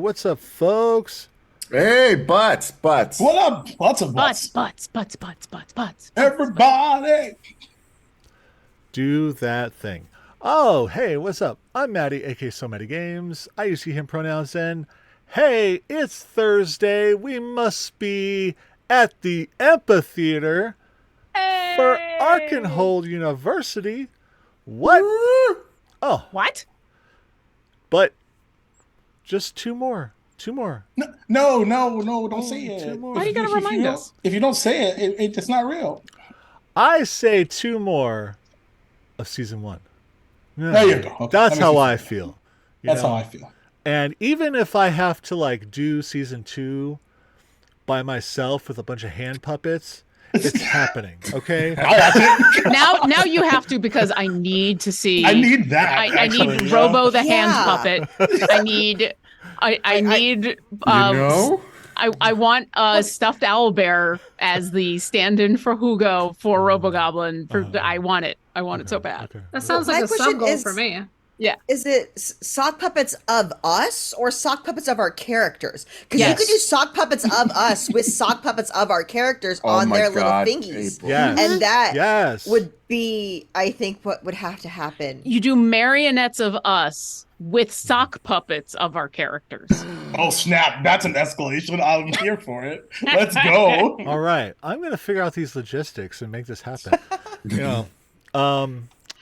what's up, folks? Hey, butts. What up? Lots of butts. Butts. Everybody. Do that thing. Oh, hey, what's up? I'm Maddie, aka So Many Games. I use he, him pronouns, and hey, it's Thursday. We must be at the amphitheater for Arkenholdt University. What? Oh, What? but just two more. Two more. No, don't say it. Two more. Why you gotta remind us? If you don't say it's not real. I say two more of season one. Yeah. There you go. Okay, That's that makes how me I feel feel. That's how I feel. And even if I have to like do season two by myself with a bunch of hand puppets, it's happening. Okay. Now you have to because I need to see. I need that. I need Robo the hand puppet. I need. I want a stuffed owlbear as the stand-in for Hugo for RoboGoblin. I want it. I want it so bad. Okay. That sounds like My a sub question goal is- for me. Yeah. Is it sock puppets of us or sock puppets of our characters? Because you Yes. could do sock puppets of us with sock puppets of our characters Oh on my their God, little thingies. April. Yes. And that Yes. would be, I think, what would have to happen. You do marionettes of us with sock puppets of our characters. Oh snap! That's an escalation. I'm here for it. Let's go. All right. I'm going to figure out these logistics and make this happen.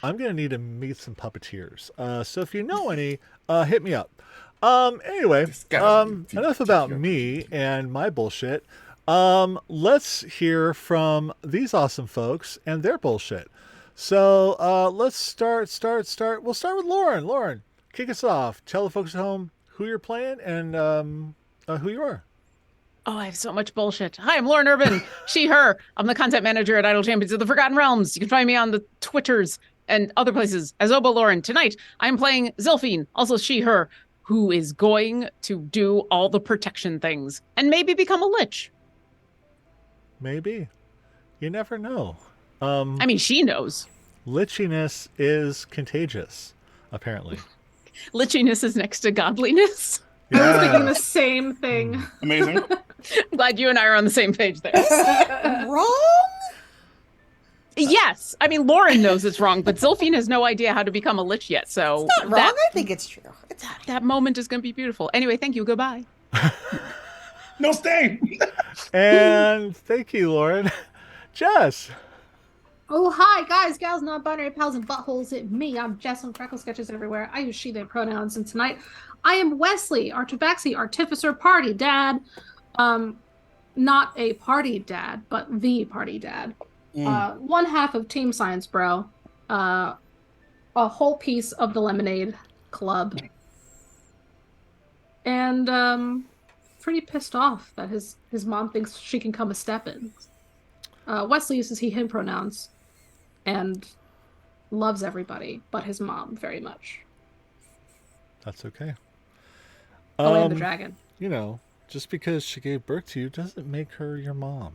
I'm going to need to meet some puppeteers. So if you know any, hit me up. Anyway, enough about me and my bullshit. Let's hear from these awesome folks and their bullshit. So let's start. We'll start with Lauren. Lauren, kick us off. Tell the folks at home who you're playing and who you are. Oh, I have so much bullshit. Hi, I'm Lauren Urban, she, her. I'm the content manager at Idle Champions of the Forgotten Realms. You can find me on the Twitters and other places as Obo Lauren. Tonight, I'm playing Zilphine, also she, her, who is going to do all the protection things and maybe become a lich. Maybe. You never know. I mean, she knows. Lichiness is contagious, apparently. Lichiness is next to godliness. I was thinking Yeah. the same thing. Amazing. I'm glad you and I are on the same page there. Wrong? Yes. I mean, Lauren knows it's wrong, but Zilphine has no idea how to become a lich yet. So It's not wrong. I think it's true. It's that moment is going to be beautiful. Anyway, thank you. Goodbye. No stay. And thank you, Lauren. Jess. Oh, hi, guys, gals, non-binary pals, and buttholes. It's me. I'm Jess on Crackle Sketches everywhere. I use she, they pronouns, and tonight I am Wesley, Artabaxi, Artificer, Party Dad. Not a party dad, but the party dad. One half of Team Science Bro. A whole piece of the Lemonade Club. And pretty pissed off that his mom thinks she can come a step in. Wesley uses he, him pronouns and loves everybody but his mom very much. That's okay. Oh, and the dragon. You know, just because she gave birth to you doesn't make her your mom.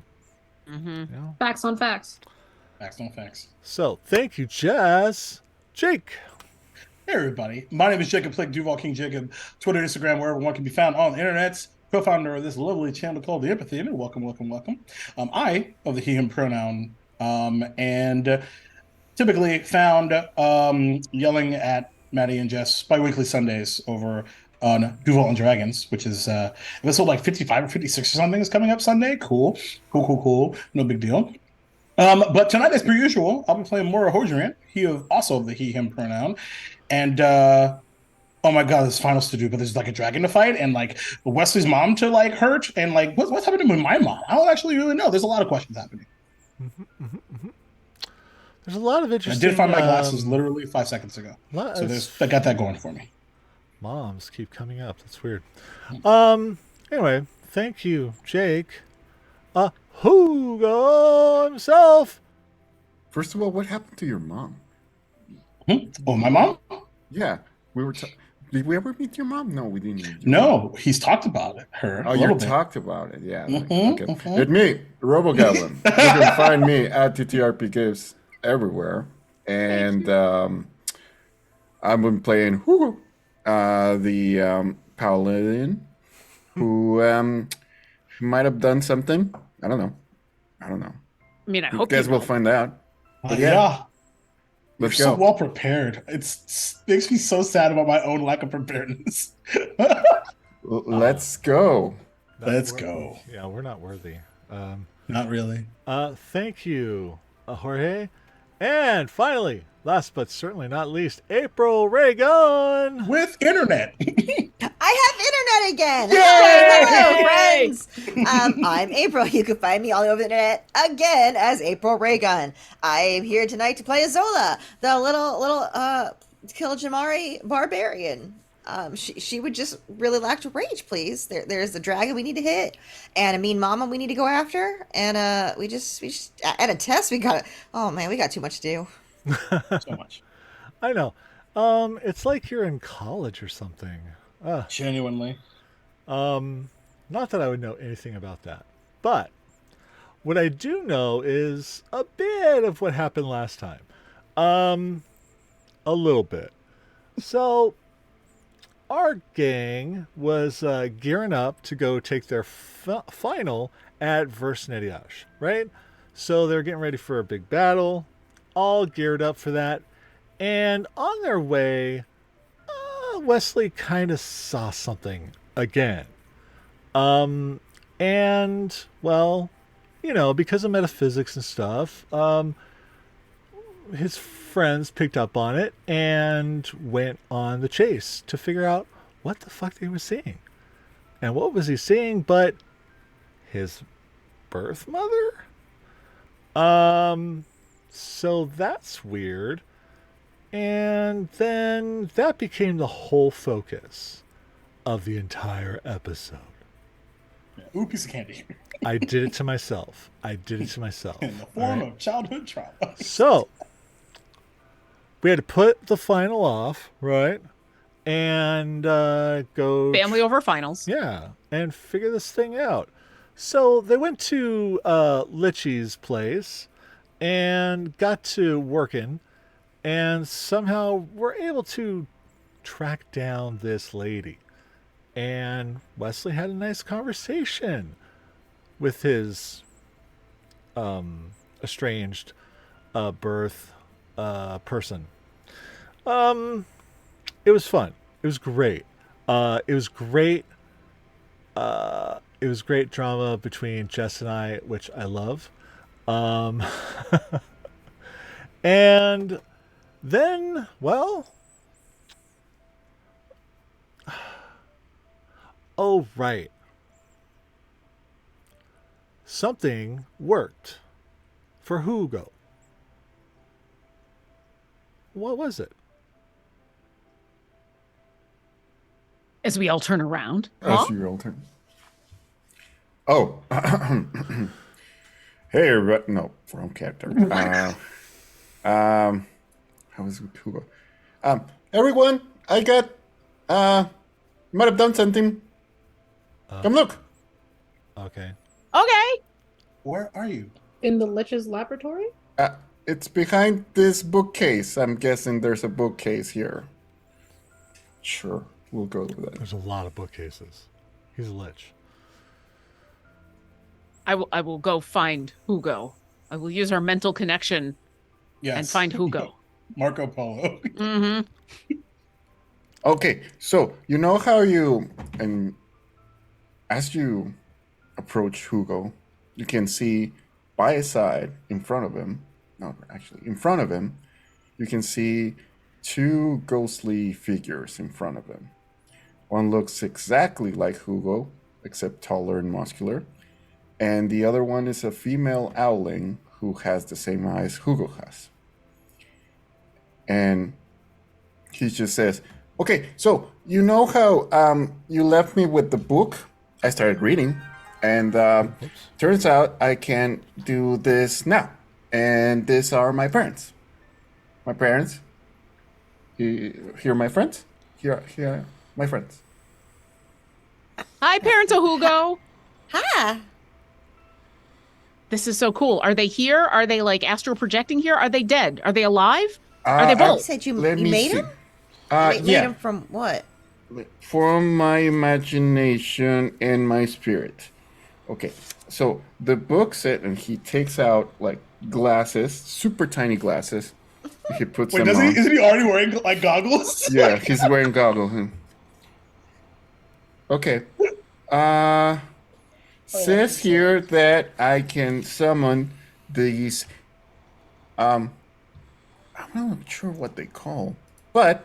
Mm-hmm. You know? Facts on facts. Facts, no facts. So, thank you, Jess. Jake. Hey everybody, my name is Jacob Plick, Duval King Jacob, Twitter, Instagram, wherever one can be found on the internets. Co-founder of this lovely channel called The Empathy, and welcome. I of the he, him pronoun, and typically found yelling at Maddie and Jess bi-weekly Sundays over on Duval and Dragons, which is episode like 55 or 56 or something is coming up Sunday. Cool. No big deal. But tonight, as per usual, I'll be playing Mora Hodrian, also of the he, him pronoun, and oh my God, there's finals to do, but there's like a dragon to fight and like Wesley's mom to like hurt and like what's happening with my mom? I don't actually really know. There's a lot of questions happening. There's a lot of I interesting... did find my glasses literally 5 seconds ago. I got that going for me. Moms keep coming up. That's weird. Anyway, thank you, Jake. Hugo himself. First of all, what happened to your mom? Oh, my mom? Yeah, did we ever meet your mom? No, we didn't. Meet your No, he's talked about her. Oh, a you little bit. talked about it. Yeah. Mhm, Okay. mhm. It's me, RoboGoblin. You can find me at TTRP Gives everywhere. And I've been playing Hugo, the Paladin who might have done something. I don't know. I mean, I hope Guess you we'll will. find out. But Yeah. You're let's so go. well prepared. It's makes me so sad about my own lack of preparedness. Let's go. Let's go. Yeah, we're not worthy. Not really. Thank you, Jorge. And finally, last but certainly not least, April Raygun. With internet. I have internet again. Yay! Hi, hello, friends. I'm April. You can find me all over the internet again as April Raygun. I am here tonight to play Azola, the little Kiljamari barbarian. She would just really lack to rage, please. There's the dragon we need to hit, and a mean mama we need to go after, and we just and a test we got. Oh man, we got too much to do. So much. I know. It's like you're in college or something. Genuinely. Not that I would know anything about that, but what I do know is a bit of what happened last time. A little bit. So, our gang was gearing up to go take their final at Versnediash, right? So they're getting ready for a big battle, all geared up for that. And on their way, Wesley kind of saw something again. And, well, you know, because of metaphysics and stuff, his friends picked up on it and went on the chase to figure out what the fuck they were seeing. And what was he seeing but his birth mother? So that's weird. And then that became the whole focus of the entire episode. Ooh, piece of candy. I did it to myself. In the form of childhood trauma. So, we had to put the final off, right? And go... Family over finals. Yeah, and figure this thing out. So, they went to Litchy's place and got to working, and somehow were able to track down this lady. And Wesley had a nice conversation with his estranged birth person. It was fun. It was great. It was great. It was great drama between Jess and I, which I love. And then, well, oh, right. Something worked for Hugo. What was it? As we all turn around. That's your old turn. Oh. Hey, everybody. No, wrong character. How was it, Hugo? Everyone, I got, might have done something. Come look. Okay. Okay. Where are you? In the Lich's laboratory? It's behind this bookcase. I'm guessing there's a bookcase here. Sure, we'll go with that. There's a lot of bookcases. He's a lich. I will go find Hugo. I will use our mental connection Yes. and find Hugo. Marco Polo. Mm-hmm. Okay, so you know how you, and as you approach Hugo, you can see by his side, in front of him, you can see two ghostly figures in front of him. One looks exactly like Hugo, except taller and muscular, and the other one is a female owling who has the same eyes Hugo has. And he just says, okay, so you know how you left me with the book? I started reading, and turns out I can do this now. And these are my parents. My parents. Here are my friends. Here are my friends. Hi, parents of Hugo. Hi. This is so cool. Are they here? Are they like astral projecting here? Are they dead? Are they alive? Are they You both? said you Let me made see. him? Made Yeah. him from what? from my imagination and my spirit. Okay, so the book said, and he takes out like glasses, super tiny glasses. He puts Wait, them on. isn't he already wearing like goggles? Yeah, he's wearing goggles. Okay. Says here that I can summon these. I'm not sure what they call, but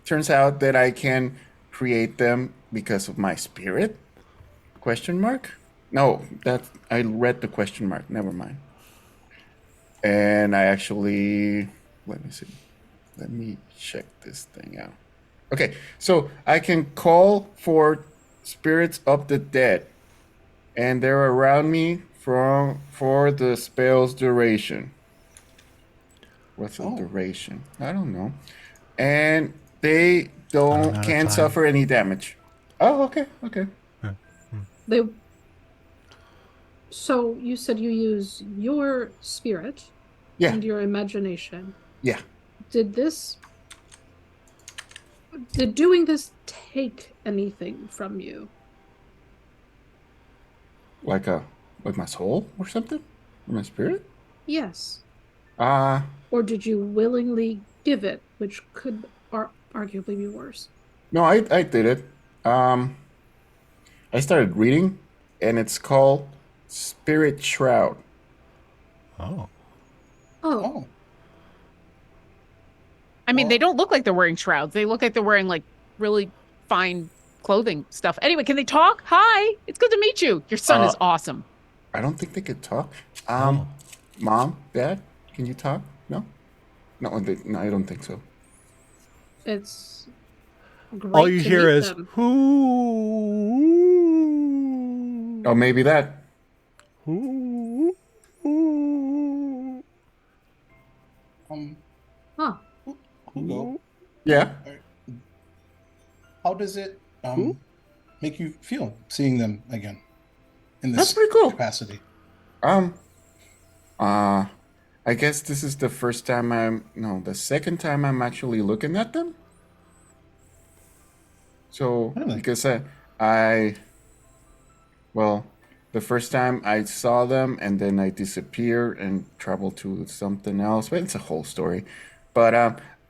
turns out that I can create them because of my spirit. Question mark? No, that I read the question mark. Never mind. And I actually let me see. Let me check this thing out. Okay, so I can call for spirits of the dead, and they're around me for the spell's duration. What's the duration? I don't know. And they can't suffer any damage. Oh, okay. So you said you use your spirit and your imagination. Yeah. Did doing this take anything from you? Like my soul or something? Or my spirit? Yes. Or did you willingly give it, which could arguably be worse? No, I did it. I started reading, and it's called Spirit Shroud. Oh. I mean, they don't look like they're wearing shrouds. They look like they're wearing like really fine clothing stuff. Anyway, can they talk? Hi, it's good to meet you. Your son is awesome. I don't think they could talk. Mom, Dad, can you talk? No, I don't think so. It's great all you to hear meet is them. whoo. Oh, maybe that. Whoo. Whoo. Hugo, Yeah. how does it make you feel seeing them again in this That's pretty cool. capacity? I guess this is the the second time I'm actually looking at them. So, Really? because the first time I saw them and then I disappeared and traveled to something else, but it's a whole story. But,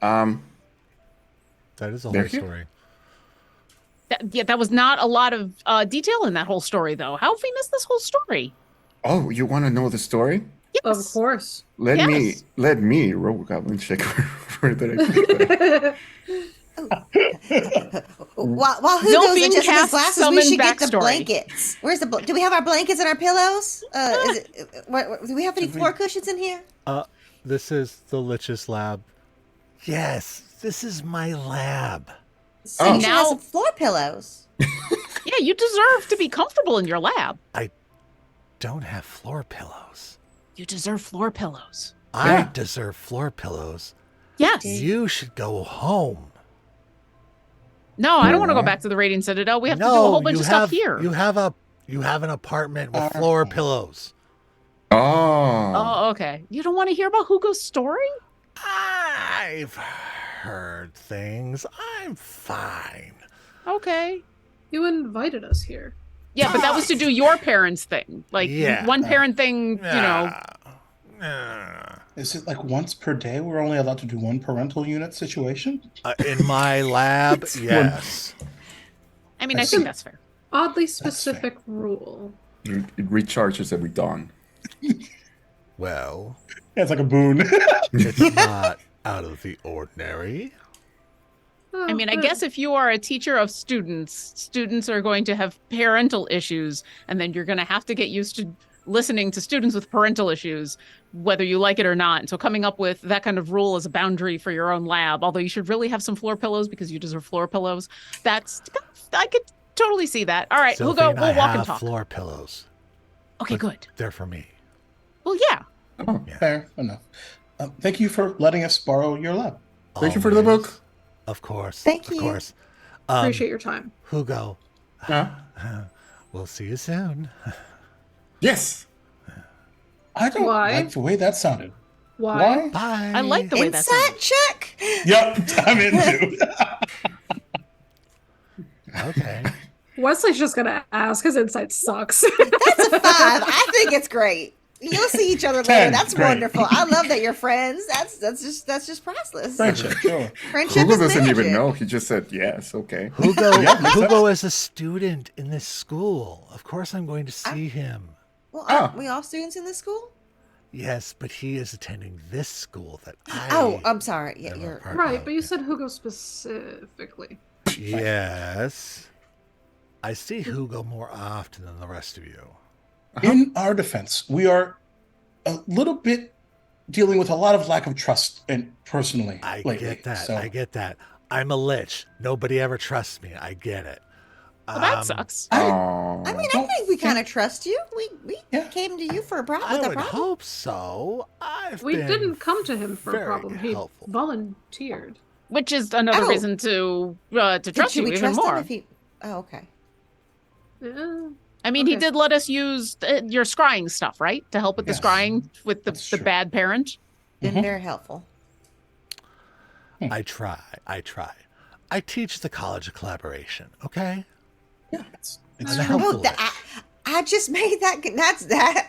That is a They're whole here. story. That was not a lot of detail in that whole story, though. How famous is this whole story? oh, you want to know the story? Yes. Of course. Let Yes. me, Robo Goblin, check where did I put that? While Hugo's Delphine adjusting his cast glasses, we summon should get the backstory. blankets. Where's the do we have our blankets and our pillows? Do we have any floor cushions in here? This is the Lich's lab. Yes, this is my lab. So you should have Now- some floor pillows. Yeah, you deserve to be comfortable in your lab. Don't have floor pillows. You deserve floor pillows. I deserve floor pillows. Yes. You should go home. No, I don't want to go back to the Radiant Citadel. We have to do a whole bunch of stuff here. You have an apartment with floor pillows. Oh. Oh, okay. You don't want to hear about Hugo's story? I've heard things. I'm fine. Okay. You invited us here. Yeah, but that was to do your parents' thing. Like Yeah. one parent thing, Is it like once per day we're only allowed to do one parental unit situation? In my lab, yes. I mean, I think that's fair. Oddly specific rule. It recharges every dawn. Well, Yeah, it's like a boon. it's not out of the ordinary. I mean, I guess if you are a teacher of students, students are going to have parental issues, and then you're going to have to get used to listening to students with parental issues, whether you like it or not. And so coming up with that kind of rule as a boundary for your own lab, although you should really have some floor pillows because you deserve floor pillows. I could totally see that. All right, Sylvie Hugo, and we'll I walk and have talk. floor pillows. Okay, good. They're for me. Well, yeah. Oh, Yeah. fair enough. Thank you for letting us borrow your lab. Thank you for the Always. book. Of course. Thank Of you. course. Appreciate your time. Hugo, Huh? we'll see you soon. Yes. I don't Why? like the way that sounded. Why? Bye. I like the way that sounded. Insight check. Yep, I'm into. Okay. Wesley's just gonna ask. His insight sucks. That's a 5. I think it's great. You'll see each other later. 10, That's great. wonderful. I love that you're friends. That's just priceless. Friendship, sure. Friendship Hugo is doesn't magic. even know. He just said yes. Okay. Hugo is a student in this school. Of course I'm going to see him. Well, Oh. aren't we all students in this school? Yes, but he is attending this school that I Oh, I'm sorry. Yeah, am a you're part Right, of. but you said Hugo specifically. Yes. I see Hugo more often than the rest of you. In our defense, we are a little bit dealing with a lot of lack of trust and personally I lately. get that. So, I get that. I'm a lich. Nobody ever trusts me. I get it. Well, that sucks. Oh. I mean, I think we kind of trust you. We Yeah. came to you for a problem. I With a would problem. hope so. We been didn't come to him for a very problem. He helpful. volunteered. Which is another Oh. reason to trust Should you we even trust more. him if he? Oh, okay. Yeah. I mean, he Okay. did let us use your scrying stuff, right? To help with Yes. the scrying with That's the true. bad parent. Been Mhm. very helpful. I try. I teach the College of Collaboration, okay? Yeah, it's I'm a true. helpful Oh, I just made that. That's that.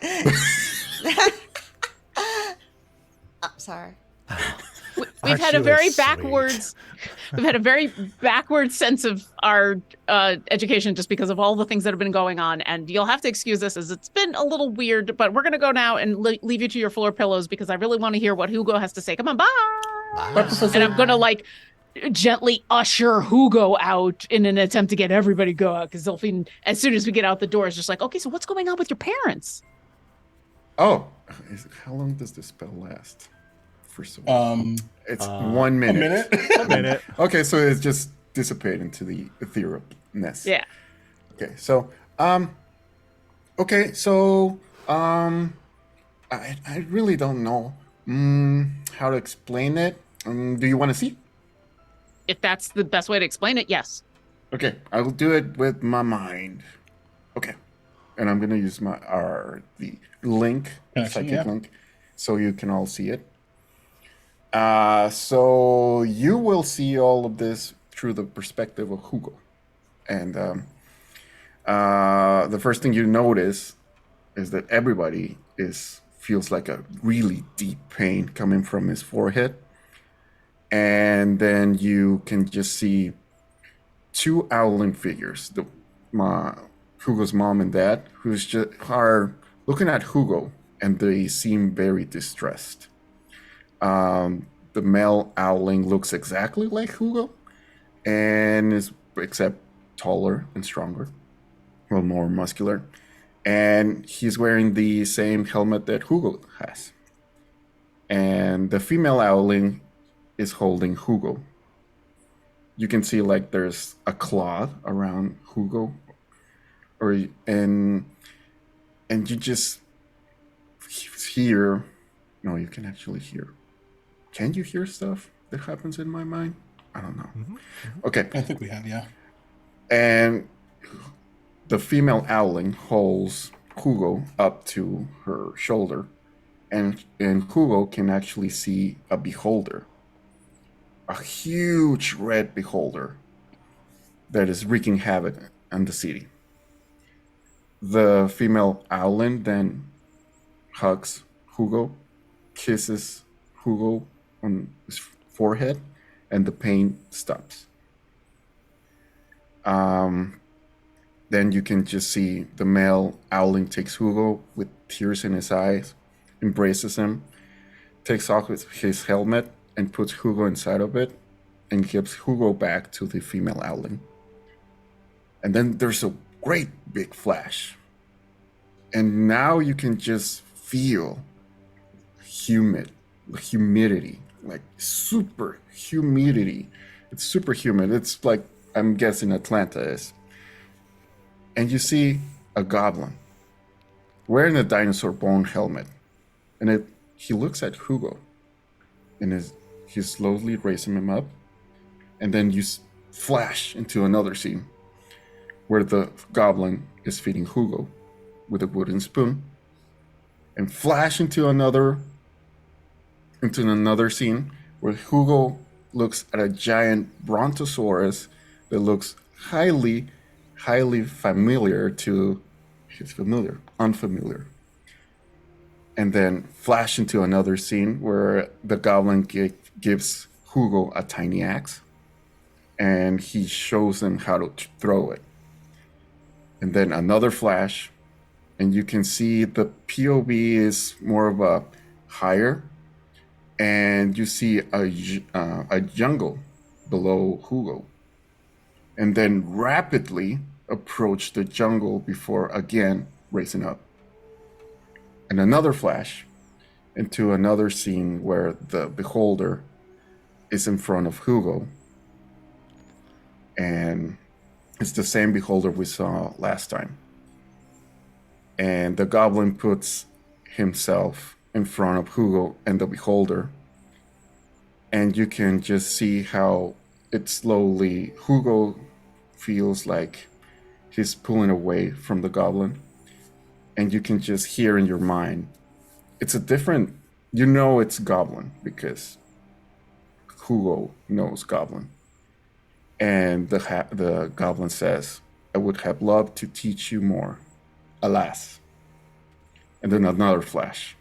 I'm sorry. We've Aren't had a you very sweet? backwards. We've had a very backward sense of our education just because of all the things that have been going on, and you'll have to excuse us as it's been a little weird. But we're gonna go now and leave you to your floor pillows because I really want to hear what Hugo has to say. Come on, bye. Bye. And I'm gonna like gently usher Hugo out in an attempt to get everybody going because Zilphine, as soon as we get out the door, is just like, okay, so what's going on with your parents? Oh. How long does this spell last? First of all, it's 1 A minute. minute. A minute. Okay, so it's just dissipate into the etherealness. Yeah. Okay, so I really don't know how to explain it. Do you want to see? If that's the best way to explain it, yes. Okay, I will do it with my mind. Okay, and I'm gonna use the link, Connection, psychic yeah. link, so you can all see it. So you will see all of this through the perspective of Hugo, and the first thing you notice is that everybody feels like a really deep pain coming from his forehead, and then you can just see two owling figures, Hugo's mom and dad, who's just are looking at Hugo, and they seem very distressed. The male owling looks exactly like Hugo, and is except taller and stronger, well, more muscular, and he's wearing the same helmet that Hugo has. And the female owling is holding Hugo. You can see like there's a cloth around Hugo, and you just hear. No, you can actually hear. Can you hear stuff that happens in my mind? I don't know. Okay, I think we have, yeah. and the female owling holds Hugo up to her shoulder, and Hugo can actually see a beholder, a huge red beholder that is wreaking havoc on the city. The female owling then hugs Hugo, kisses Hugo on his forehead, and the pain stops. Then you can just see the male owling takes Hugo with tears in his eyes, embraces him, takes off his helmet, and puts Hugo inside of it, and gives Hugo back to the female owling. And then there's a great big flash. And now you can just feel humidity, like super humidity. It's super humid. It's like, I'm guessing Atlanta is. And you see a goblin wearing a dinosaur bone helmet. And he looks at Hugo, and he's slowly raising him up. And then you flash into another scene where the goblin is feeding Hugo with a wooden spoon, and flash into another scene where Hugo looks at a giant brontosaurus that looks highly, highly familiar to his unfamiliar. And then flash into another scene where the goblin gives Hugo a tiny axe, and he shows him how to throw it. And then another flash, and you can see the POV is more of a higher, and you see a jungle below Hugo, and then rapidly approach the jungle before again racing up. And another flash into another scene where the beholder is in front of Hugo, and it's the same beholder we saw last time. And the goblin puts himself in front of Hugo and the beholder, and you can just see how it slowly, Hugo feels like he's pulling away from the goblin, and you can just hear in your mind, it's a different, it's goblin because Hugo knows goblin. And the goblin says, I would have loved to teach you more, alas. And then another flash.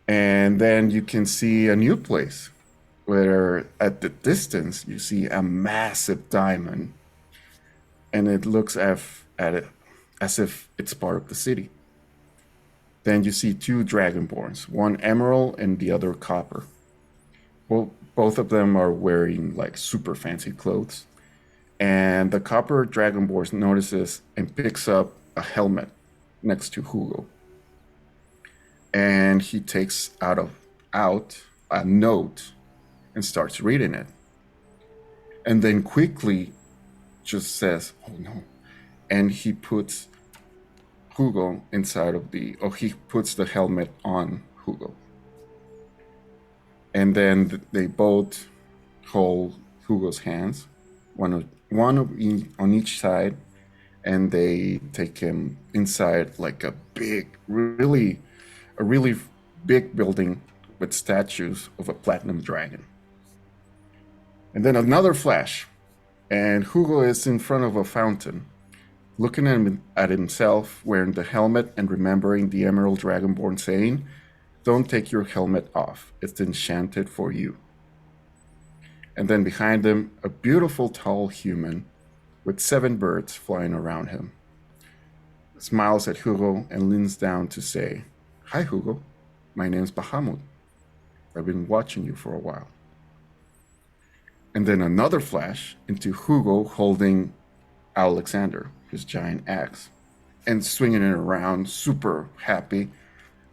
And then you can see a new place where at the distance you see a massive diamond, and it looks at it as if it's part of the city. Then you see two dragonborns, one emerald and the other copper. Well, both of them are wearing like super fancy clothes. And the copper dragonborn notices and picks up a helmet next to Hugo. And he takes out a note and starts reading it. And then quickly just says, oh no. And he puts Hugo he puts the helmet on Hugo. And then they both hold Hugo's hands, one on each side, and they take him inside like a really big building with statues of a platinum dragon. And then another flash, and Hugo is in front of a fountain, looking at himself wearing the helmet and remembering the Emerald Dragonborn saying, don't take your helmet off, it's enchanted for you. And then behind him, a beautiful tall human with 7 birds flying around him. Smiles at Hugo and leans down to say, hi Hugo, my name's Bahamut. I've been watching you for a while. And then another flash into Hugo holding Alexander, his giant axe, and swinging it around, super happy.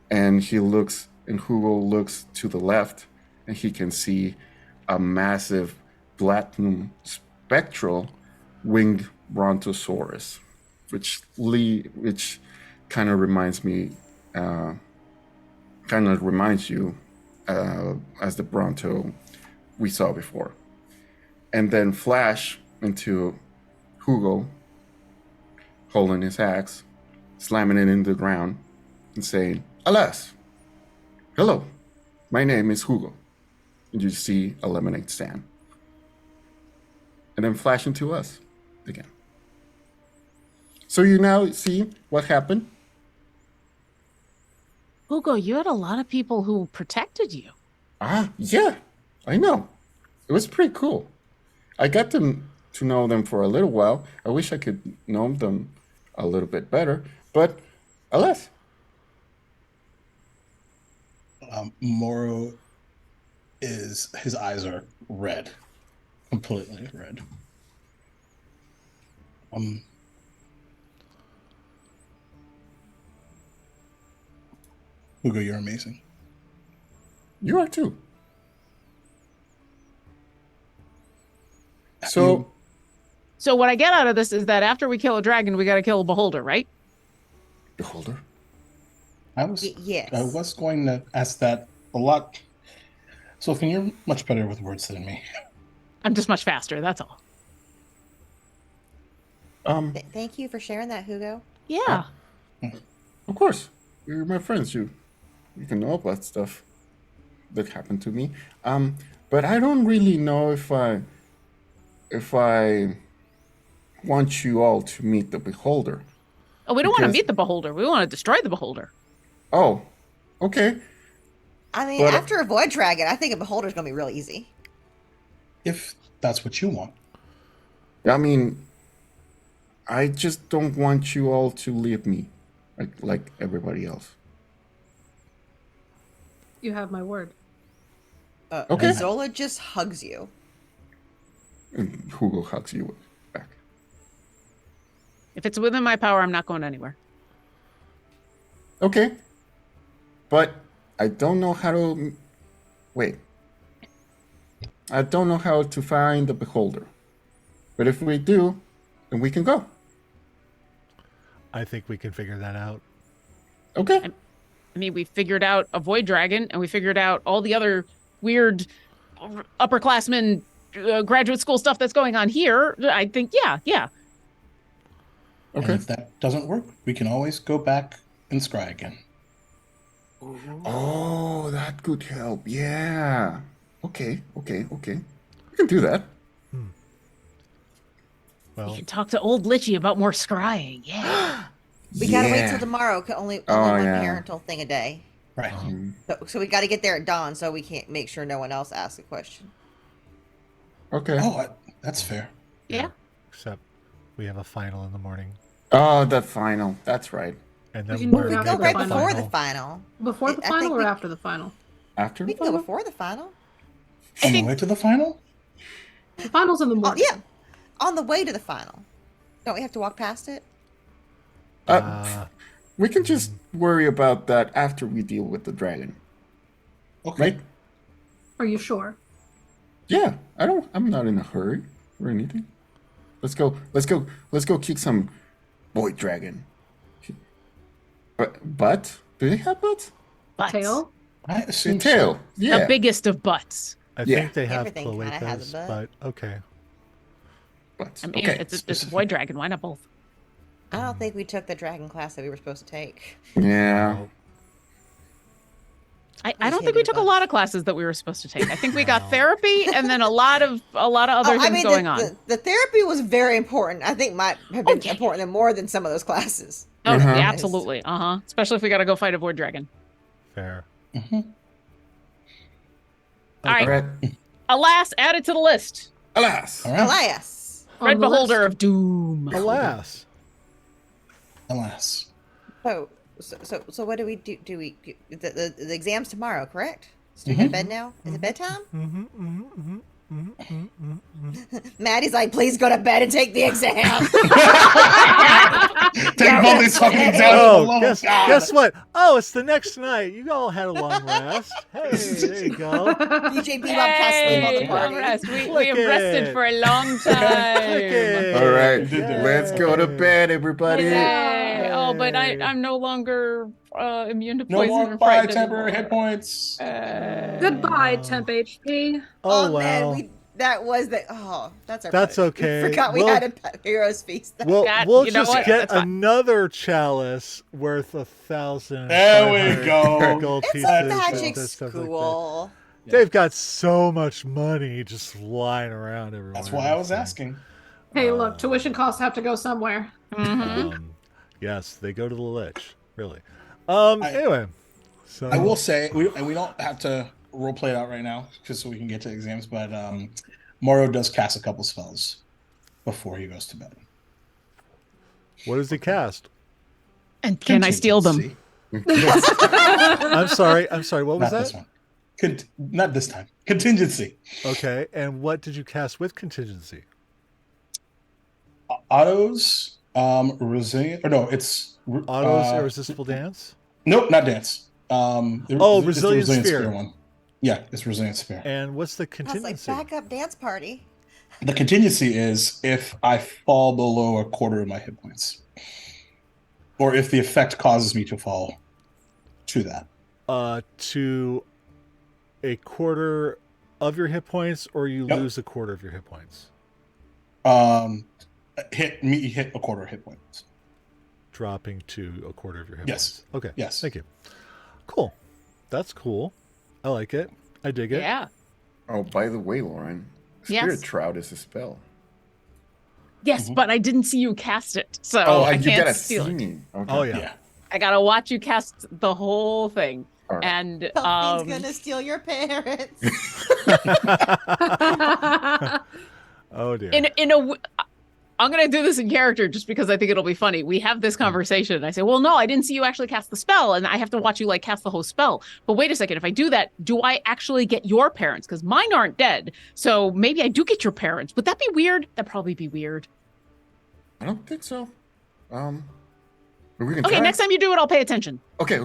And Hugo looks to the left, and he can see a massive platinum spectral winged brontosaurus, which kind of reminds you as the Bronto we saw before. And then flash into Hugo holding his axe, slamming it into the ground, and saying, alas, hello, my name is Hugo. And you see a lemonade stand. And then flash into us again. So you now see what happened? Hugo, you had a lot of people who protected you. Yeah, I know. It was pretty cool. I got to know them for a little while. I wish I could know them a little bit better, but alas. Moro his eyes are red, completely red. Hugo, you're amazing. You are too. So what I get out of this is that after we kill a dragon, we got to kill a beholder, right? Beholder? Yes. I was going to ask that a lot. Sophie, you're much better with words than me. I'm just much faster, that's all. Thank you for sharing that, Hugo. Yeah. Of course. You're my friends. You can know about stuff that happened to me. But I don't really know if if I want you all to meet the beholder? Oh, we don't want to Because- meet the beholder. We want to destroy the beholder. Oh, okay. I mean, But- after a void dragon, I think a beholder's gonna be real easy. If that's what you want. I mean, I just don't want you all to leave me like everybody else. You have my word. Okay. Zola just hugs you. And Hugo hugs you back. If it's within my power, I'm not going anywhere. Okay. But I don't know how to... Wait. I don't know how to find the beholder. But if we do, then we can go. I think we can figure that out. Okay. I mean, we figured out a void dragon, and we figured out all the other weird upperclassmen graduate school stuff that's going on here. I think, yeah. And Okay. if that doesn't work, we can always go back and scry again. Oh, that could help. Yeah. Okay. We can do that. We Well, can talk to old Lichy about more scrying. Yeah. We gotta wait Yeah. till tomorrow. Only Oh, one yeah. parental thing a day. Right. So we gotta get there at dawn, so we can't make sure no one else asks a question. Okay. Oh, that's fair. Yeah. except we have a final in the morning. Oh, the final. That's right. And We then can we're move We it go after right the before final. the final. Before the I final think or we- after the final? After We the can go final? before the final. On the think- way to the final? The final's in the Oh, morning. yeah, on the way to the final. Don't we have to walk past it? We can just worry about that after we deal with the dragon. Okay. Right? Are you sure? Yeah. I'm not in a hurry or anything. Let's go kick some void dragon. But do they have butts? Butts. Tail? I The assume tail. Yeah. The biggest of butts. I Yeah. think they have Everything kinda has a cloacas, butt. but okay. Butts. I mean, Okay. it's a void dragon. Why not both? I don't think we took the dragon class that we were supposed to take. Yeah. I just don't think hated we the took a butts. lot of classes that we were supposed to take. I think we got therapy and then a lot of other things going on. The therapy was very important. I think might have been yeah. important and more than some of those classes. Oh, Uh-huh. yeah, absolutely. Especially if we got to go fight a void dragon. Fair. All right. All right. Alas, added to the list. Alas. All right. Elias. On Red the Beholder list. of Doom. Alas. Alas. So what do we do? Do we the exam's tomorrow? Correct? So we go to bed now. Is it bedtime? Maddie's like, please go to bed and take the exam. Take all these fucking exams. Oh, guess what? Oh, it's the next night. You all had a long rest. Hey, there you go. DJ Bebop can't sleep on the Hey, party. long rest. We Click have rested it. for a long Click time. it. All right. Yay. Let's go to bed, everybody. Yay. Oh, but I'm no longer immune to No poison more or buy frightened temporary anymore. hit points. Goodbye, temp HP. Oh, wow. man, that's our That's punishment. okay. We forgot we We'll- had a Heroes Feast. We'll You know just what? get That's fine. another chalice worth 1,000. There we go. Gold It's pieces a and magic stuff like that. school. They've got so much money just lying around everywhere. That's why I was asking. Hey, look, tuition costs have to go somewhere. Yes, they go to the lich. Really. I- Anyway, so I will say, we don't have to role play it out right now, just so we can get to exams. But Mario does cast a couple spells before he goes to bed. what does he cast? And can I steal them? Contingency. I'm sorry. What was Not this that? one. Not this time. Contingency. Okay, and what did you cast with contingency? Autos, resilient. Or no, it's Auto's irresistible dance. Nope, not dance. It's Resilient the Sphere. one. Yeah, it's resilient sphere. And what's the That's like contingency? backup dance party. The contingency is if I fall below a quarter of my hit points, or if the effect causes me to fall to that. To a quarter of your hit points, or you Yep. lose a quarter of your hit points, Hit a quarter of hit points. dropping to a quarter of your hit Yes. points. Okay. Yes. Thank you. Cool. That's cool. I like it. I dig it. Yeah. Oh, by the way, Lauren, Yes. Spirit Shroud is a spell. Yes, but I didn't see you cast it, so I you can't gotta steal see it. me. Okay. Oh yeah. Yeah. I gotta watch you cast the whole thing. All right. And Delphine's gonna steal your parents. Oh dear. I'm gonna do this in character just because I think it'll be funny. We have this conversation. I say, well, no, I didn't see you actually cast the spell, and I have to watch you like cast the whole spell. But wait a second, if I do that, do I actually get your parents? Because mine aren't dead. So maybe I do get your parents. Would that be weird? That'd probably be weird. I don't think so. But we can Okay, try. next time you do it, I'll pay attention. Okay.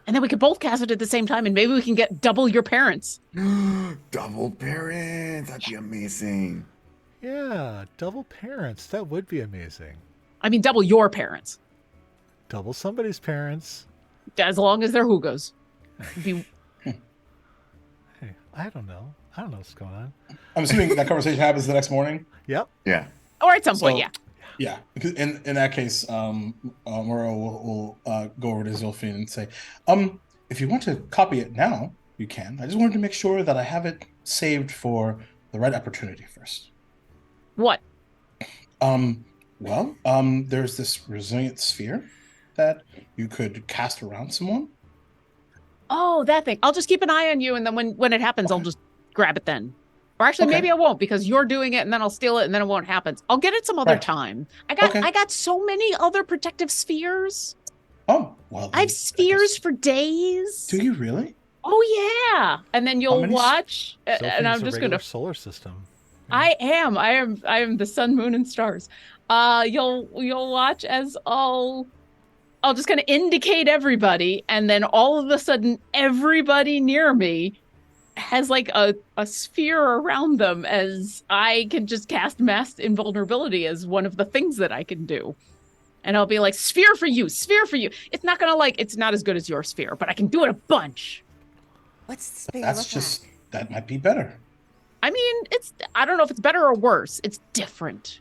And then we could both cast it at the same time, and maybe we can get double your parents. Double parents. That'd be amazing. Yeah, double parents. That would be amazing. I mean, double your parents, Double somebody's parents. as long as they're Hugos. Be Hey, I don't know. I don't know what's going on. I'm assuming that conversation happens the next morning. Yep. Yeah. or at some point, So- yeah. Yeah, because in that case, Moro will go over to Zilphine and say, if you want to copy it now, you can. I just wanted to make sure that I have it saved for the right opportunity first. What? There's this resilient sphere that you could cast around someone. Oh, that thing. I'll just keep an eye on you, and then when it happens, I'll just grab it then. Or actually, Okay. maybe I won't because you're doing it, and then I'll steal it, and then it won't happen. I'll get it some other Right. time. I Okay. got so many other protective spheres. Oh, well. I have spheres for days. Do you really? Oh yeah, and then you'll many watch, and Sophie's I'm a just regular gonna. solar system. I am the sun, moon, and stars. You'll watch as I'll just kind of indicate everybody, and then all of a sudden, everybody near me has like a sphere around them, as I can just cast mass invulnerability as one of the things that I can do. And I'll be like, sphere for you, sphere for you. It's not as good as your sphere, but I can do it a bunch. What's the sphere That's look just, that might be better. I mean, I don't know if it's better or worse. It's different.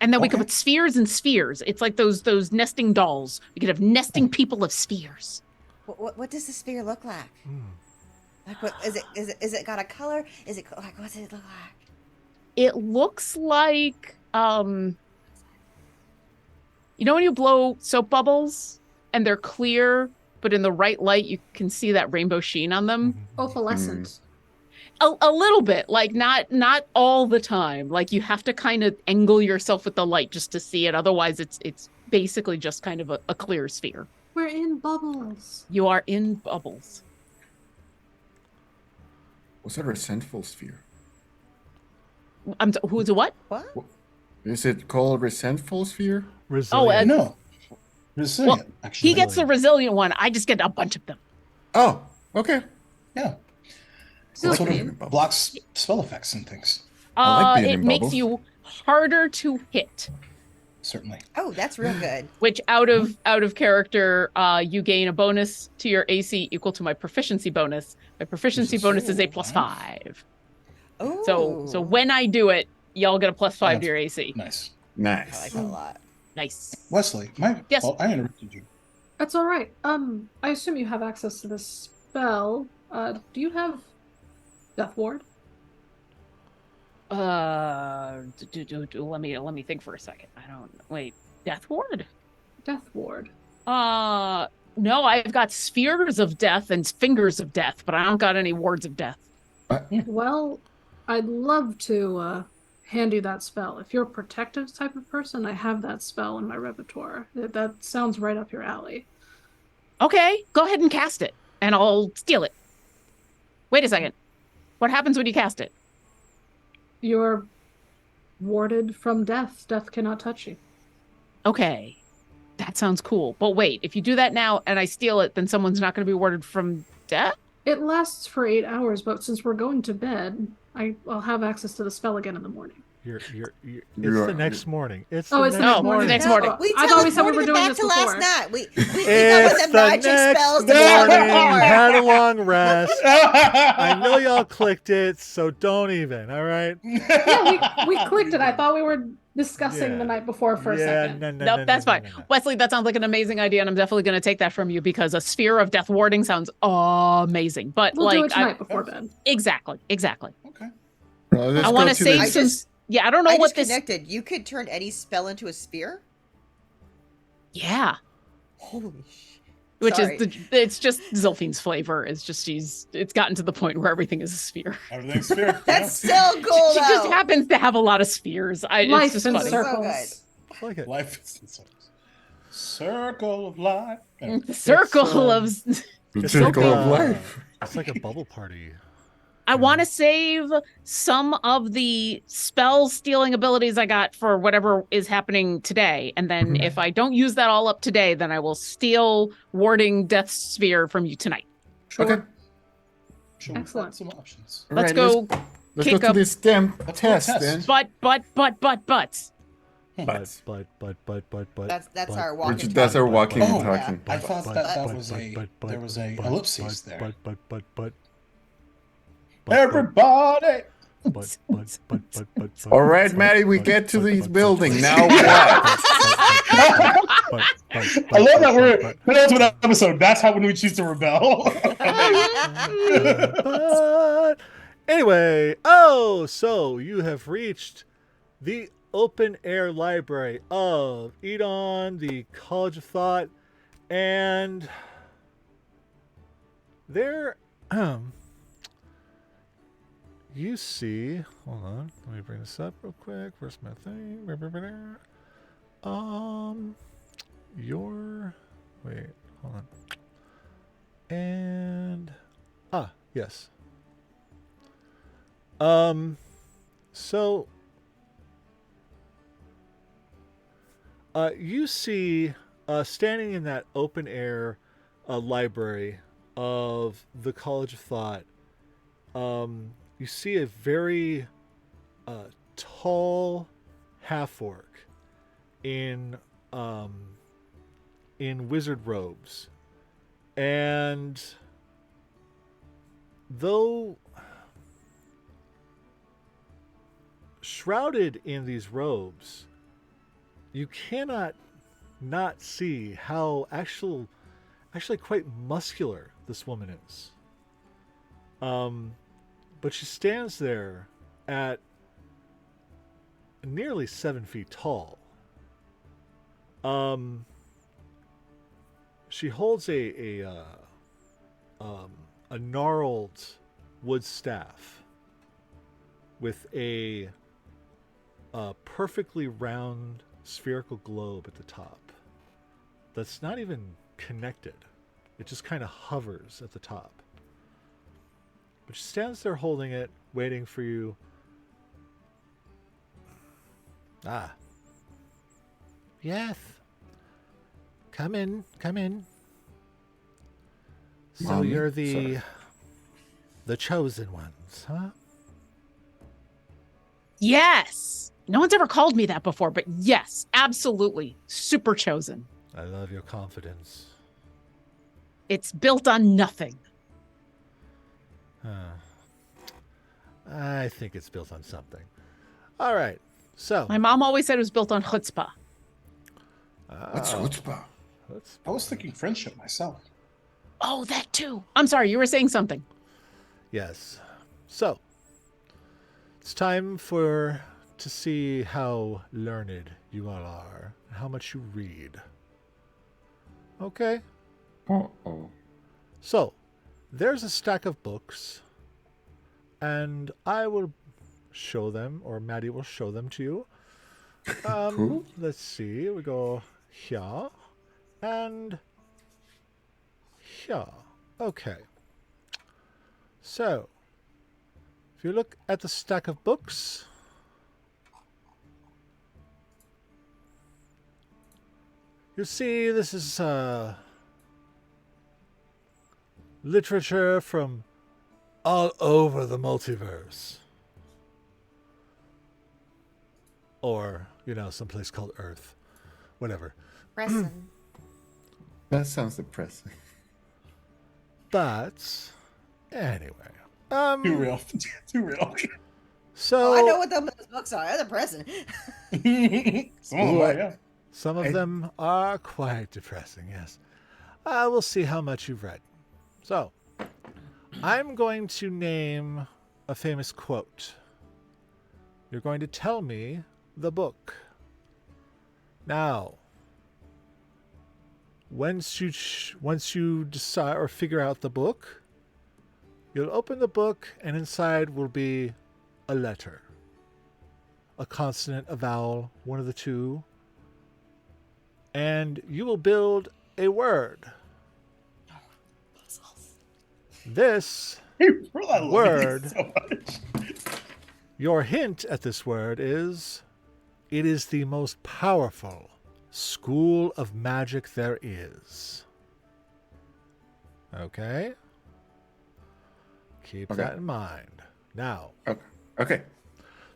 And then we could Okay. put spheres and spheres. It's like those nesting dolls. We could have nesting people of spheres. like? What does the sphere look like? Hmm. Like, what is it got a color? Is it like, what's it look like? It looks like you know when you blow soap bubbles and they're clear, but in the right light you can see that rainbow sheen on them. Opalescent. A little bit, like not all the time. Like you have to kind of angle yourself with the light just to see it. Otherwise, it's basically just kind of a clear sphere. We're in bubbles. You are in bubbles. What's a resentful sphere? Who's a what? What? Is it called resentful sphere? Resilient. No. Resilient, actually. He gets the resilient one. I just get a bunch of them. Oh, okay. Yeah. Still It sort clean. of blocks spell effects and things. I like being It in makes bubbles. you harder to hit. Certainly. Oh, that's real good. Which out of character, you gain a bonus to your AC equal to my proficiency bonus. My proficiency bonus is a +5. Oh. So when I do it, y'all get a +5 to your AC. Nice. I like Nice. that a lot. Nice. Wesley, Yes. fault. I interrupted you. That's all right. I assume you have access to this spell. Do you have Death Ward? Let me think for a second. I don't wait. Death Ward? Death Ward. No, I've got spheres of death and fingers of death, but I don't got any wards of death. Well, I'd love to hand you that spell. If you're a protective type of person, I have that spell in my repertoire. That sounds right up your alley. Okay, go ahead and cast it, and I'll steal it. Wait a second. What happens when you cast it? You're warded from death. Death cannot touch you. Okay, that sounds cool. But wait, if you do that now and I steal it, then someone's not going to be warded from death? It lasts for 8 hours, but since we're going to bed, I'll have access to the spell again in the morning. It's You're- the next morning. It's Oh, the it's the next next morning. the next morning. I thought we said we were teleported doing back this to last before. night. We got It's with the the magic next spells the night morning. before. Had a long rest. I know y'all clicked it, so don't even. All right. Yeah, we clicked it. I thought we were discussing Yeah. the night before for a Yeah, second. Nope, that's fine. Wesley, that sounds like an amazing idea, and I'm definitely going to take that from you because a sphere of death warding sounds amazing. But We'll do it like, tonight before bed. exactly. Okay. Well, let's I go want to to save the- I some. just- Yeah, I don't know I what just this. connected. You could turn any spell into a sphere? Yeah, Holy shit. which Sorry. is it's just Zilphine's flavor. It's just it's gotten to the point where everything is a sphere. Everything's fair. That's still cool, She just though. happens to have a lot of spheres. It's Life just in funny. circles. I like it. Life is in circles. Circle of life. Anyway. The circle It's, of. The It's like circle of a- life. It's like a bubble party. I want to save some of the spell stealing abilities I got for whatever is happening today. And then if I don't use that all up today, then I will steal warding death sphere from you tonight. Sure. Okay. Sure, Excellent. Some options. Let's Alright, go Let's kick go to up- this damn Let's go test test. then. but. That's but- our walking. That's our walking Oh, and talking. I thought but- that but- was but- but- there was a but- ellipses but- there. but- Everybody. but- All right, Maddie, we get to this building. Now what? I love that we're penultimate episode. That's how when we choose to rebel. But anyway, so you have reached the open air library of Ilon, the College of Thought, and there you see, hold on, let me bring this up real quick. Where's my thing? Wait, hold on. And yes. So you see standing in that open air library of the College of Thought, you see a very tall half-orc in wizard robes. And though shrouded in these robes, you cannot not see how actually quite muscular this woman is. But she stands there at nearly 7 feet tall. She holds a gnarled wood staff with a perfectly round spherical globe at the top that's not even connected. It just kind of hovers at the top. But she stands there holding it, waiting for you. Yes. Come in. So Mommy, you're sorry. the chosen ones, huh? Yes. No one's ever called me that before, but yes, absolutely. Super chosen. I love your confidence. It's built on nothing. I think it's built on something. All right. So My mom always said it was built on chutzpah. What's chutzpah? I was thinking friendship myself. Oh, that too. I'm sorry, you were saying something. Yes. So it's time to see how learned you all are, and how much you read. Okay. Uh-oh. So there's a stack of books, and I will show them, or Maddie will show them to you. Cool. Let's see. We go here and here. Okay. So, if you look at the stack of books, you see this is literature from all over the multiverse. Or, someplace called Earth. Whatever. Preston. That sounds depressing. But, anyway. Too real. Too real. So, I know what those books are. They're depressing. Some of them are, yeah. some of them are quite depressing, yes. We'll see how much you've read. So, I'm going to name a famous quote. you're going to tell me the book. Now, once you decide or figure out the book, you'll open the book, and inside will be a letter. A consonant, a vowel, one of the two. And you will build a word. This word, so much. your hint at this word is, it is the most powerful school of magic there is. Okay? Keep that in mind. Now. Okay.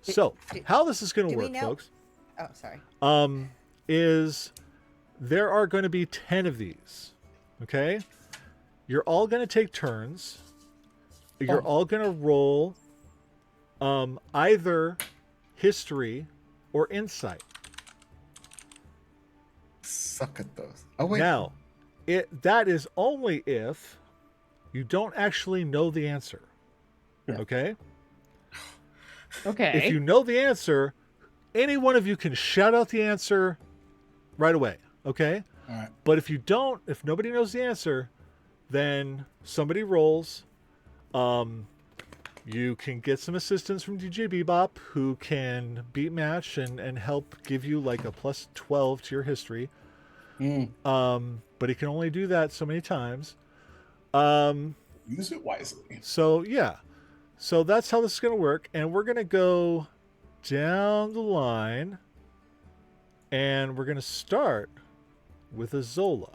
So, how this is going to work, folks. Oh, sorry. Is there are going to be 10 of these. Okay? You're all going to take turns. You're all going to roll either history or insight. Suck at those. Oh, wait. Now, that is only if you don't actually know the answer. Okay? Okay. If you know the answer, any one of you can shout out the answer right away. Okay? All right. But if you don't, if nobody knows the answer, then somebody rolls. You can get some assistance from DJ Bebop, who can beat match and help give you like a plus 12 to your history. But he can only do that so many times. Use it wisely. So yeah. So that's how this is going to work. And we're going to go down the line. And we're going to start with Azola.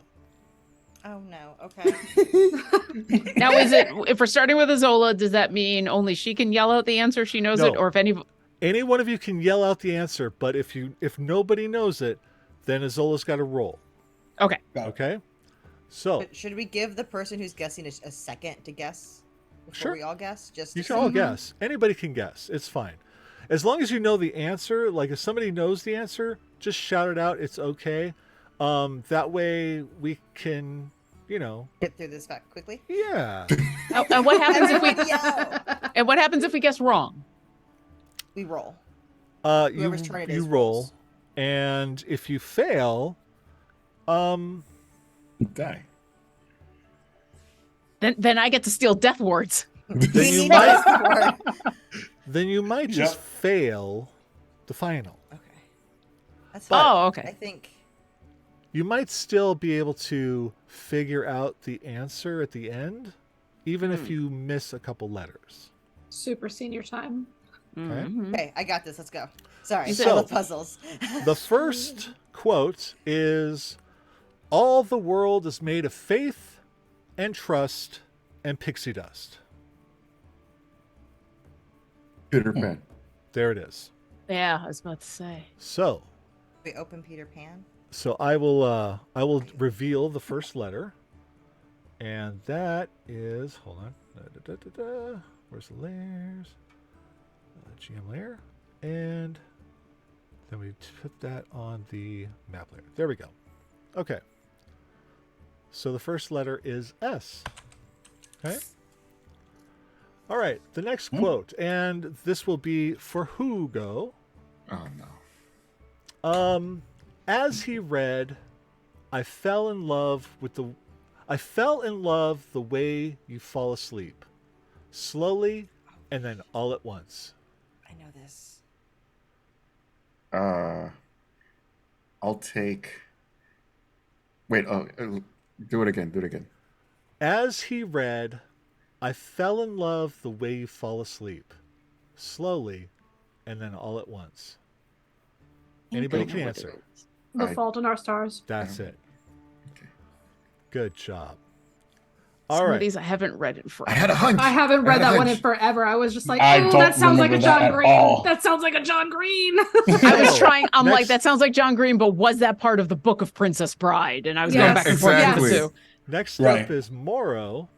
Oh no. Okay. Now, is it, if we're starting with Azola, does that mean only she can yell out the answer if she knows it, or if any one of you can yell out the answer, but if nobody knows it, then Azola's got to roll. Okay. Okay. So But should we give the person who's guessing a second to guess before Sure. we all guess? Just you to can all see? guess. Anybody can guess. It's fine. As long as you know the answer, like if somebody knows the answer, just shout it out. It's okay. That way we can, Get through this fact quickly. yeah. and what happens if we Everybody yell! and what happens if we guess wrong? We roll. You Whoever's turn it is roll, rolls. and if you fail, Die. Then I get to steal death words. then We you need might this word. then you might just fail the final. Okay. That's fine. Oh, I okay. think. You might still be able to figure out the answer at the end, even if you miss a couple letters. Super senior time. Mhm. Okay, I got this. Let's go. Sorry, So- I love puzzles. The first quote is, "All the world is made of faith and trust and pixie dust." Peter Pan. There it is. Yeah, I was about to say. So We open Peter Pan. I will reveal the first letter, and that is, hold on, where's the layers? GM layer, and then we put that on the map layer. There we go. Okay. So the first letter is S. Okay. All right. The next quote, and this will be for Hugo. Oh no. As he read, I fell in love the way you fall asleep, slowly, and then all at once. I know this. I'll take. Wait. Oh, do it again. Do it again. As he read, I fell in love the way you fall asleep, slowly, and then all at once. Anybody can answer. The I- Fault in Our Stars. That's it. Okay. Good job. Some All of right. these I haven't read in I forever. had a hunch. I haven't read I had a that one in hunch. forever. I was just like, I oh, don't that sounds like a remember that John at Green. all. That sounds like a John Green. I was So, trying. I'm like, next- that sounds like John Green, but was that part of the Book of Princess Bride? And I was going Yes, back and forth exactly. between the two. Next Right. up is Moro,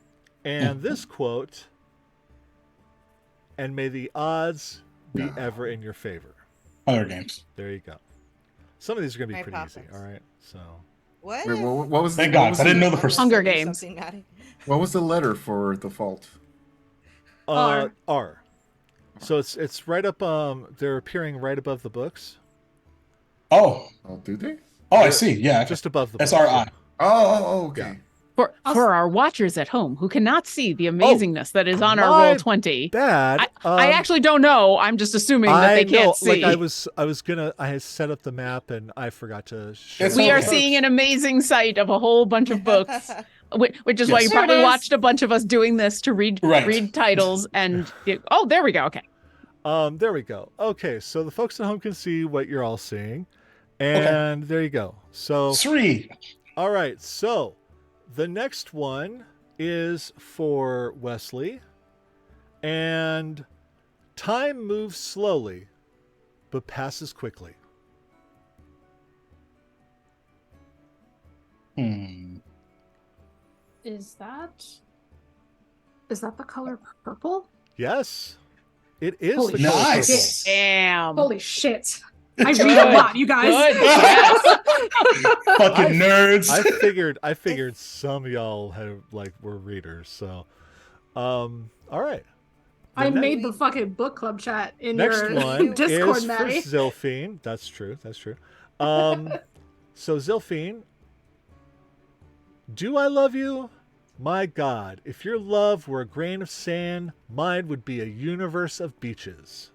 and this quote, "And may the odds be No. ever in your favor." Other games. There you go. Some of these are going to be Mary pretty easy. Poppins. All right. So What? Wait, what was? Thank what God, was I didn't the- know the first. Hunger Something, Games. something naughty. What was the letter for the fault? R. R. So it's right up. They're appearing right above the books. Oh, do they? oh, I see. Yeah, okay. Just above the books. SRI. Okay. Yeah. For our watchers at home who cannot see the amazingness that is on our my roll 20. Bad. I actually don't know. I'm just assuming that they can't see. Like I had set up the map and I forgot to show It's We are okay. seeing an amazing sight of a whole bunch of books, which is why you Yes. probably There it is. watched a bunch of us doing this to read titles and oh, there we go. Okay. There we go. Okay, so the folks at home can see what you're all seeing. And there you go. So 3. all right, so the next one is for Wesley. And time moves slowly, but passes quickly. Is that the color purple? Yes, it is Holy the color Nice. Damn. Holy shit! I read a lot, you guys. Good. Yes. Fucking nerds. I figured some of y'all were readers. So, all right. I made the fucking book club chat in Next your one Discord, is Maddie. for Zilphine. That's true. So Zilphine, do I love you? My God, if your love were a grain of sand, mine would be a universe of beaches.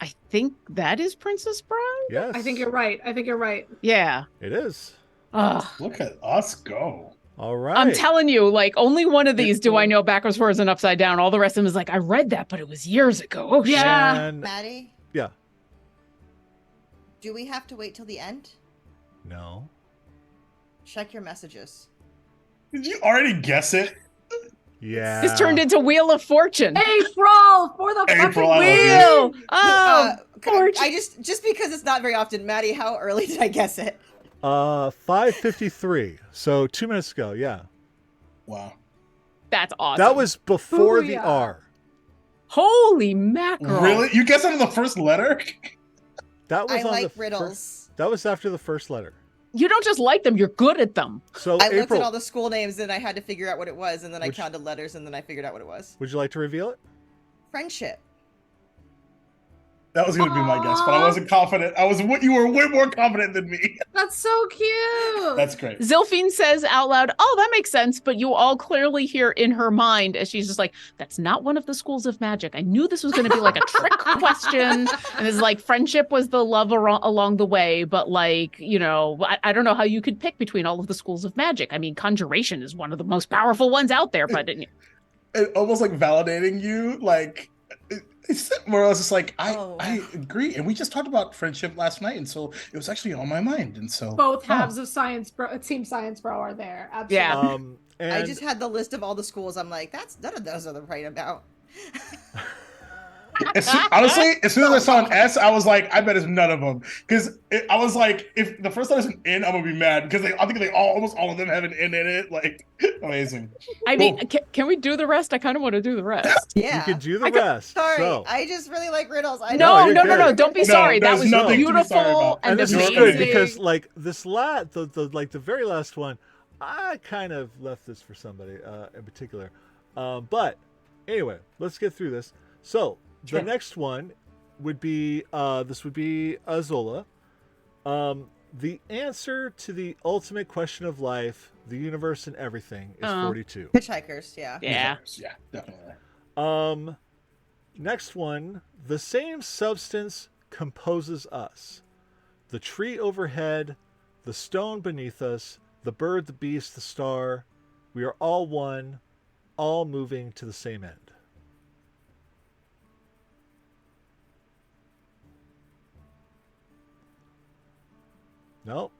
I think that is Princess Bride. Yes. I think you're right. Yeah. It is. Ugh. Look at us go. All right. I'm telling you, like, only one of these do I know backwards, forwards, and upside down. All the rest of them is like, I read that, but it was years ago. Oh, shit. Yeah. And Maddie, yeah. do we have to wait till the end? No. Check your messages. Did you already guess it? Yeah. This turned into Wheel of Fortune. April for the April, fucking I love wheel. Wheel. Oh, Fortune. I just because it's not very often, Maddie, how early did I guess it? 5:53. So 2 minutes ago. Yeah. Wow. That's awesome. That was before the Booyah. R. Holy mackerel. Really? You guessed under the first letter? That was I on like the riddles. That was after the first letter. You don't just like them, you're good at them. So I looked April, at all the school names and I had to figure out what it was, and then I Which- counted letters and then I figured out what it was. would you like to reveal it? Friendship. That was going to be my guess, but I wasn't confident. You were way more confident than me. That's so cute. That's great. Zilphine says out loud, oh, that makes sense. But you all clearly hear in her mind as she's just like, that's not one of the schools of magic. I knew this was going to be like a trick question. And it's like friendship was the love along the way. But like, you know, I don't know how you could pick between all of the schools of magic. I mean, conjuration is one of the most powerful ones out there. But It almost like validating you, like it's where I was just like, I agree. And we just talked about friendship last night, and so it was actually on my mind. And so Both halves of Science Bro, Team Science Bro are there. Absolutely. Yeah. And I just had the list of all the schools. I'm like, that's none of those are the right amount. honestly, as soon as I saw an S, I was like, I bet it's none of them. Because I was like, if the first letter's an N, I'm gonna be mad because I think almost all of them have an N in it. Like, amazing. I mean, can we do the rest? I kind of want to do the rest. Yeah. you can do the rest. Sorry, So. I just really like riddles. No, you're no, good. don't be No, sorry. That there's was nothing to be sorry beautiful about. and this amazing. is good because like this the very last one, I kind of left this for somebody in particular. But anyway, let's get through this. So the next one would be this would be Zola. The answer to the ultimate question of life, the universe, and everything is 42. Hitchhikers, yeah. Yeah. Yeah, definitely. Next one, the same substance composes us. The tree overhead, the stone beneath us, the bird, the beast, the star. We are all one, all moving to the same end. Nope.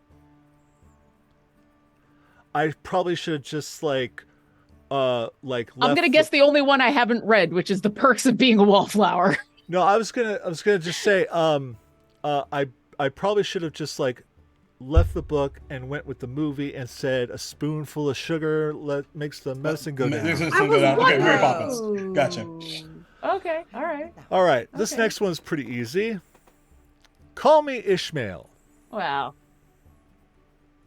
I probably should have just like I'm left gonna guess the only one I haven't read, which is The Perks of Being a Wallflower. No, I was gonna just say I probably should have just like left the book and went with the movie and said a spoonful of sugar makes the medicine go down. This is I something was that- okay, Mary wondering. Poppins. Gotcha. Okay, all right. All right, this Okay. next one's pretty easy. Call me Ishmael. Wow.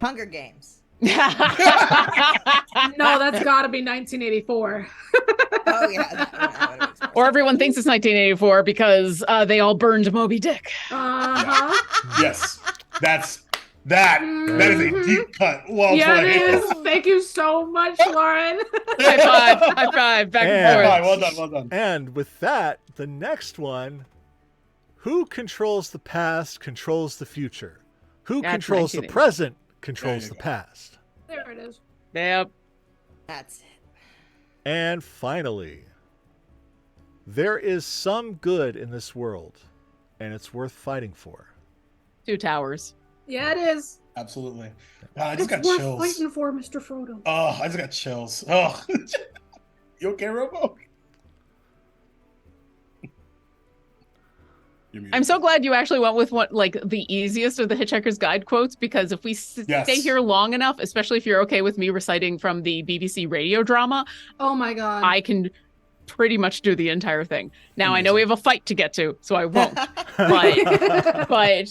Hunger Games. No, that's got to be 1984. Oh yeah. Or everyone thinks it's 1984 because they all burned Moby Dick. Uh-huh. Yes, that is a deep cut. Well Yeah, played. it is. Thank you so much, Lauren. High five, back and forth. Right, well done. And with that, the next one, who controls the past controls the future. Who That's controls the 1980. present controls the go. past. There it is. Yep. That's it. And finally, there is some good in this world, and it's worth fighting for. Two towers. Yeah, it is. Absolutely. I just It's got worth chills. fighting for, Mr. Frodo. Oh, I just got chills. Oh, you okay, Robo? I'm so glad you actually went with what like the easiest of the Hitchhiker's Guide quotes, because if we Yes. stay here long enough, especially if you're okay with me reciting from the BBC radio drama, Oh my god. I can pretty much do the entire thing. Now I know we have a fight to get to, so I won't. but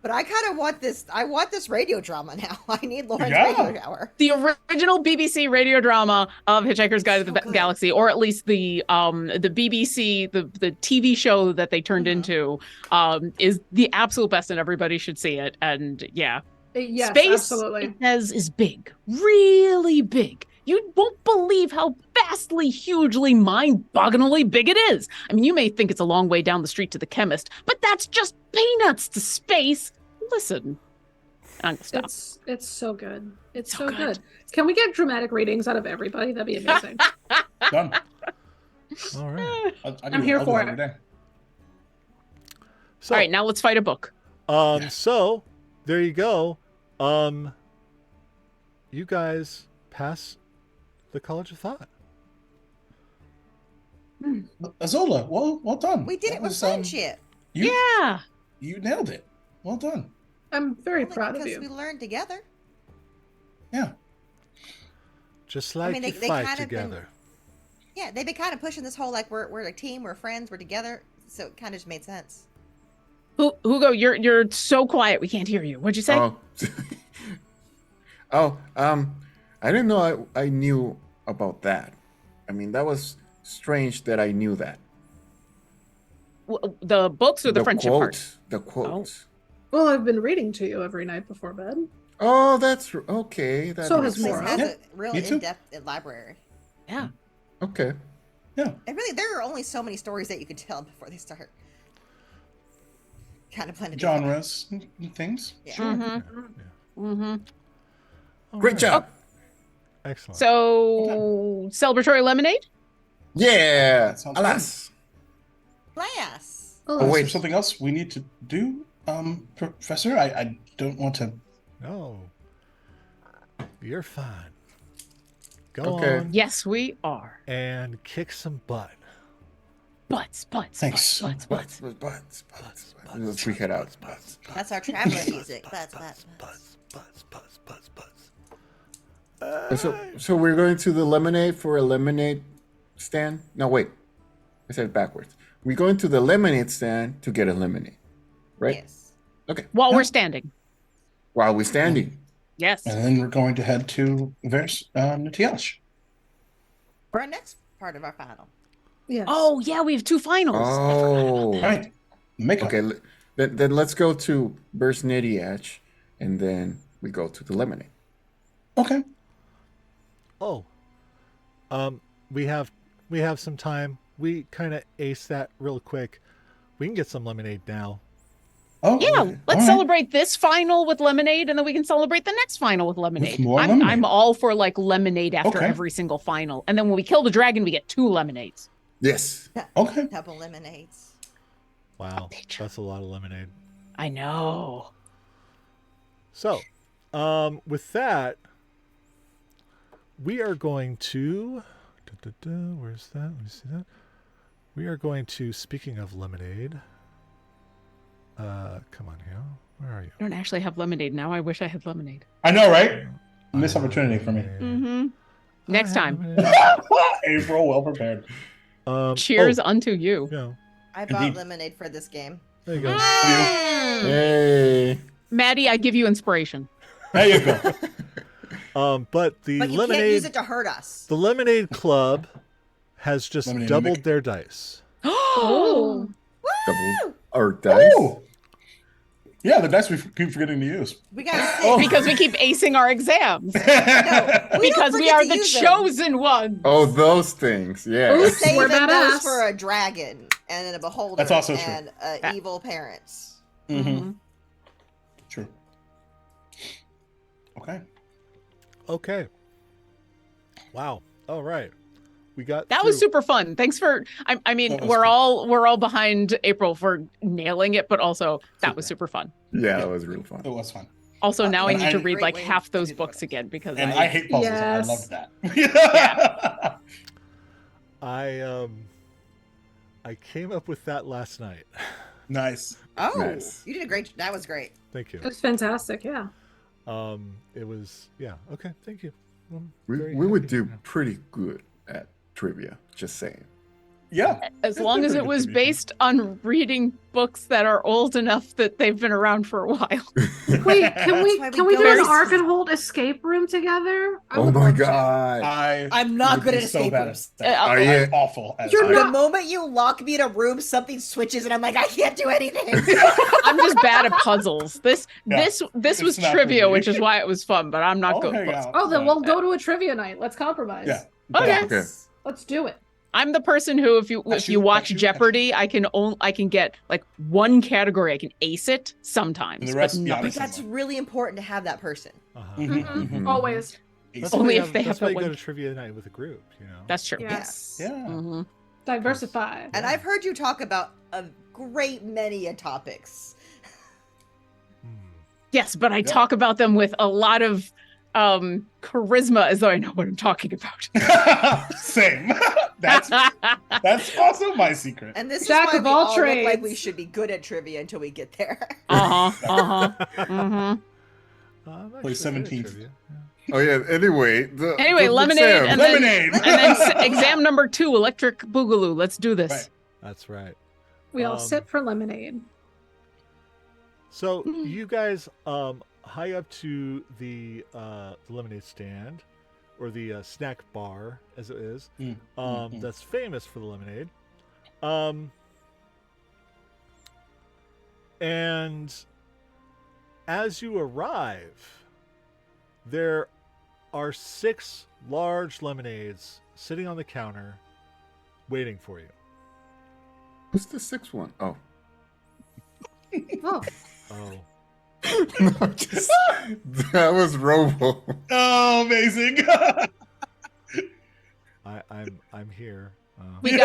But I kind of want this. I want this radio drama now. I need Lauren's Yeah. radio hour. the original BBC radio drama of Hitchhiker's Guide to So the good. Galaxy, or at least the BBC the TV show that they turned into, is the absolute best, and everybody should see it. And yeah, Yes, space absolutely. it says is big, really big. You won't believe how vastly, hugely, mind-bogglingly big it is. I mean, you may think it's a long way down the street to the chemist, but that's just peanuts to space. Listen, I'm gonna stop. It's so good. It's So so good. Can we get dramatic readings out of everybody? That'd be amazing. Done. All right. I'm here for it. every day. So, All right, now let's fight a book. So there you go. You guys pass the College of Thought. Azola, well done. We did That it with was, friendship. Yeah. You nailed it. Well done. I'm very Only proud of because we you. learned together. Yeah. Just like mean, you they fight kind of been- together. Yeah, they've been kind of pushing this whole like we're a team, we're friends, we're together. So it kind of just made sense. Hugo, you're so quiet. We can't hear you. What'd you say? I didn't know I knew about that. I mean, that was strange that I knew that. The books or the friendship part? The quotes. Well, I've been reading to you every night before bed. Oh, that's okay. That So makes has This Laura. has Yeah, a real me too. in-depth library. Yeah. Okay. Yeah. And really, there are only so many stories that you can tell before they start kind of blending. Genres and things. Yeah. Mm-hmm. Mm-hmm. All Great right. job. Excellent. So, celebratory lemonade? Yeah. That sounds Alas. Class. Oh, Oh, Is wait. there something else we need to do, Professor? I don't want to. No. You're fine. Go Okay. on Yes, we are. and kick some butt. Butts. Thanks. Butts. Let's freak it out. That's our traveler music. That's. So we're going to the lemonade for a lemonade stand? No, wait. I said it backwards. We're going to the lemonade stand to get a lemonade, right? Yes. Okay. While we're standing. While we're standing. Yes. And then we're going to head to Natiash. For our next part of our final. yes. Oh, yeah, we have two finals. Oh. All right. Makeup. Okay. Then let's go to Bersnidiach, and then we go to the lemonade. Okay. Oh. We have some time. We kind of ace that real quick. We can get some lemonade now. Oh, Yeah, okay. let's All right. celebrate this final with lemonade, and then we can celebrate the next final with lemonade. more I'm lemonade. all for like lemonade after Okay. every single final, and then when we kill the dragon, we get 2 lemonades. Yes. Okay. Double lemonades. Wow. picture. That's a lot of lemonade. I know. So, with that, we are going to. Where's that? Let me see that. We are going to. Speaking of lemonade. Come on here. Where are you? I don't actually have lemonade now. I wish I had lemonade. I know, right? Missed opportunity for me. Mm-hmm. Next time. April, well prepared. Cheers unto you. Yeah. I bought Indeed. lemonade for this game. There you go. Mm. Hey. Maddie, I give you inspiration. There you go. But the But you lemonade, can't use it to hurt us. the Lemonade Club has just Lemonade doubled mimic. their dice. Oh. Double or dice. Oh! Yeah, the dice we keep forgetting to use. We got six. Oh. Because we keep acing our exams. No, we don't Because we forget are to the use them. chosen ones. Oh, those things. Yeah. Oops. Saving We're those badass. for a dragon and a beholder That's also true. and Yeah. evil parents. Mm-hmm. True. Okay. Okay. Wow. All right. We got That was through- super fun. Thanks for. I mean, That was we're fun. all behind April for nailing it, but also that was super fun. Yeah, that was real fun. It was fun. Also, now I and need to I- read like Great way half to those do books that. again because And I hate puzzles. Yes. I loved that. I came up with that last night. Nice. Oh, Nice. you did a great. That was great. Thank you. It was fantastic. Yeah. It was okay. Thank you. I'm We very would happy. do Yeah. pretty good at trivia. Just saying. Yeah. as It's long been as pretty it was good. based on reading books that are old enough that they've been around for a while. Wait, can we why we can we go do an to- Arkenholdt escape room together? I Oh would my love to. god. I'm not would good be at escape bad rooms. at that. Are you- I'm awful at You're escape The not- moment you lock me in a room, something switches, and I'm like, I can't do anything. I'm just bad at puzzles. This Yeah, this it's was not trivia, for me. which is why it was fun. But I'm not I'll good hang at puzzles. out. Oh, then Yeah. we'll go to a trivia night. Let's compromise. Yeah. Okay. Yes. Okay. Let's do it. I'm the person who, if you watch Actually- Jeopardy, I can get like one category. I can ace it sometimes, And the rest, but yeah, nothing. That's really important to have that person. Uh-huh. Mhm, Mhm. mhm. Always. That's Only why if they that's have why that you go one. to trivia night with a group. You know. That's true. Yes. Yeah. Mhm. Diversify. And I've heard you talk about a great many topics. Hmm. Yes, but I talk about them with a lot of charisma, as though I know what I'm talking about. Same. That's also my secret. And this Jack is why of we all all look like trades. we should be good at trivia until we get there. Mm-hmm. I'm Play actually good at 17th. trivia, yeah. Oh yeah. Anyway. Anyway, the lemonade exam. and then, Lemonade. and then exam number 2, electric boogaloo. Let's do this. Right. That's right. We all Um, sit for lemonade. So you guys high up to the lemonade stand, or the snack bar as it is, Mm. that's famous for the lemonade. And as you arrive, there are 6 large lemonades sitting on the counter waiting for you. What's the 6th one? Oh. Oh, Oh, No, just, that was Robo. Oh, amazing. I'm here. We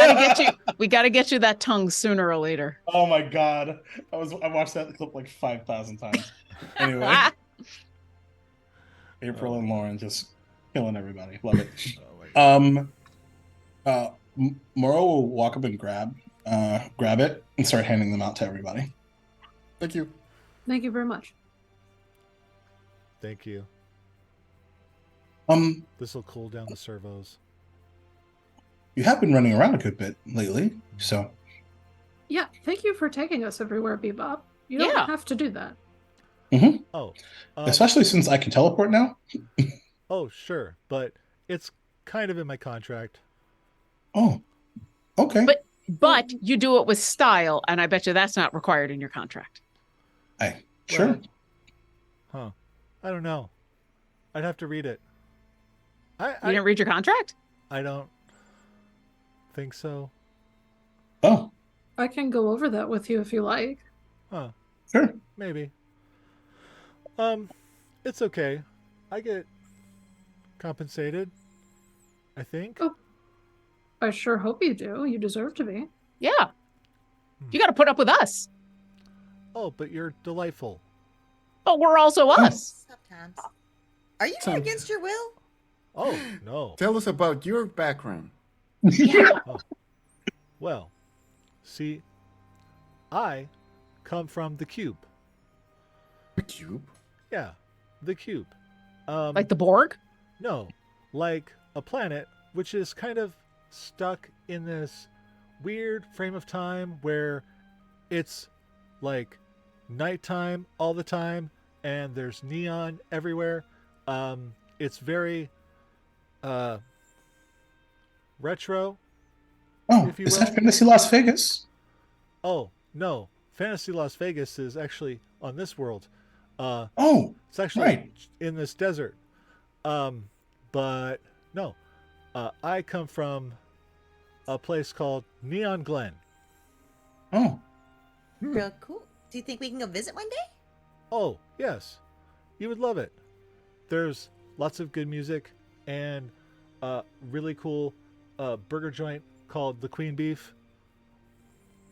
gotta get you that tongue sooner or later. Oh my god. I watched that clip like 5,000 times. Anyway, April and Lauren just killing everybody. Love it. Oh, wait. Moro will walk up and grab it and start handing them out to everybody. Thank you. thank you very much. Thank you. This will cool down the servos. You have been running around a good bit lately, so Yeah, thank you for taking us everywhere, Bebop. You don't Yeah. have to do that. Oh, especially since I can teleport now. oh, sure, but it's kind of in my contract. Oh, okay. But you do it with style, and I bet you that's not required in your contract. Sure. Well, huh? I don't know. I'd have to read it. You didn't read your contract? I don't think so. Oh, I can go over that with you if you like. Huh? sure. Maybe. It's okay. I get compensated, I think. Oh. I sure hope you do. You deserve to be. Yeah. You got to put up with us, Oh, but you're delightful. but we're also us. Sometimes. Are you Some- against your will? Oh, no. Tell us about your background. Well, see, I come from the cube. The cube? Yeah, the cube. Like the Borg? No, like a planet which is kind of stuck in this weird frame of time where it's like nighttime all the time and there's neon everywhere. it's very retro, Oh, if you is will. that Fantasy Las Vegas? Oh no, Fantasy Las Vegas is actually on this world. Oh, It's actually right. in this desert. But no, I come from a place called Neon Glen. Oh, Real cool. Do you think we can go visit one day? Oh yes, you would love it. There's lots of good music and a really cool burger joint called the Queen Beef.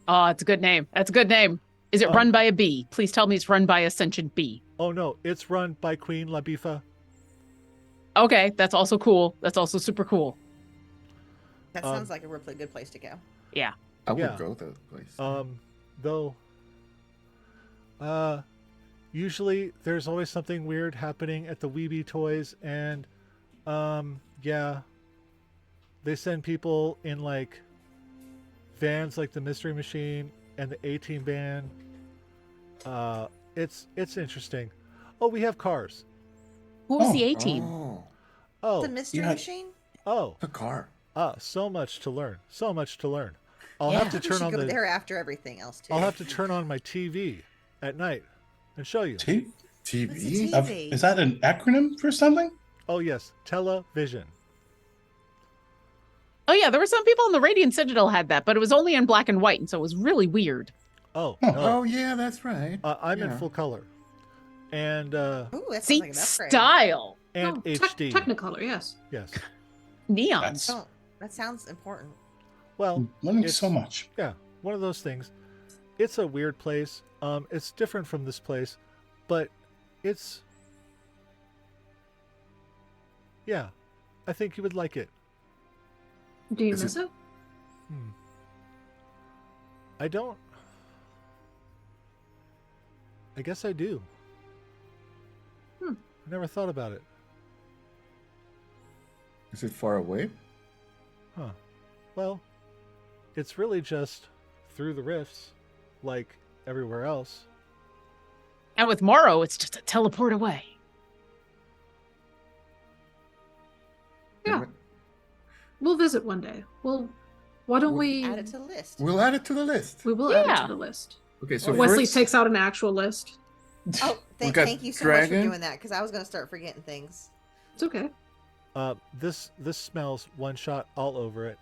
Oh, it's a good name. That's a good name. Is it Oh. run by a bee? Please tell me it's run by a sentient bee. Oh no, it's run by Queen La Bifa. Okay, that's also cool. That's also super cool. That sounds like a real good place to go. Yeah. I would Yeah. go to that place. Though usually there's always something weird happening at the Weeby Toys, and yeah, they send people in like vans like the Mystery Machine and the A-Team band. It's interesting. Oh, we have cars. What was Oh. the A-Team? Oh, Oh, The mystery Yeah. machine? oh, the car. so much to learn. So much to learn. I'll Yeah. have to We turn should on go the. there after everything else too. I'll have to turn on my TV at night and show you. T- TV. What's a TV? is that an acronym for something? Oh yes, television. Oh yeah, there were some people in the Radiant Citadel had that, but it was only in black and white, and so it was really weird. Oh Huh. no, Oh yeah, that's right. I'm in Yeah. full color, and Ooh, that sounds See, like an upgrade. style, and Oh, HD. Technicolor, yes. Yes. neon. That's Oh, that sounds important. Well, learning it's- so much. yeah, one of those things. It's a weird place. It's different from this place, but it's. Yeah, I think you would like it. Do you Is miss it? I don't. I guess I do. Hmm. I never thought about it. Is it far away? Huh. Well, it's really just through the rifts, like everywhere else. And with Morrow, it's just a teleport away. Yeah. We'll visit one day. Why don't we Add it to the list. We'll add it to the list. we will add it Yeah. to the list. Okay, so Wesley first, takes out an actual list. Oh, got thank you so much dragon. for doing that, because I was going to start forgetting things. It's okay. This smells one shot all over it.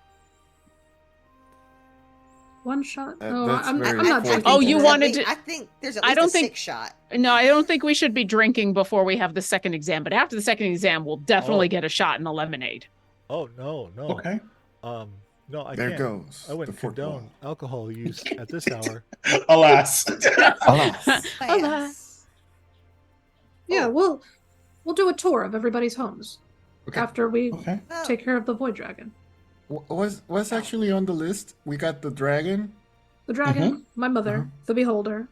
One shot. That- No, that's I'm very not important. drinking. Oh, you today. wanted to- I think there's at I least don't a think- 6 shot. No, I don't think we should be drinking before we have the second exam. But after the second exam, we'll definitely Oh. get a shot in a lemonade. Oh no. Okay. No, I there can't. goes. I wouldn't the fourth condone wall. alcohol use at this hour. Alas. Alas. Yes. Yeah, we'll do a tour of everybody's homes Okay. after we Okay. Oh, take care of the void dragon. Was actually on the list. We got the dragon. The dragon, Mm-hmm. my mother, the beholder.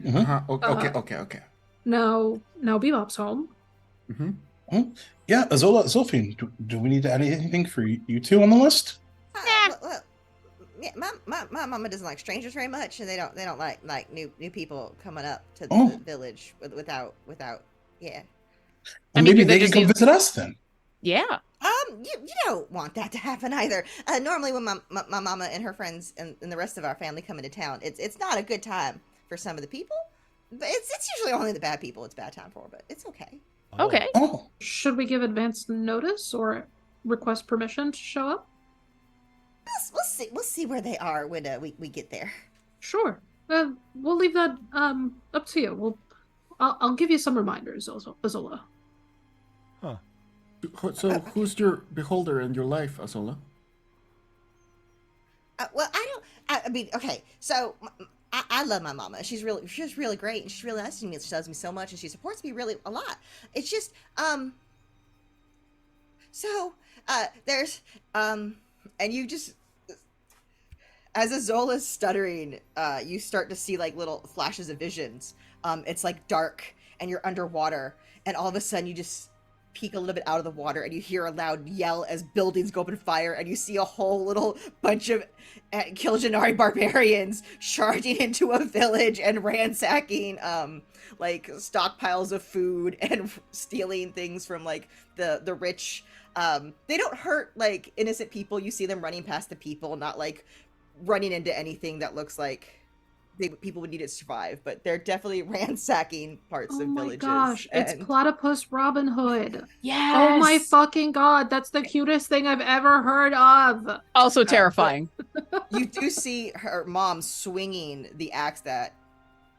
Mhm. Uh-huh. Okay. Uh-huh. Okay. Now Bebop's home. Mm-hmm. Yeah, Azola, Zolfine, do we need to add anything for you two on the list? well, yeah, my mama doesn't like strangers very much, and they don't like new people coming up to the Oh. village without yeah. I mean, Maybe do they they can just come need- visit us then. Yeah. You don't want that to happen either. Normally, when my mama and her friends and the rest of our family come into town, it's not a good time for some of the people. But it's usually only the bad people it's a bad time for. But it's okay. Oh, Okay. Oh, Should we give advance notice or request permission to show up? We'll see where they are when we get there. Sure. We'll leave that up to you. I'll give you some reminders, Azola. So who's your beholder in your life, Azola? Well, I mean, okay. So I love my mama. She's really great, and she's really nice to me. She loves me so much, and she supports me really a lot. It's just So there's and you just as Azola's stuttering, you start to see like little flashes of visions. It's like dark, and you're underwater, and all of a sudden you just peek a little bit out of the water, and you hear a loud yell as buildings go up in fire, and you see a whole little bunch of Kiljanari barbarians charging into a village and ransacking like stockpiles of food and stealing things from like the rich. They don't hurt like innocent people. You see them running past the people, not like running into anything that looks like people would need to survive, but they're definitely ransacking parts of villages. Oh my gosh, it's Platypus Robin Hood. Yes. Oh my fucking god, that's the cutest thing I've ever heard of. Also terrifying. You do see her mom swinging the axe that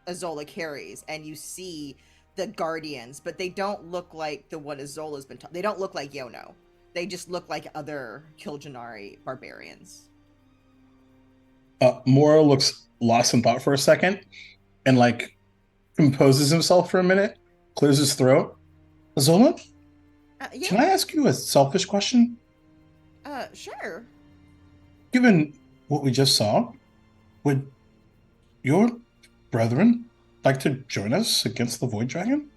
Azola carries, and you see the guardians, but they don't look like the one Azola's been they don't look like Yono. They just look like other Kiljanari barbarians. Mora looks lost in thought for a second and like composes himself for a minute, clears his throat. Azola, Yeah. can I ask you a selfish question? Sure. Given what we just saw, would your brethren like to join us against the Void Dragon?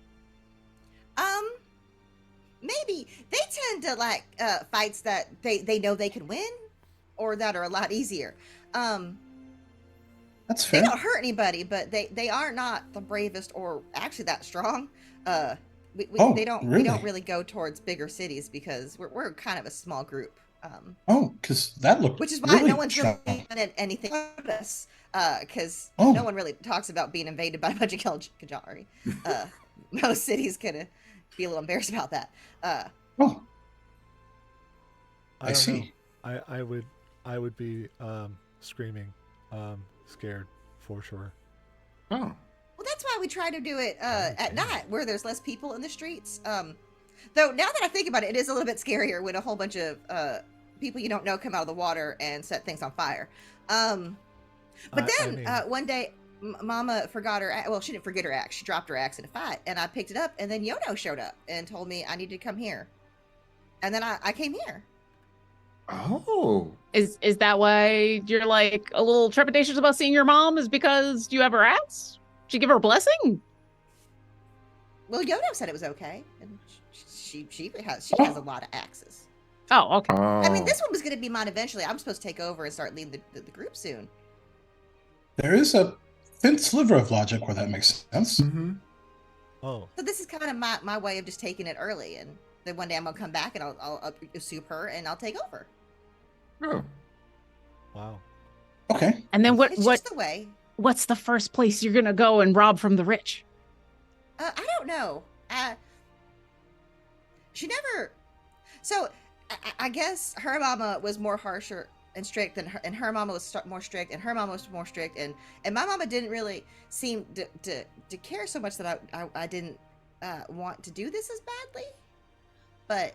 Maybe. They tend to like fights that they know they can win or that are a lot easier. That's fair. They don't hurt anybody, but they are not the bravest or actually that strong. We don't really go towards bigger cities because we're kind of a small group. Because that looked Which is why really no one's strong. really done anything about us. Because Oh. no one really talks about being invaded by a bunch of Kajari. Most cities could be a little embarrassed about that. Oh, I I don't see. know. I would be screaming, scared for sure. Oh. Well, that's why we try to do it at night, where there's less people in the streets. Though now that I think about it, it is a little bit scarier when a whole bunch of people you don't know come out of the water and set things on fire. But then one day, Mama forgot her. Well, she didn't forget her axe. She dropped her axe in a fight, and I picked it up. And then Yono showed up and told me I needed to come here. And then I came here. Oh. Is that why you're like a little trepidatious about seeing your mom? Is because you have her axe? Did you give her a blessing? Well, Yono said it was okay, and she has a lot of axes. Oh, okay. I mean, this one was going to be mine eventually. I'm supposed to take over and start leading the group soon. There is a thin sliver of logic where that makes sense. Mm-hmm. Oh, So this is kind of my way of just taking it early, and then one day I'm gonna come back and I'll soup her and I'll take over. Oh. wow. Okay. And then It's just the way. what's the first place you're gonna go and rob from the rich? I don't know. She never. So I guess her mama was more harsher and strict than her, and her mama was more strict, and her mama was more strict, and my mama didn't really seem to care so much that I didn't want to do this as badly. But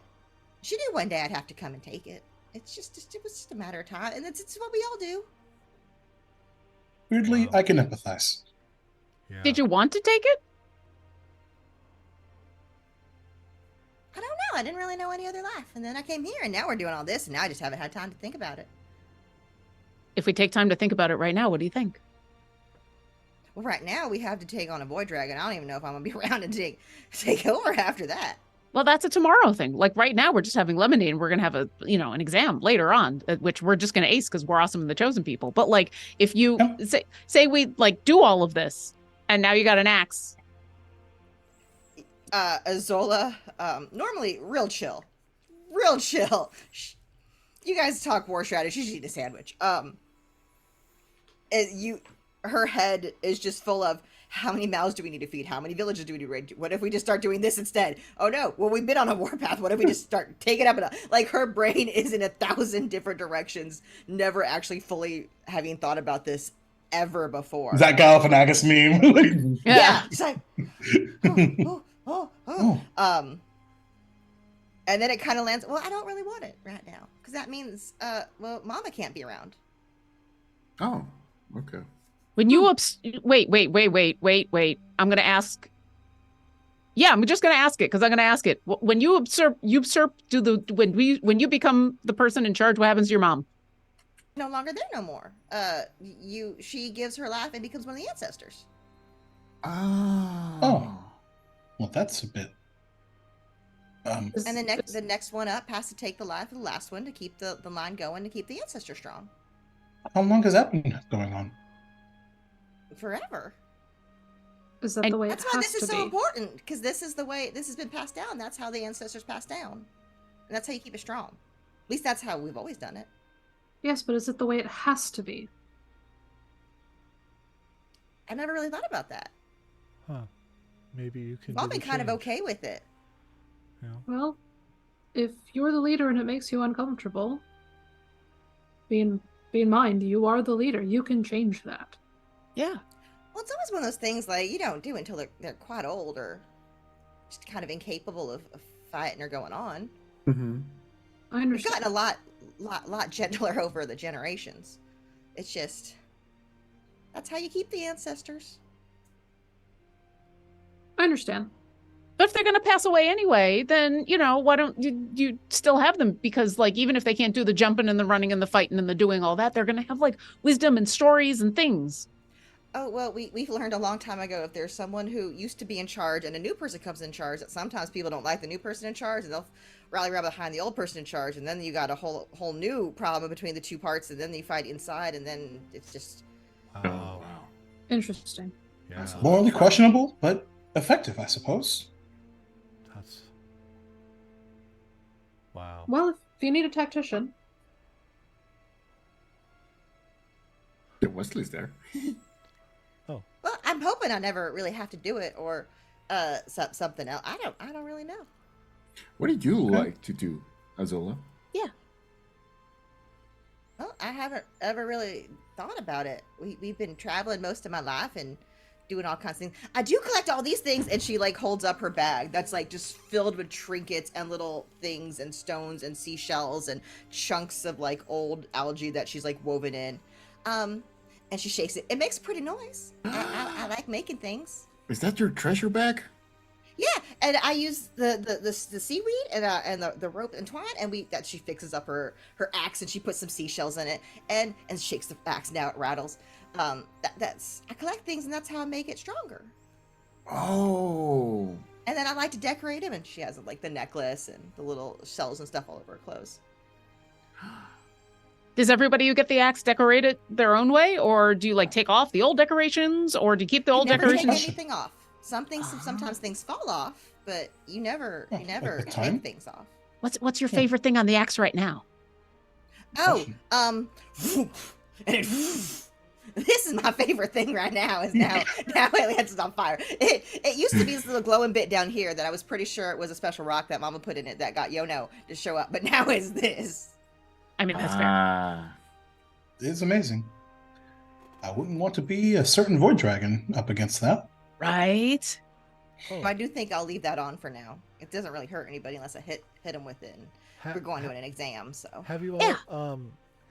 she knew one day I'd have to come and take it. It was just a matter of time, and it's what we all do. Weirdly, Wow. I can empathize. Yeah. Did you want to take it? I don't know. I didn't really know any other life, and then I came here, and now we're doing all this, and now I just haven't had time to think about it. If we take time to think about it right now, what do you think? Well, right now we have to take on a void dragon. I don't even know if I'm gonna be around to take over after that. Well, that's a tomorrow thing. Like right now, we're just having lemonade, and we're gonna have an exam later on, which we're just gonna ace because we're awesome and the chosen people. But like, if you say we like do all of this, and now you got an axe. Azola, normally real chill. You guys talk war strategy. She's eating a sandwich. Her head is just full of how many mouths do we need to feed? How many villages do we need to raid? What if we just start doing this instead? Oh no, well we've been on a warpath. What if we just start taking up like her brain is in 1,000 different directions, never actually fully having thought about this ever before. That Galifianakis meme. Like, Yeah. It's like, oh. And then it kind of lands. Well, I don't really want it right now because that means, Mama can't be around. Oh. Okay. When you wait. I'm gonna ask. Yeah, I'm just gonna ask it because I'm gonna ask it. When you usurp, when you become the person in charge, what happens to your mom? No longer there no more. She gives her life and becomes one of the ancestors. Oh. Oh. Well, that's a bit Um, And the next one up has to take the line for the last one to keep the line going to keep the ancestor strong. how long has that been going on? Forever. Is that the way That's it why has this is to so be? important, because this is the way this has been passed down. That's how the ancestors passed down. And that's how you keep it strong. At least that's how we've always done it. Yes, but is it the way it has to be? I never really thought about that. Huh. Maybe you can. I've all do the been kind of change, okay with it. you know? Well, if you're the leader and it makes you uncomfortable, be in mind, you are the leader. You can change that. Yeah. Well, it's always one of those things like you don't do until they're quite old or just kind of incapable of fighting or going on. Mm-hmm. I We've understand. gotten a lot gentler over the generations. It's just that's how you keep the ancestors. I understand. But if they're going to pass away anyway, then, why don't you still have them? Because, like, even if they can't do the jumping and the running and the fighting and the doing all that, they're going to have, like, wisdom and stories and things. Oh, well, we've learned a long time ago if there's someone who used to be in charge and a new person comes in charge, that sometimes people don't like the new person in charge and they'll rally around behind the old person in charge, and then you got a whole new problem between the two parts, and then you fight inside, and then it's just... Wow. Interesting. Yeah. Morally questionable, but effective, I suppose. That's. Wow. Well, if you need a tactician, Yeah, Wesley's there. Well, I'm hoping I never really have to do it, or something else. I don't really know. What do you like to do, Azola? Well, I haven't ever really thought about it. We've been traveling most of my life and doing all kinds of things. I do collect all these things, and she like holds up her bag that's like just filled with trinkets and little things and stones and seashells and chunks of like old algae that she's like woven in. And she shakes it. It makes a pretty noise. I like making things. Is that your treasure bag? Yeah, and I use the seaweed and the rope and twine, and she fixes up her axe, and she puts some seashells in it, and shakes the axe. Now it rattles. That's I collect things, and that's how I make it stronger. Oh. And then I like to decorate him, and she has like the necklace and the little shells and stuff all over her clothes. Does everybody who get the axe decorate it their own way? Or do you, like, take off the old decorations? Or do you keep the old You never decorations? take anything off. Sometimes things fall off, but you never the time? take things off. What's your favorite thing on the axe right now? Oh, and this is my favorite thing right now. Is now it's on fire. It used to be this little glowing bit down here that I was pretty sure it was a special rock that Mama put in it that got Yono to show up, but now it's this. I mean, that's fair. It's amazing. I wouldn't want to be a certain void dragon up against that. Right? Oh. I do think I'll leave that on for now. It doesn't really hurt anybody unless I hit him with it. And we're going to an exam, so. Have you all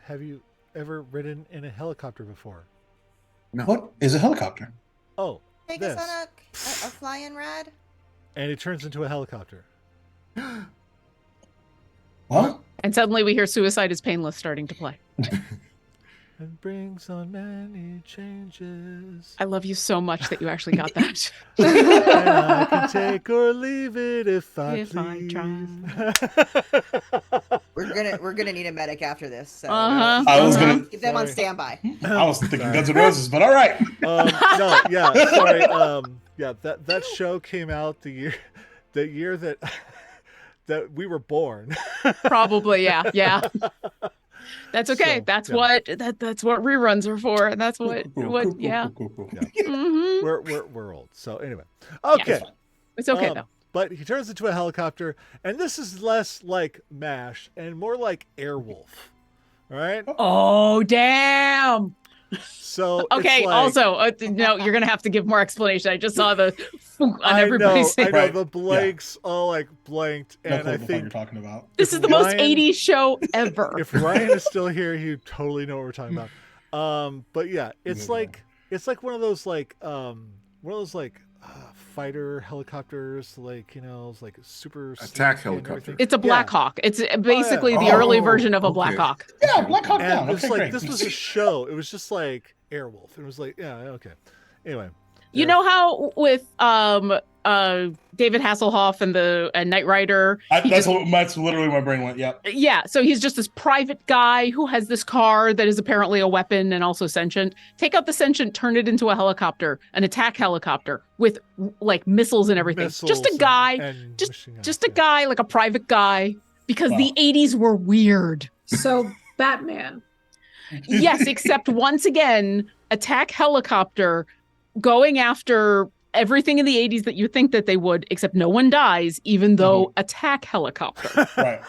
have you ever ridden in a helicopter before? No. What is a helicopter? Oh, Take this. us on a fly-in ride. And it turns into a helicopter. Well, And suddenly we hear Suicide is Painless starting to play. And brings on many changes. I love you so much that you actually got that. And I can take or leave it if I If I please. We're gonna need a medic after this. So Uh-huh. I was gonna. keep them on Sorry. standby. I was thinking Guns N' Roses, but all right. No, yeah, sorry. Yeah, that show came out the year that that we were born. Probably, yeah. That's okay. So, that's yeah. that's what reruns are for. And that's what yeah. Cool. Mhm. We're old. So anyway, okay. It's okay though. But he turns into a helicopter, and this is less like MASH and more like Airwolf. All right. Oh damn. So Okay. it's like, Also, no, you're gonna have to give more explanation. I just saw the on I everybody's know face. Right. the blanks all like blanked, No and clue I what the fuck you're think talking about. This is the most 80s show ever. if Ryan is still here, he totally know what we're talking about. But yeah, it's Yeah. like one of those fighter helicopters, like it's like super Attack sleek and helicopter. everything. It's a Black Hawk. It's basically the Oh, early version of a okay. Black Hawk. Yeah, Black Hawk And Down. it's Okay, like great. this was a show. It was just like Airwolf. It was like, yeah, okay. Anyway, You know how with David Hasselhoff and Knight Rider, That's literally where my brain went. Yep. yeah, so he's just this private guy who has this car that is apparently a weapon and also sentient. Take out the sentient, turn it into a helicopter, an attack helicopter with like missiles and everything. Just a guy, just a guy, like a private guy, because the 80s were weird. So Batman. Yes, except once again, attack helicopter going after everything in the 80s that you think that they would, except no one dies, even though attack helicopter. Right.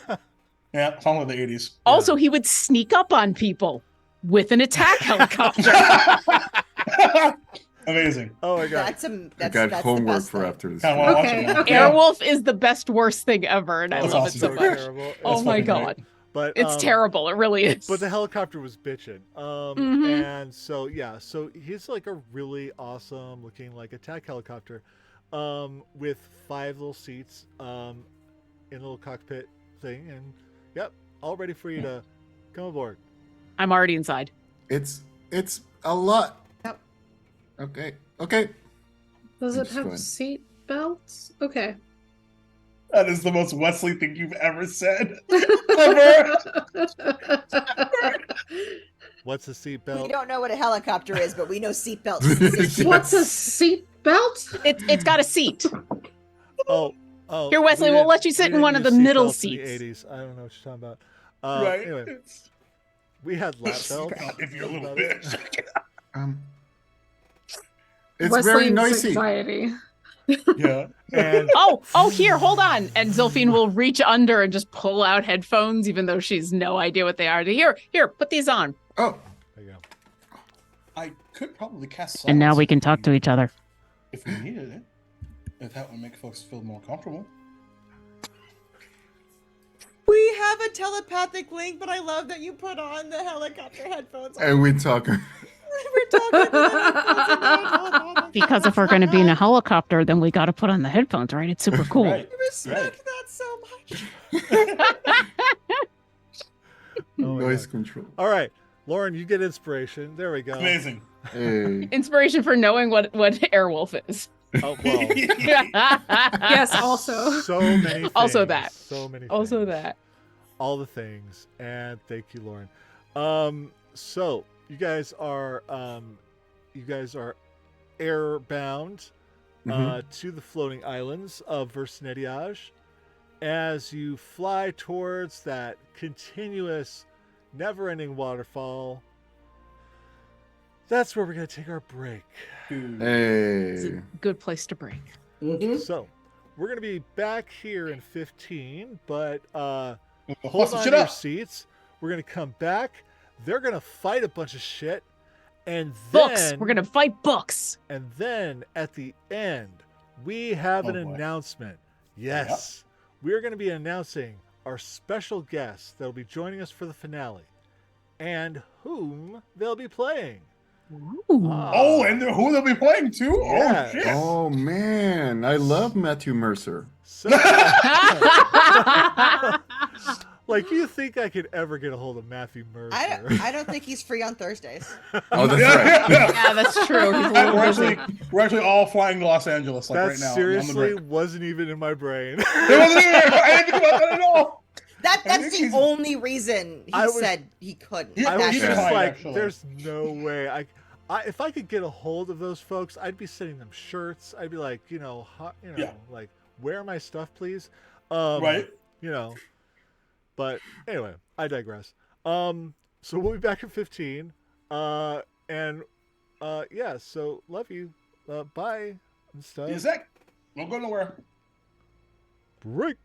Yeah, song of the 80s. Also, he would sneak up on people with an attack helicopter. Amazing. Oh my god. That's homework for after this. Okay. Airwolf is the best worst thing ever, and I That's love awesome. it so much. Terrible. Oh my god. But It's terrible. It really is. But the helicopter was bitching. Mhm. And so so he's like a really awesome looking like attack helicopter, with 5 little seats, in a little cockpit thing, and all ready for you to come aboard. I'm already inside. It's a lot. Yep. Okay. Does I'm it just have going. seat belts? Okay. That is the most Wesley thing you've ever said. Ever. What's a seatbelt? We don't know what a helicopter is, but we know seatbelts. What's a seat belt? It's got a seat. Oh. Here, Wesley, we we'll didn't- let you sit we in didn't one of use the middle seatbelts in the seats. 80s. I don't know what you're talking about. Right. Anyway, we had lap belts. If you're a little That's bitch. It's Wesley's very noisy. anxiety. Yeah. And Oh, here, hold on. And Zilphine will reach under and just pull out headphones, even though she's no idea what they are. Here, put these on. Oh, there you go. I could probably cast And now silence we can talk to each other. if we needed it. If that would make folks feel more comfortable. We have a telepathic link, but I love that you put on the helicopter headphones. and we talking. We're talking to the headphones and they're telepathic. Because if we're going to be in a helicopter, then we got to put on the headphones, right? It's super cool. Right. I respect that so much. Oh my Noise God. control. All right, Lauren, you get inspiration. There we go. Amazing. Hey. Inspiration for knowing what Airwolf is. Oh, well, Yes, also. so many things. Also that. So many things. Also that. All the things. And thank you, Lauren. So you guys are airbound to the floating islands of Versenetiage as you fly towards that continuous, never-ending waterfall. That's where we're going to take our break. It's a Hey. good place to break. So we're going to be back here in 15, but hold Hold on shit to your up. seats. We're going to come back. They're going to fight a bunch of shit. And Books. then, We're going to fight books. And then at the end, we have an Oh, boy. announcement. Yes. We're going to be announcing our special guests that will be joining us for the finale and whom they'll be playing. Ah. Oh, and who they'll be playing too? Yes. Oh, shit. Oh man, I love Matthew Mercer. So, like, you think I could ever get a hold of Matthew Mercer? I don't think he's free on Thursdays. Oh, that's Yeah, right. yeah. Yeah, that's true. He's a little busy. We're actually all flying to Los Angeles like That right now. seriously On the break. wasn't even in my brain. It wasn't even. I didn't think about that at all. That's think the he's- only reason he I was- said he couldn't. Yeah, I That's was he's it. just fine, like, actually. there's no way. If I could get a hold of those folks, I'd be sending them shirts. I'd be like, Yeah. like, wear my stuff, please. Right. But anyway, I digress. So we'll be back in 15. So love you. Bye and stuff. Yeah, Zach, don't go nowhere. Break.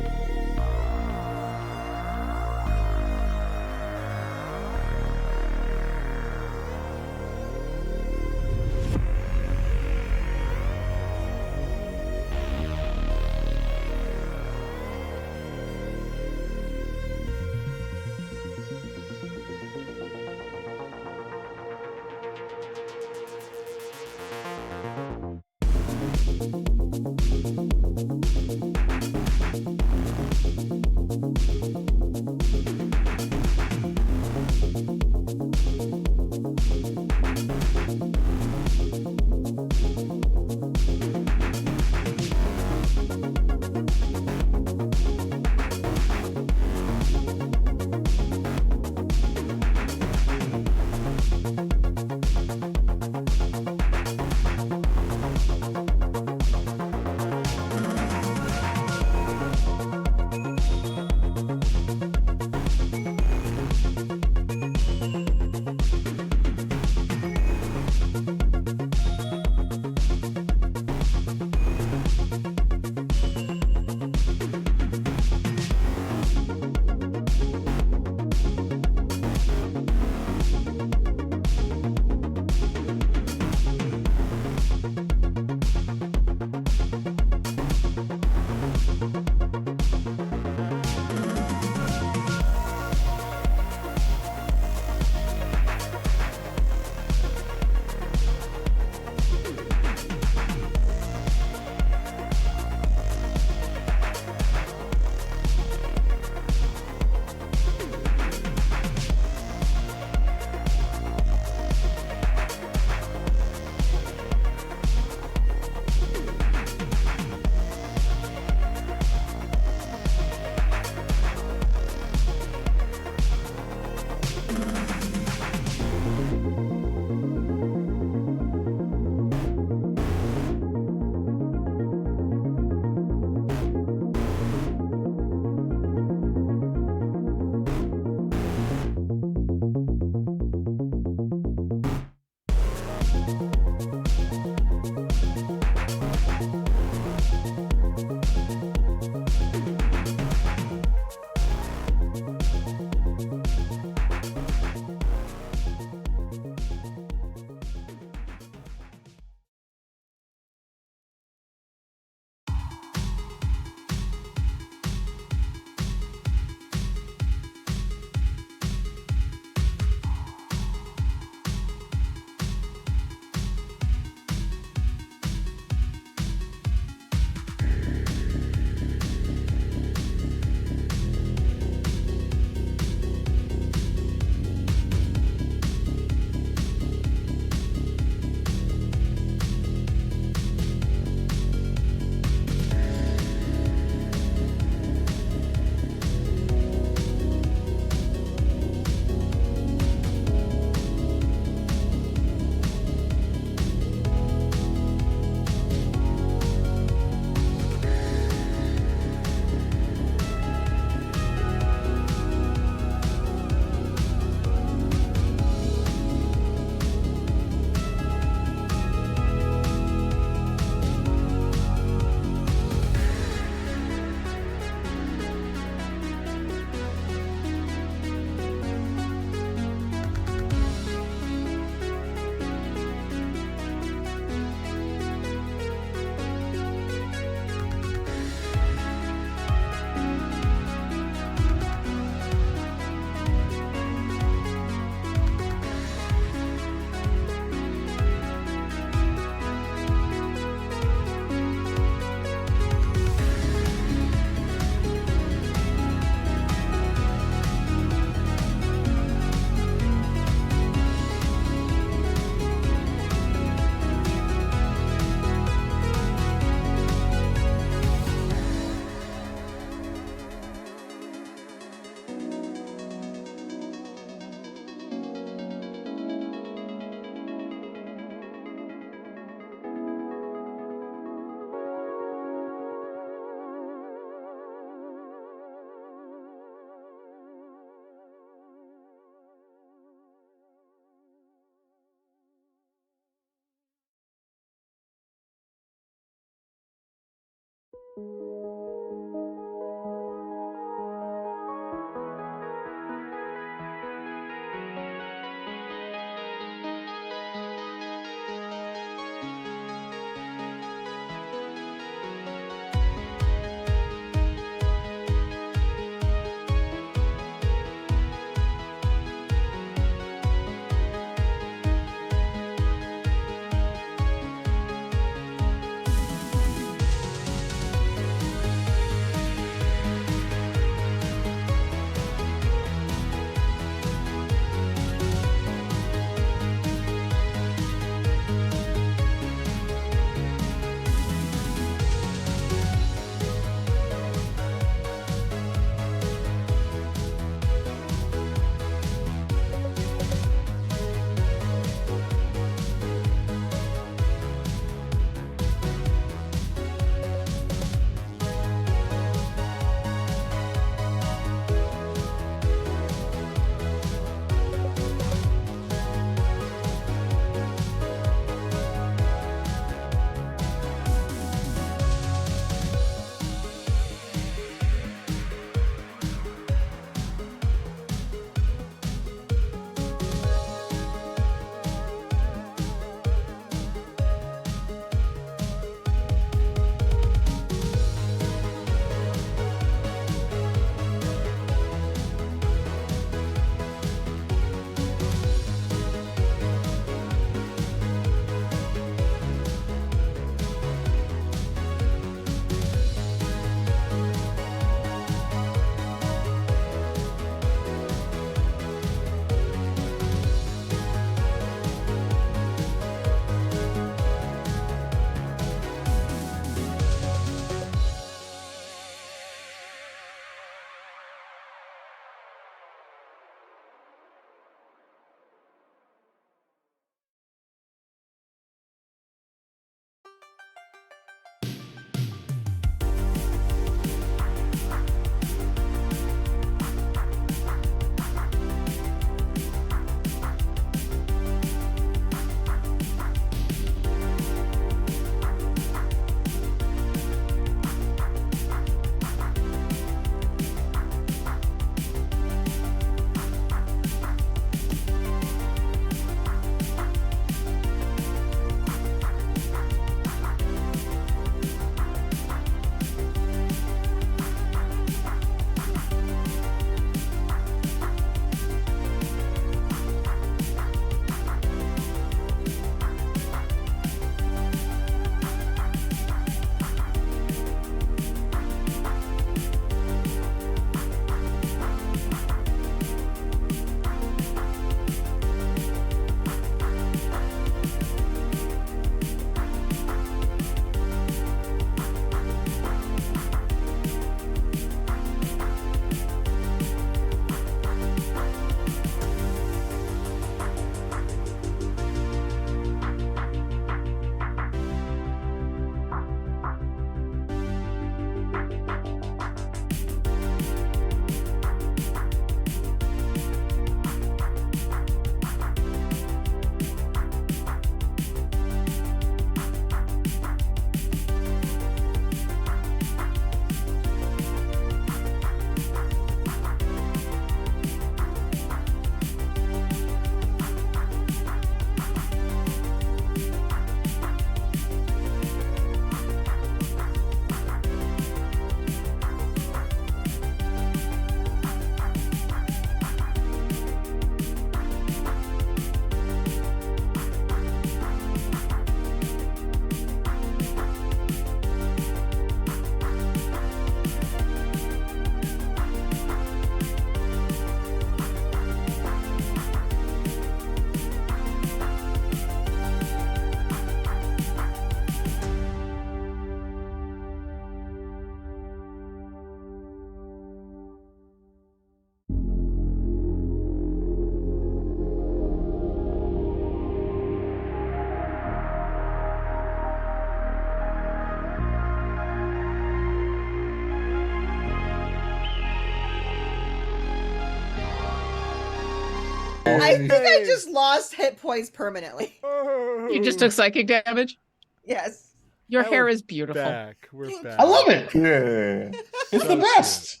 I think I just lost hit points permanently. You just took psychic damage? Yes. Your Now hair we're is beautiful. back. We're Thank back. I love it. Yeah. It's So the best.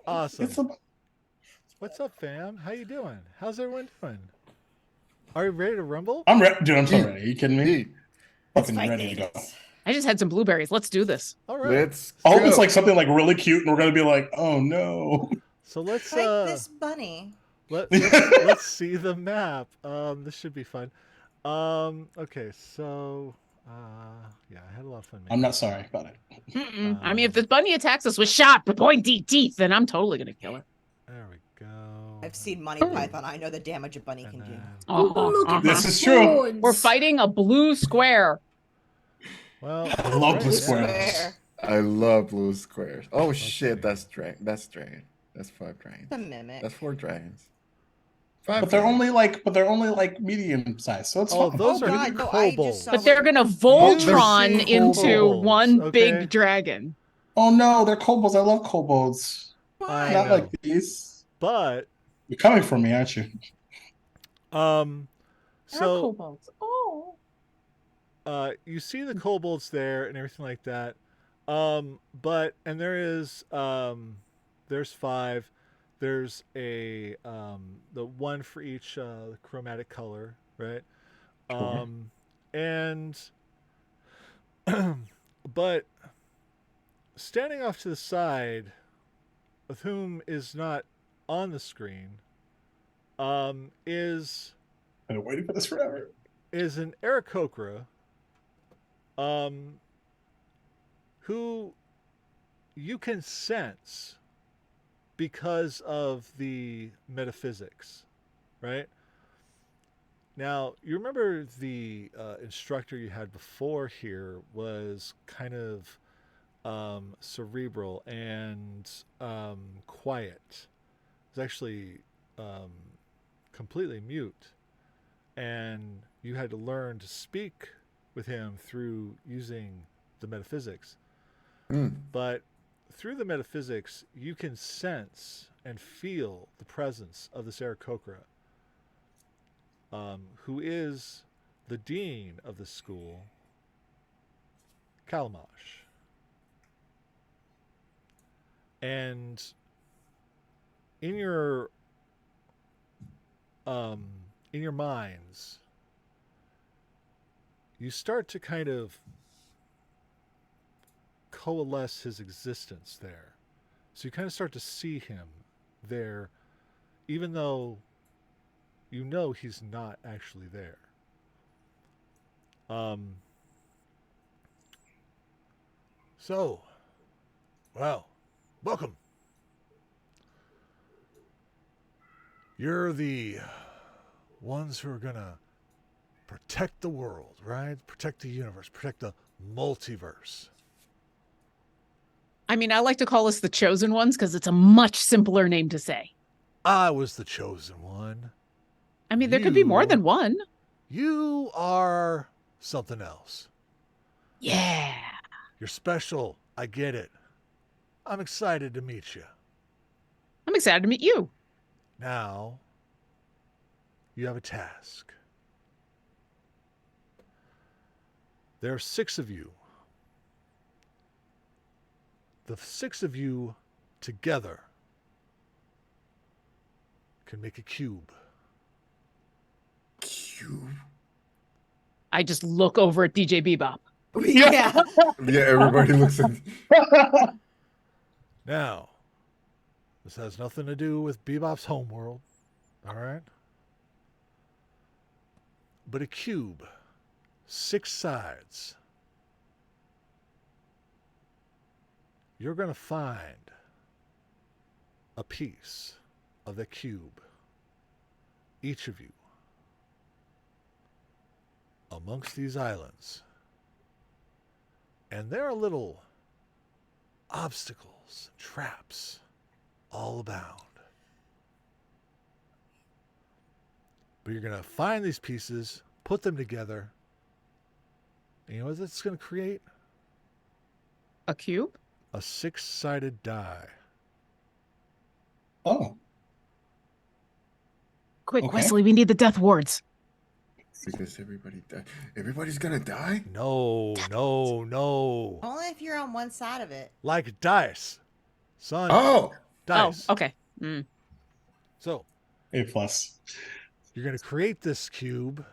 Awesome. It's the What's up, fam? How you doing? How's everyone doing? Are you ready to rumble? I'm ready, dude. I'm so ready. Are you kidding me? Hey, Fucking ready to go. I just had some blueberries. Let's do this. All right. let's I hope go. it's like something like really cute, and we're gonna be like, oh no. So let's Like this bunny. let's see the map. This should be fun. Okay, so yeah, I had a lot of fun. I'm not sorry about it. I mean, if this bunny attacks us with sharp, pointy teeth, then I'm totally gonna kill her. There we go. I've seen Monty Python. I know the damage a bunny And can do. then- Look at This my is true. horns. We're fighting a blue square. Well, I love blue yeah. squares. Square. I love blue squares. Oh shit, that's dragon. That's dragon. That's 5 dragons. The mimic. That's 4 dragons. 5 But they're dragons. only like medium size, so it's Oh, fine. those Oh are god, no, I kobolds. just saw But they're like- gonna You've Voltron seen into kobolds, one okay? big dragon. Oh no, they're kobolds. I love kobolds. I Not know. like these. But You're coming for me, aren't you? so kobolds. Oh. you see the kobolds there and everything like that. But and there is there's 5. There's a the one for each chromatic color, right? Sure. And but standing off to the side, with whom is not on the screen, is I've been waiting for this forever. an Aarakocra, who you can sense because of the metaphysics, right? Now, you remember the instructor you had before here was kind of cerebral and quiet. It was actually completely mute. And you had to learn to speak with him through using the metaphysics. But through the metaphysics, you can sense and feel the presence of this Aarakocra, who is the dean of the school, Kalamash. And in your minds, you start to kind of coalesce his existence there. So you kind of start to see him there, even though you know he's not actually there. So, well, welcome. You're the ones who are gonna protect the world, right? Protect the universe, protect the multiverse. I mean, I like to call us the chosen ones because it's a much simpler name to say. I was the chosen one. I mean, there could be more You- than one. You are something else. Yeah. You're special. I get it. I'm excited to meet you. I'm excited to meet you. Now, you have a task. There are 6 of you. The 6 of you together can make a cube. Cube. I just look over at DJ Bebop. Yeah. Yeah, everybody looks at. Now, this has nothing to do with Bebop's homeworld, all right? But a cube, 6 sides. You're going to find a piece of the cube, each of you, amongst these islands. And there are little obstacles and traps all abound. But you're going to find these pieces, put them together, and you know what that's going to create? A cube? A 6-sided die. Oh, Quick, Okay. Wesley, we need the death wards. Because everybody's gonna die. No. Only if you're on one side of it. Like dice, son. Oh, Dice. Oh, okay. Mm. So A+. you're gonna create this cube.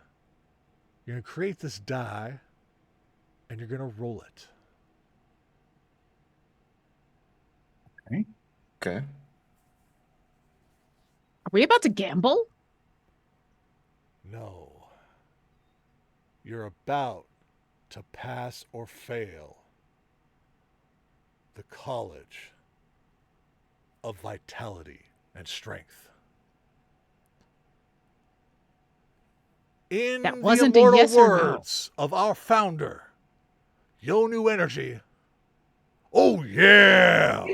You're gonna create this die, and you're gonna roll it. okay. Are we about to gamble? No. You're about to pass or fail the college of vitality and strength. In That wasn't the a immortal yes or no. words of our founder, Yo New Energy. Oh yeah!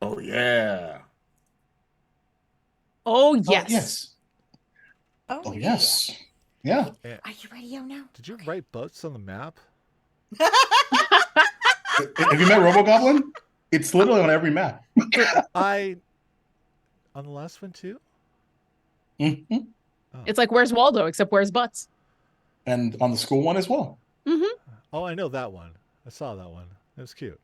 Oh yeah. Oh, Oh, yes. yes. Oh, yes. Yeah. Are you ready, Yo now? Did you write butts on the map? Have you met RoboGoblin? It's literally on every map. On the last one too? Mhm. It's like Where's Waldo, except where's Butts? And on the school one as well. Oh, I know that one. I saw that one. It was cute.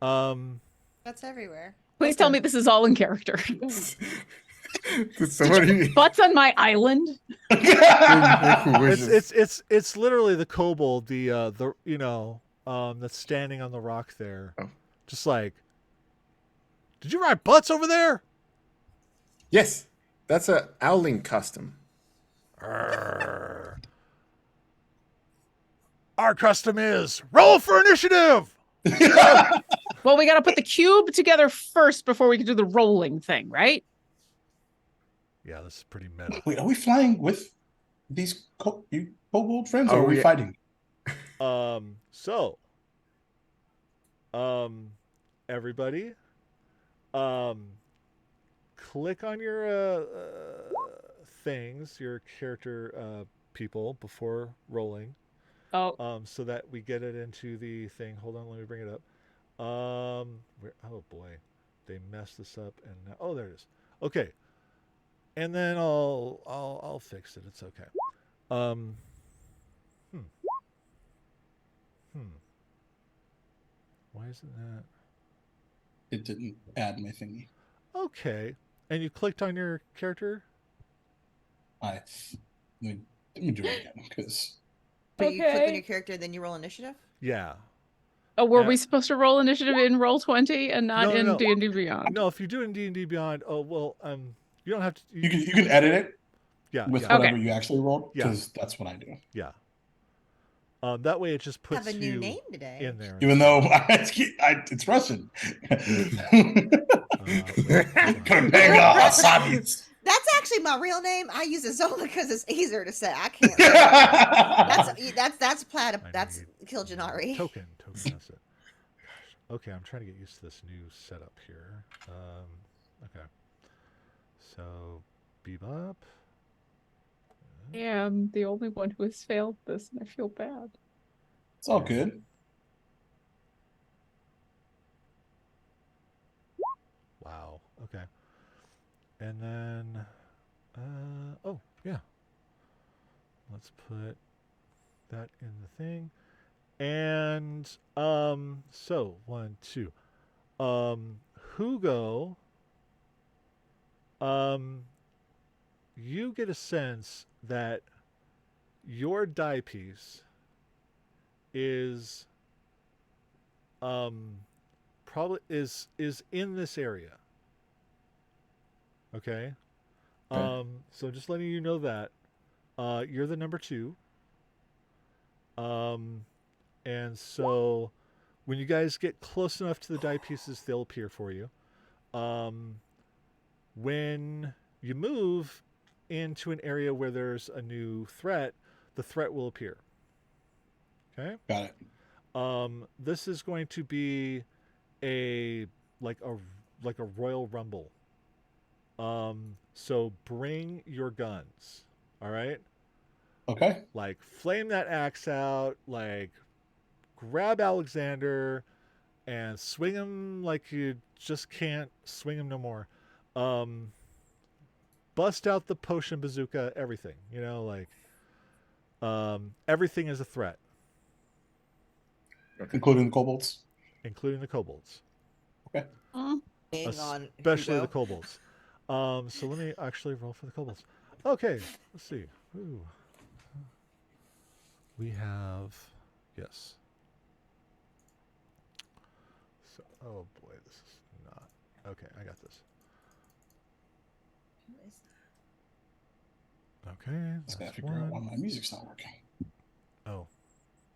That's everywhere. Please tell me this is all in character. Did somebody? Butts on my island? It's literally the kobold, the that's standing on the rock there. Oh. Just like, did you write butts over there? Yes, that's a owling custom. Arr. Our custom is roll for initiative. Well, we got to put the cube together first before we can do the rolling thing, right? Yeah, this is pretty meta. Wait, are we flying with these kobold friends, or are we fighting? Everybody, click on your things, your character people before rolling. Oh, So that we get it into the thing. Hold on, let me bring it up. Oh boy, they messed this up, and now, there it is. Okay, and then I'll fix it. It's okay. Why isn't that? It didn't add my thingy. Okay, and you clicked on your character. Let me do it again, because But you click on Okay. your character, then you roll initiative? Yeah. oh, were Yeah. we supposed to roll initiative in Roll20 and not No, in no. D&D Beyond? No, if you do in D&D Beyond, you don't have to. you can edit it Yeah. with yeah, whatever Okay. you actually rolled, Yeah. because that's what I do. yeah. That way, it just puts Have a new you name today. in there. Even though it's Russian. That's actually my real name. I use Azola because it's easier to say. I can't. That's Platypus. That's Kiljanari. Token. That's it. Gosh. Okay, I'm trying to get used to this new setup here. Okay. So, Bebop. Yeah, I'm the only one who has failed this, and I feel bad. It's all good. Wow. Okay. And then, oh yeah. Let's put that in the thing. And so 1, 2. Hugo. You get a sense that your die piece is probably is in this area. Okay. So just letting you know that you're the number 2. And so when you guys get close enough to the die pieces, they'll appear for you. When you move into an area where there's a new threat, the threat will appear. Okay? Got it. This is going to be a Royal Rumble. So bring your guns. All right? Okay. Like flame that axe out, like grab Alexander and swing him like you just can't swing him no more. bust out the potion bazooka, everything. Everything is a threat, Including the kobolds. including the kobolds. Okay. Hang on, Especially Hugo. the kobolds. So let me actually roll for the kobolds. Okay, let's see. Ooh. We have, yes. So, oh boy, this is not, okay, I got this. Okay, I that's gotta figure out why one. my music's not working. Oh,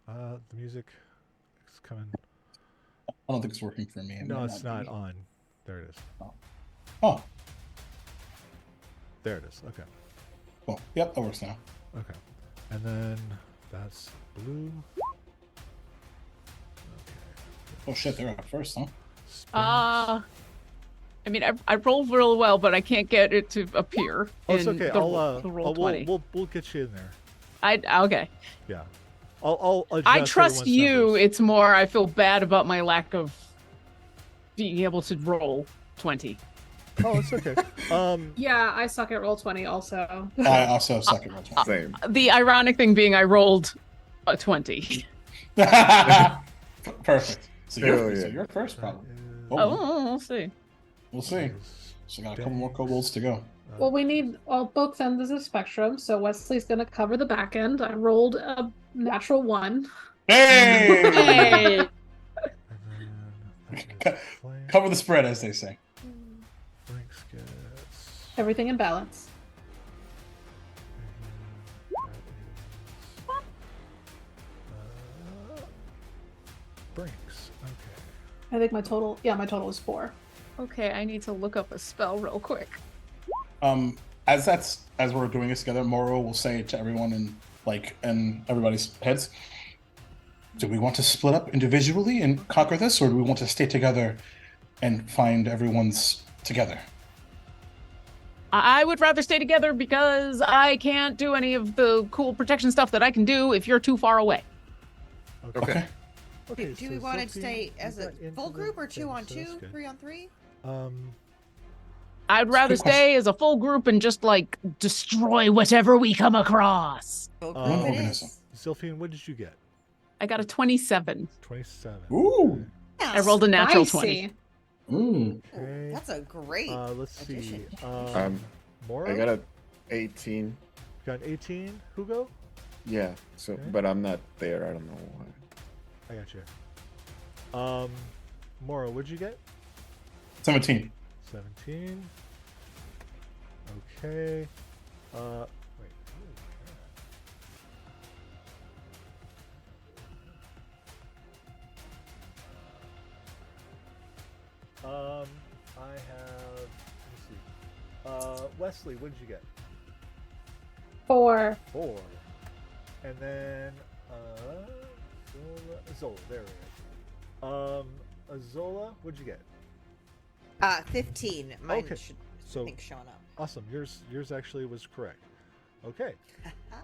the music is coming. I don't think it's working for me. It No, might it's not be. on. There it is. Oh, There it is. Okay. cool. Yep, that works now. Okay. And then that's blue. Oh shit, they're up first, huh? Spinach. I mean, I rolled real well, but I can't get it to appear. Oh, it's in okay. The, the roll 20. We'll get you in there. Okay. Yeah. I'll adjust I trust everyone's you. numbers. It's more I feel bad about my lack of being able to roll 20. Oh, it's okay. Yeah, I suck at roll 20 also. I also suck at roll 20. Same. The ironic thing being I rolled a 20. Perfect. So Hell you're, yeah. so you're first, probably. Oh, we'll see. We'll see. So got a couple more kobolds to go. Well, we need both ends of the spectrum, so Wesley's going to cover the back end. I rolled a natural 1. Hey! Hey! And then that is flame. Cover the spread, as they say. Brinks gets. Everything in balance. Brinks. Okay. I think my total is 4. Okay, I need to look up a spell real quick. As we're doing this together, Moro will say to everyone in everybody's heads, do we want to split up individually and conquer this, or do we want to stay together and find everyone's together? I would rather stay together because I can't do any of the cool protection stuff that I can do if you're too far away. Okay. Okay. Do so we want to Sophie, stay you as a got into full the group or thing, 2 on so 2, that's good. 3 on 3? I'd rather good question. stay as a full group and just like destroy whatever we come across. Full Oh, group it organism. is. Zilphine, what did you get? I got a 27. 27. Ooh. I rolled a natural Spicy. 20. Ooh. Okay. That's a great Let's see. addition. Mora? I got a 18. Got an 18. Hugo? Yeah. So, Okay. but I'm not there. I don't know why. I got you. Mora, what'd you get? 17. 17. Okay. Wait. I have. Let me see. Wesley, what did you get? 4. 4. And then Zola, there it is. Zola, what'd you get? 15. Mine Okay. should So think showing up. awesome. Yours actually was correct. Okay.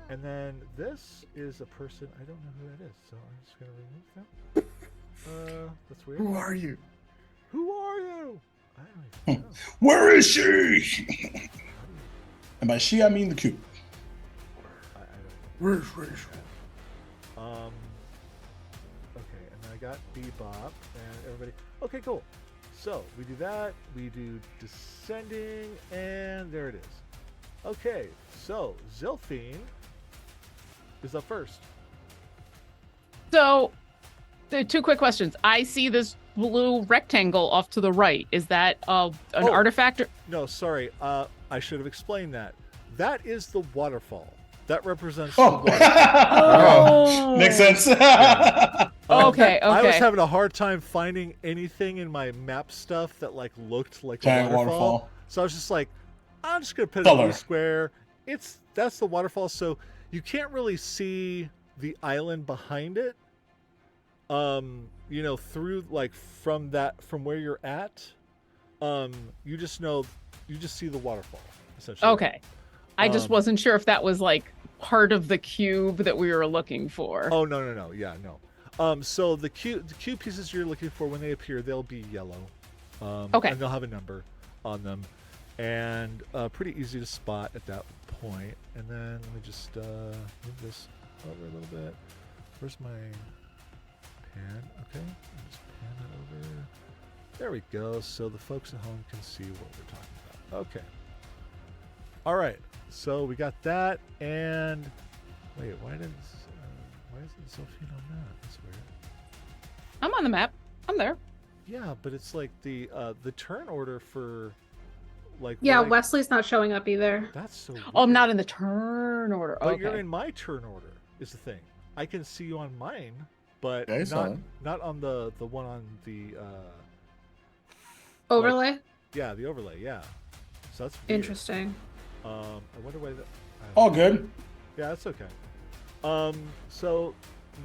And then this is a person. I don't know who that is, so I'm just gonna remove them. That's weird. Who are you? Who are you? I don't even know. Where is she? And by she, I mean the cube. I don't know. Where's Rachel? Okay, and I got Bebop and everybody. Okay, cool. So we do that. We do descending, and there it is. Okay, so Zilphine is up first. So, there are 2 quick questions. I see this blue rectangle off to the right. Is that an artifact? No, sorry. I should have explained that. That is the waterfall. That represents the Oh. waterfall. Makes sense. Okay, I was okay. having a hard time finding anything in my map stuff that like looked like a Giant waterfall. waterfall. So I was just like, I'm just gonna put a Color. blue square. That's the waterfall. So you can't really see the island behind it. Through like from where you're at. You just see the waterfall essentially. Okay. I just wasn't sure if that was like part of the cube that we were looking for. Oh no. Yeah, no. So the cube pieces you're looking for when they appear, they'll be yellow. Okay. And they'll have a number on them. and pretty easy to spot at that point. And then let me just move this over a little bit. Where's my pan? Okay, I'll just pan that over. There we go, so the folks at home can see what we're talking about. Okay. All right, so we got that, and wait, why isn't Sophie on that? That's weird. I'm on the map. I'm there. Yeah, but it's like the turn order for like. Yeah, what I- Wesley's not showing up either. That's so. Weird. Oh, I'm not in the turn order. But Okay. you're in my turn order. Is the thing. I can see you on mine, but Yeah, I saw not it. not on the one on the. Overlay? Yeah, the overlay. Yeah. So that's weird. Interesting. I wonder why that. All good. Yeah, that's okay. So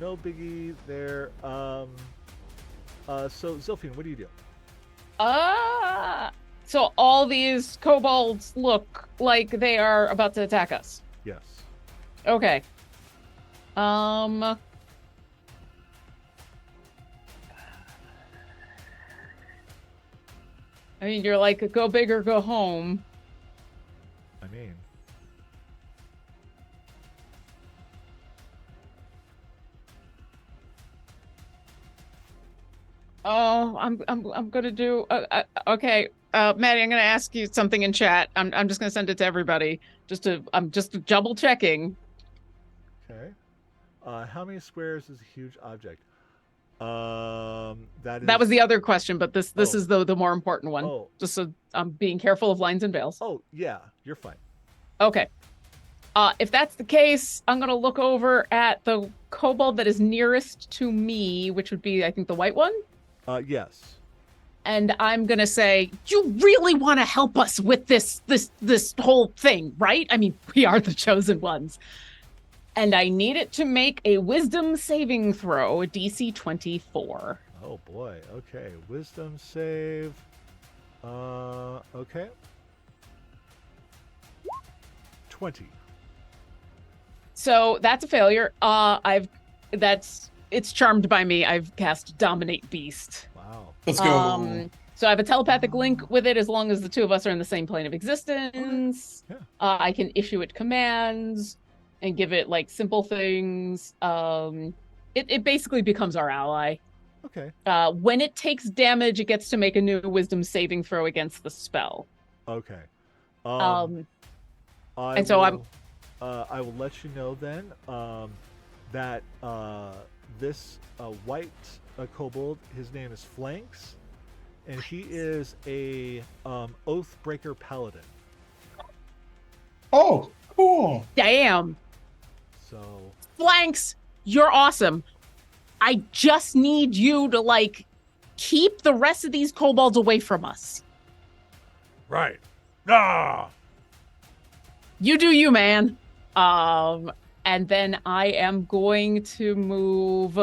no biggie there. So Zilphine, what do you do? So all these kobolds look like they are about to attack us. Yes. Okay. I mean, you're like, go big or go home. I mean. Oh, I'm gonna do. Okay, Maddie, I'm gonna ask you something in chat. I'm just gonna send it to everybody. I'm just double checking. Okay. How many squares is a huge object? That was the other question, but this Oh. is the more important one. Oh. Just so I'm being careful of lines and veils. Oh yeah, you're fine. Okay. If that's the case, I'm gonna look over at the kobold that is nearest to me, which would be, I think, the white one. Yes. And I'm gonna say, you really want to help us with this whole thing, right? I mean, we are the chosen ones. And I need it to make a wisdom saving throw, a DC 24. Oh boy. Okay. Wisdom save. Okay. 20. So that's a failure. It's charmed by me. I've cast Dominate Beast. Wow. Let's go. So I have a telepathic link with it as long as the two of us are in the same plane of existence. Yeah. I can issue it commands and give it like simple things. It basically becomes our ally. Okay. When it takes damage, it gets to make a new wisdom saving throw against the spell. Okay. And so I will let you know then that this white kobold, his name is Flanks, and he is a Oathbreaker Paladin. Oh, cool. Damn. So Flanks, you're awesome. I just need you to like keep the rest of these kobolds away from us. right. Ah. You do you, man. And then I am going to move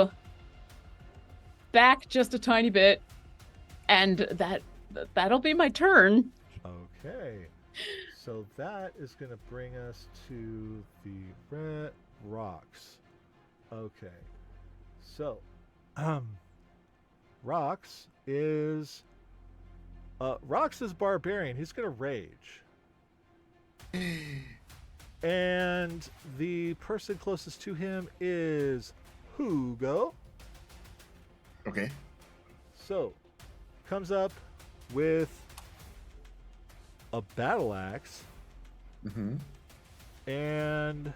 back just a tiny bit, and that'll be my turn. Okay. So that is going to bring us to the red rocks. Okay. So, Rox is barbarian. He's going to rage. And the person closest to him is Hugo. Okay. So, comes up with a battle axe Mm-hmm. and I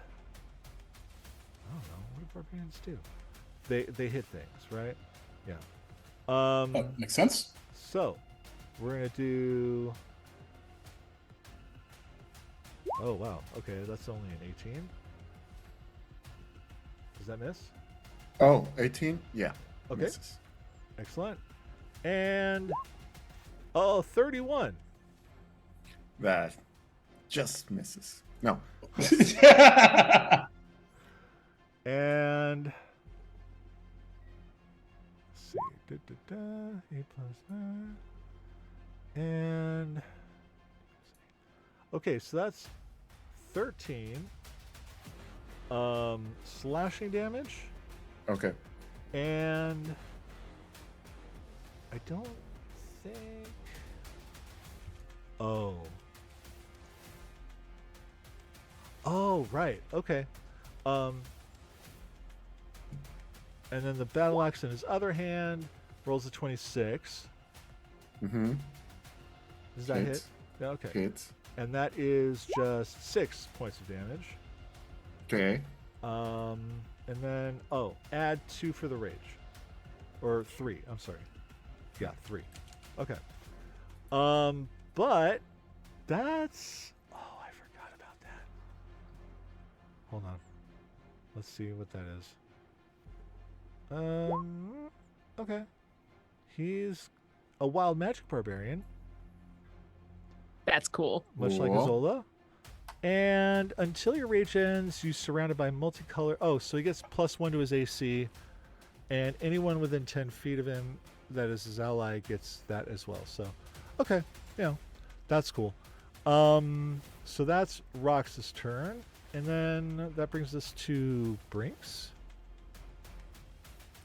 don't know, what do barbarians do? They hit things, right? Yeah. Makes sense. So we're gonna do. Oh wow. Okay, that's only an 18. Does that miss? Oh, 18? Yeah. Okay. Misses. Excellent. And 31. That just misses. No. And let's see. 8 plus 9. And okay, so that's 13 slashing damage. Okay. And I don't think. Oh, right. Okay. And then the battle axe in his other hand rolls a 26. Mm-hmm. Does that hit? Hits. Yeah, okay. Hits. And that is just 6 points of damage. Okay. And then add 2 for the rage, or 3. I'm sorry. Yeah, 3. Okay. But that's. Oh, I forgot about that. Hold on. Let's see what that is. Okay. He's a wild magic barbarian, That's cool. much like Cool. Azola. And until your rage ends, you're surrounded by multicolor. Oh, so he gets +1 to his AC, and anyone within 10 feet of him that is his ally gets that as well. So, okay, that's cool. So that's Rox's turn, and then that brings us to Brinks,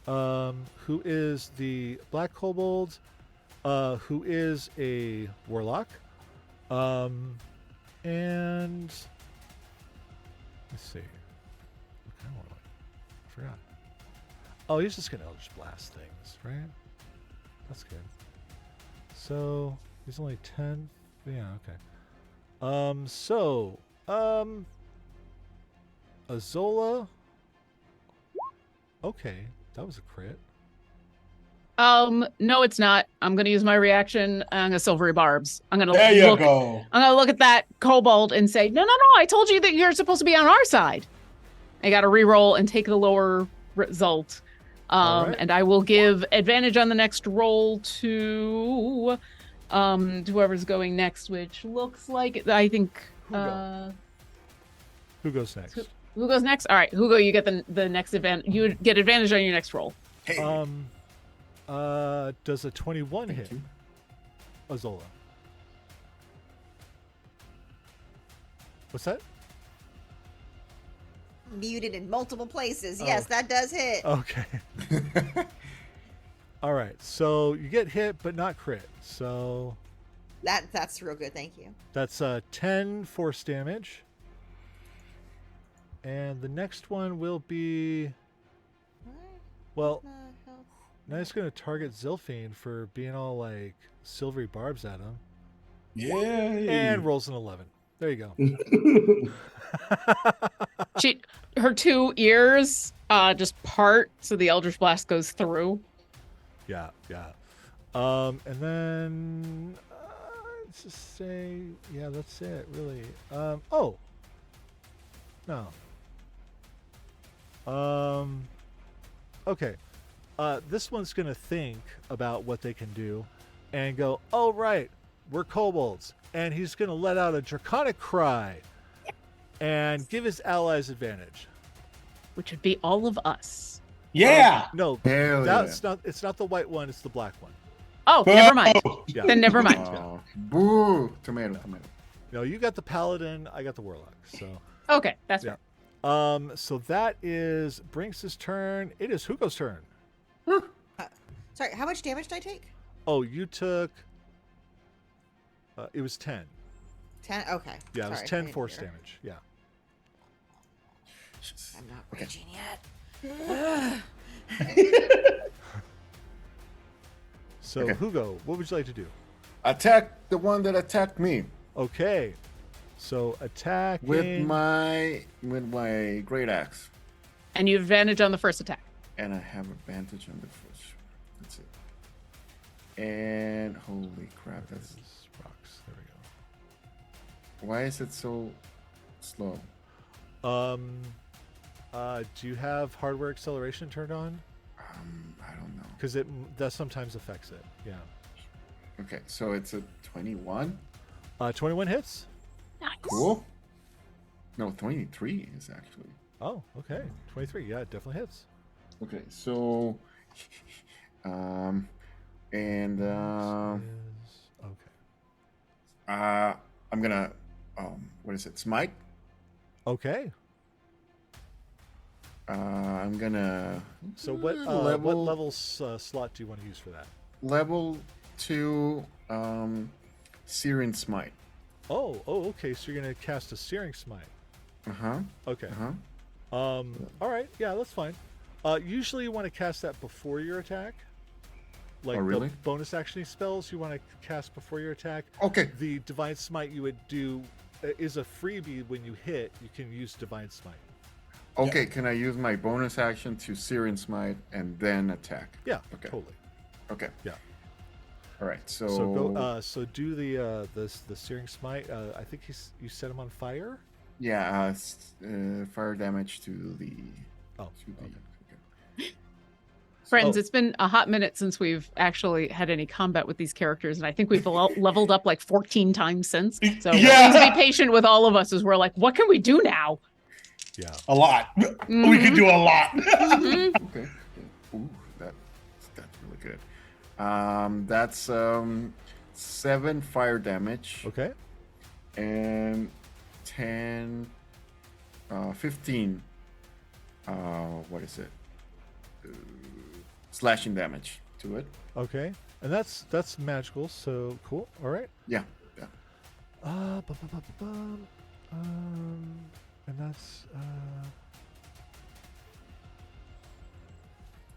who is the Black Kobold, who is a warlock. And let's see. What kind of warlock? I forgot. Oh, he's just gonna Eldritch Blast things, right? That's good. So he's only 10. Yeah, okay. Azola. Okay, that was a crit. No, it's not. I'm gonna use my reaction. I'm gonna silvery barbs. I'm gonna There you look. go. I'm gonna look at that kobold and say, no. I told you that you're supposed to be on our side. I got to re-roll and take the lower result. All right. And I will give advantage on the next roll to whoever's going next, which looks like I think Who goes next? who goes next? All right, Hugo, you get the next advantage. You get advantage on your next roll. Hey. Does a 21 Thank hit you. Azola? What's that? Muted in multiple places. Yes, that does hit. Okay. All right. So you get hit, but not crit. So That's real good. Thank you. that's 10 force damage. And the next one will be, well, now he's going to target Zilphine for being all like silvery barbs at him. Yay. And rolls an 11. There you go. Her 2 ears just part, so the Eldritch Blast goes through. Yeah. And then let's just say, yeah, that's it, really. No. Okay. This one's gonna think about what they can do, and go, "Oh right, we're kobolds," and he's gonna let out a draconic cry, and give his allies advantage. Which would be all of us. Yeah. No, Hell that's not. It's not the white one. It's the black one. Oh, never mind. Yeah. Then never mind. Boo! Tomato. No, you got the paladin. I got the warlock. So. Okay, that's Yeah. right. So that is Brinks' turn. It is Hugo's turn. Sorry, how much damage did I take? Oh, you took. It was 10. 10? Okay. Yeah, it was Sorry, I 10 didn't force hear. damage. Yeah. I'm not raging yet. So Okay. Hugo, what would you like to do? Attack the one that attacked me Okay. So attack with my great axe, And you have advantage on the first attack. and I have advantage on the first. That's it. And holy crap, that's rocks. There we why is it so slow? go. Do you have hardware acceleration turned on? I don't know. Because that sometimes affects it. Yeah. Okay, so it's a 21. 21 hits. Nice. Cool. No, 23 is actually. Oh, okay. 23. Yeah, it definitely hits. Okay, so and Okay. I'm gonna what is it? Smite. Okay. I'm gonna So what level level slot do you want to use for that? level 2 Searing Smite. Oh, okay. So you're gonna cast a Searing Smite. Okay. All right. Yeah, that's fine. Usually you want to cast that before your attack. Like really? the bonus action spells you want to cast before your attack. Okay. The Divine Smite you would do is a freebie when you hit. You can use Divine Smite. Okay, can I use my bonus action to Searing Smite and then attack? Yeah, okay. totally. Okay. Yeah. All right, so go. So do the Searing Smite. I think you set him on fire. Yeah, fire damage to the. Oh. To the, Okay. Friends, it's been a hot minute since we've actually had any combat with these characters, and I think we've leveled up like 14 times since. So we'll need to be patient with all of us as we're like, what can we do now? Yeah. A lot. We can do a lot. Okay. Ooh, that's really good. That's 7 fire damage. Okay. And 15. What is it? Slashing damage to it. Okay. And that's magical. So cool. All right. Yeah. And that's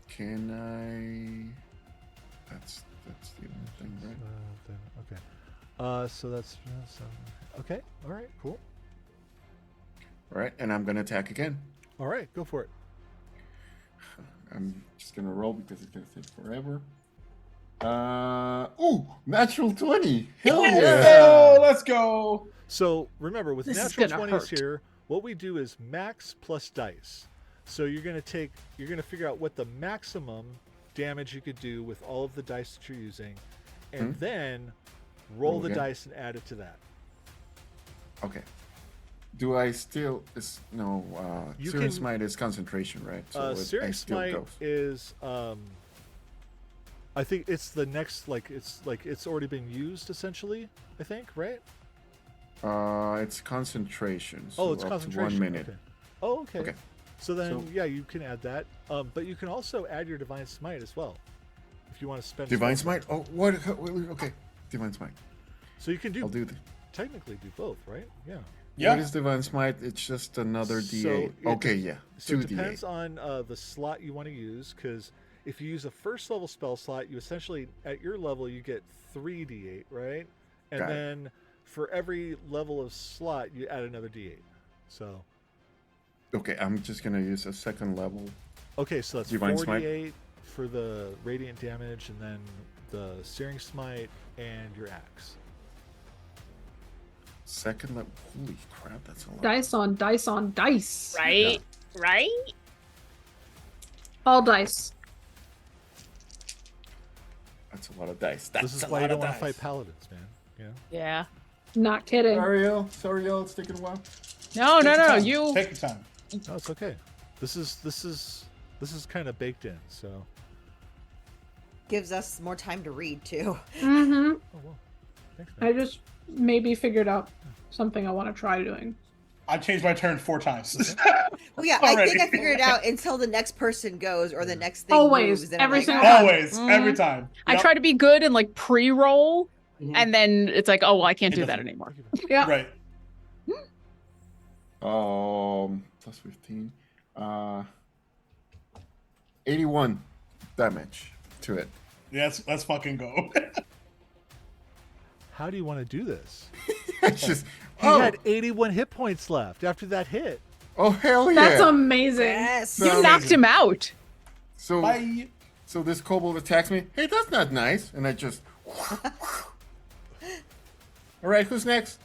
Can I? That's the only thing, right? okay. So that's okay. All right. Cool. All right, and I'm gonna attack again. All right. Go for it. I'm just gonna roll because it's gonna take forever. Natural 20. Hell Oh, let's go. So remember, with This is natural gonna 20s hurt. here, what we do is max plus dice. So you're gonna figure out what the maximum damage you could do with all of the dice that you're using, and then roll the Okay. dice and add it to that. Okay. Do I still? You Searing can- Smite is concentration, right? I Searing still Smite go. is, I think it's the next, it's already been used essentially. I think, right? It's concentration. So Oh, it's up to concentration. 1 minute. Okay. Oh, okay. Okay. So then, So- yeah, you can add that. But you can also add your Divine Smite as well, if you want to spend Divine spell Smite. Oh, what? Okay. Divine Smite. So you can I'll do the. technically do both, right? Yeah. Yeah. What is Divine Smite? It's just another So D8. it Okay, de- yeah. So it 2D8. depends on the slot you want to use, because if you use a first level spell slot, you essentially, at your level, you get 3d8, right? And Got it. then for every level of slot, you add another d8. So, Okay, I'm just gonna use a second level. okay, so that's Divine Smite. 4d8 for the radiant damage, and then the Searing Smite and your axe. Second level. Holy crap, that's a lot. Dice on dice on dice. Right? Right? All dice. That's a lot of dice. That's This is a why you lot don't of want to dice. fight paladins, man. Yeah. Yeah. Not kidding. Sorry, y'all. It's taking a while. No, Take your time. you. Take your time. No, it's okay. This is kind of baked in. So, Gives us more time to read too. Mm-hmm. oh well, thanks, man. I just maybe figured out something I want to try doing. I changed my turn 4 times. Well, yeah, I Already. think I figured it out until the next person goes or the next thing Always, moves. And every I'm like, single "Ah." time. Always, every time. I Yep. try to be good and like pre-roll, Mhm. and then it's like, oh, well, I can't It do that doesn't- anymore. Yeah. Right. Plus 15. 81 damage to it. Yes, let's fucking go. How do you want to do this? It's just. He had 81 hit points left after that hit. Oh hell yeah! That's amazing. Yes. You knocked him out. So Bye. so this kobold attacks me. Hey, that's not nice. And I just. All right, who's next?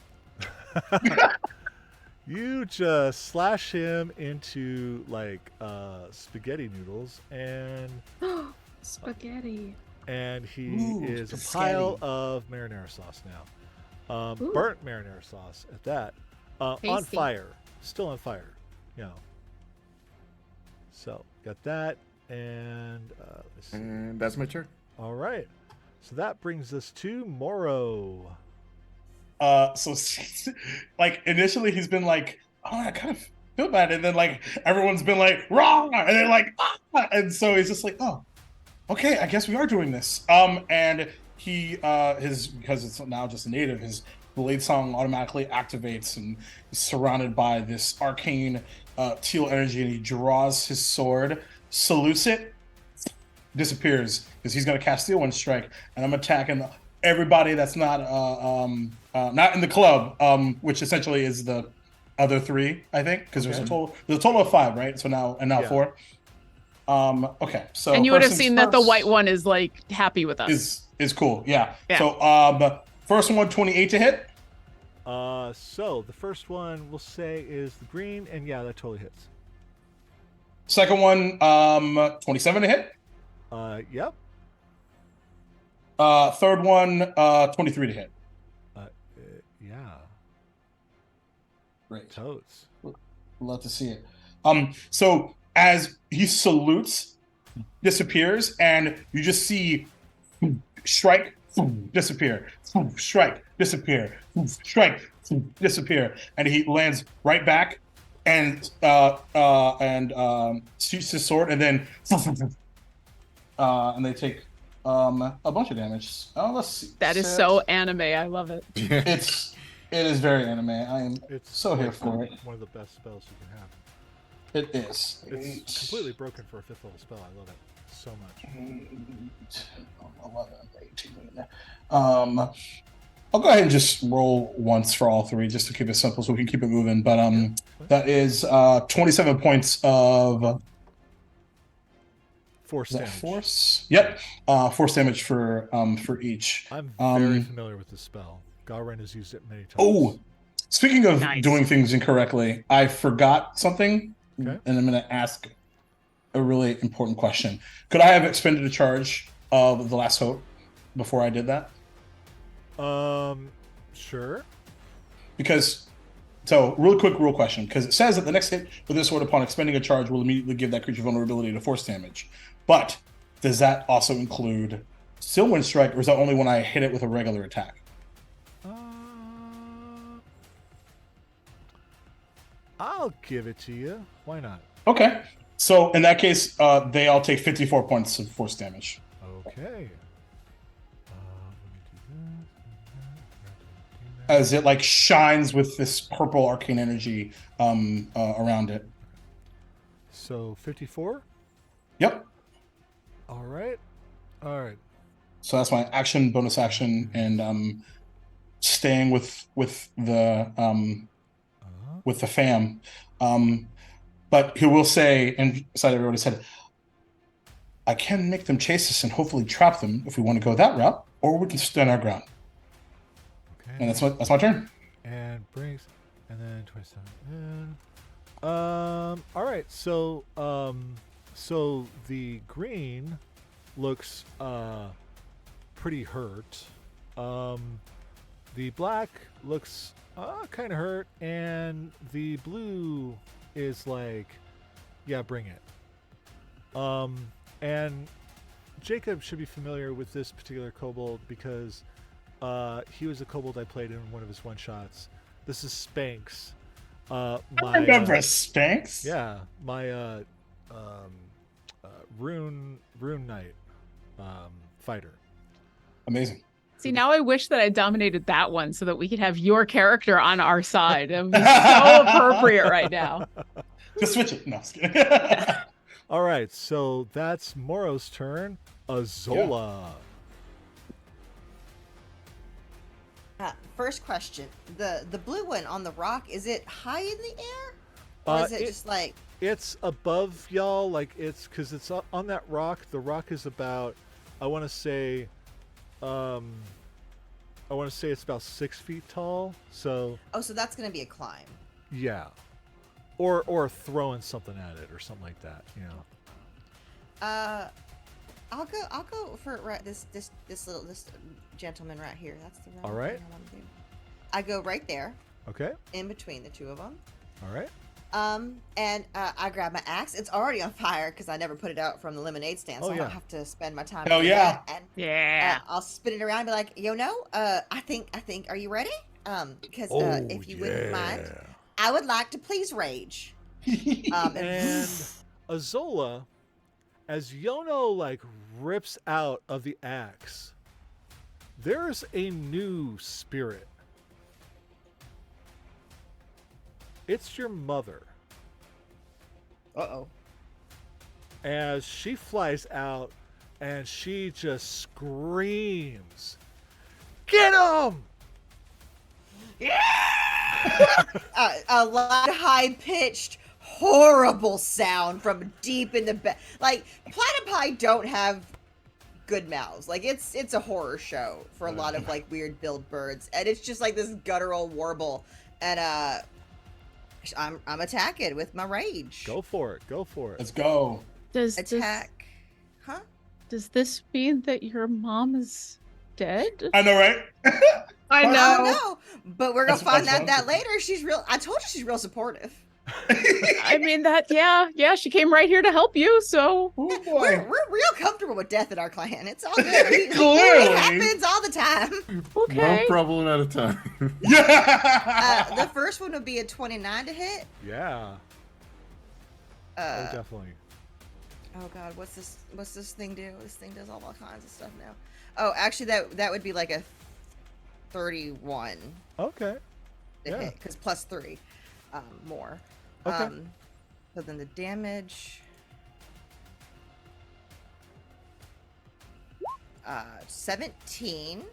You just slash him into like spaghetti noodles, and Spaghetti. he Ooh, is a spaghetti. pile of marinara sauce now. Ooh. Burnt marinara sauce at that. On Tasty. fire. Still on fire. You know. So, got that. And let's see. And that's my turn. All right. So that brings us to Morrow. So like initially he's been like, oh, I kind of feel bad, and then like everyone's been like, wrong, and then like, ah! And so he's just like, oh, okay, I guess we are doing this. And he because it's now just a native, his the lead song automatically activates, and he's surrounded by this arcane teal energy, and he draws his sword, salutes it, disappears, because he's going to cast Steel Wind Strike, and I'm attacking everybody that's not in the club, which essentially is the other 3, I think, because there's a total of 5, right? So now four. Okay, so and you would have seen that the white one is like happy with us. Is cool, yeah. So first one, 28 to hit. So the first one we'll say is the green, and yeah, that totally hits. Second one, 27 to hit. Yep. Third one, 23 to hit. Yeah. Great. Totes. Love to see it. So as he salutes, disappears, and you just see strike, disappear, strike, disappear, strike, disappear, and he lands right back and shoots his sword, and then and they take a bunch of damage. Let's see. That is so anime. I love it. It is very anime. I am so here for it. One of the best spells you can have. It is. It's completely broken for a 5th level spell. I love it so much. 11, 18. I'll go ahead and just roll once for all 3, just to keep it simple, so we can keep it moving. But that is 27 points of force damage. Force? Yep. Force damage for each. I'm very familiar with this spell. Galren has used it many times. Oh, speaking of doing things incorrectly, I forgot something, and I'm going to ask a really important question. Could I have expended a charge of the Last Hope before I did that? Sure. Because, so, really quick rule question, because it says that the next hit with this sword upon expending a charge will immediately give that creature vulnerability to force damage. But does that also include Steel Wind Strike, or is that only when I hit it with a regular attack? I'll give it to you. Why not? Okay. So in that case, they all take 54 points of force damage. Okay. As it like shines with this purple arcane energy around it. So 54? Yep. All right. So that's my action, bonus action, and staying with the fam. But he will say, and beside everybody said, I can make them chase us and hopefully trap them if we want to go that route, or we can stand our ground. Okay. And that's my turn. And brings, and then 27. All right. So so the green looks pretty hurt. The black looks kind of hurt, and the blue is like, yeah, bring it. And Jacob should be familiar with this particular kobold because he was a kobold I played in one of his one-shots. This is Spanx. I remember Spanx. Yeah, my rune knight fighter. Amazing. See, now I wish that I dominated that one so that we could have your character on our side. It would be so appropriate right now. Just switch it. No, I'm just kidding. All right, so that's Moro's turn. Azola. First question: the blue one on the rock, is it high in the air, or is it just like? It's above y'all, like it's because it's on that rock. The rock is about, I want to say it's about 6 feet tall. So. Oh, so that's gonna be a climb. Yeah. Or throwing something at it or something like that, you know. I'll go for this gentleman right here. That's the wrong All right. thing I want to do. I go right there. Okay. In between the two of them. All right. And I grab my axe. It's already on fire because I never put it out from the lemonade stand, so I don't have to spend my time. Hell yeah! And, I'll spin it around and be like, I think, are you ready? Because if you wouldn't mind, I would like to please rage. And Azola, as Yono like rips out of the axe, there's a new spirit It's your mother. Uh-oh. As she flies out and she just screams, "Get him!" A loud, high-pitched, horrible sound from deep in the back. Like, platypi don't have good mouths. Like, it's a horror show for a lot of, like, weird-billed birds. And it's just, like, this guttural warble. And, I'm attacking with my rage. Go for it. Go for it. Let's go. Attack. Huh? Does this mean that your mom is dead? I know, right? I I know. don't know, but we're gonna find That's that wonderful. later. She's real. I told you she's real supportive. I mean yeah, she came right here to help you, so Oh We're boy. real comfortable with death in our clan. It's all good. Clearly. It happens all the time. okay. One problem at a time. Yeah. The first one would be a 29 to hit. Yeah. Oh, Uh, definitely. oh god, what's this thing do? This thing does all kinds of stuff now. Oh, actually, that would be like a 31 Okay. to Yeah. hit because plus 3 more. Okay. So then the damage. 17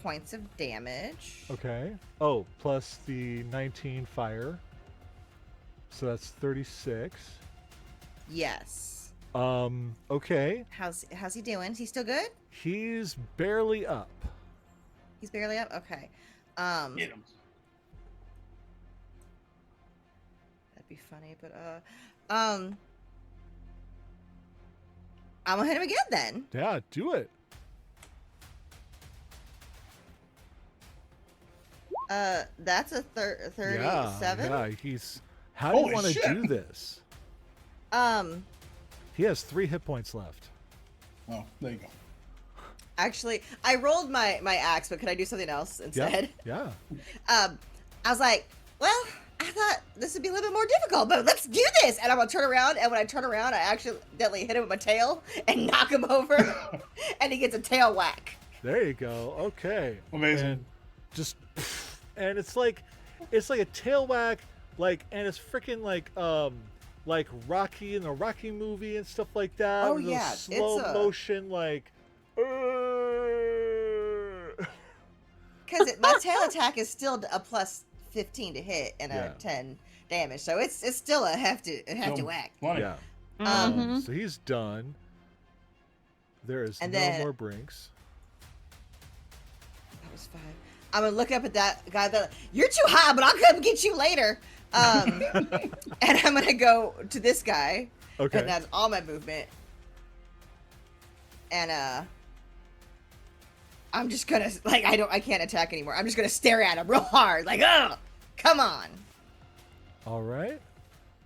points of damage. Okay. Oh, plus the 19 fire. So that's 36. Yes. Okay. How's he doing? Is he still good? He's barely up. He's barely up. Okay. Get him. That'd be funny, but I'm gonna hit him again then. Yeah, do it. That's a 37. Yeah, he's. How do you Holy want to shit. do this? He has 3 hit points left. Oh, there you go. Actually, I rolled my axe, but could I do something else instead? Yeah. I was like, well, I thought this would be a little bit more difficult, but let's do this. And I'm gonna turn around, and when I turn around, I accidentally hit him with my tail and knock him over, and he gets a tail whack. There you go. Okay. Amazing. And just, and it's like a tail whack, like, and it's freaking like Rocky in the Rocky movie and stuff like that. Oh, with those yeah, slow it's a- motion like. Because my tail attack is still a plus 15 to hit and Yeah. a 10 damage, so it's still a hefty So whack. funny. Yeah. Mhm. So he's done. There is And no then- more brinks. That was 5. I'm gonna look up at that guy. You're too high, but I'll come get you later. And I'm gonna go to this guy. Okay. And that's all my movement. And I'm just gonna I can't attack anymore. I'm just gonna stare at him real hard, like, oh, come on. All right.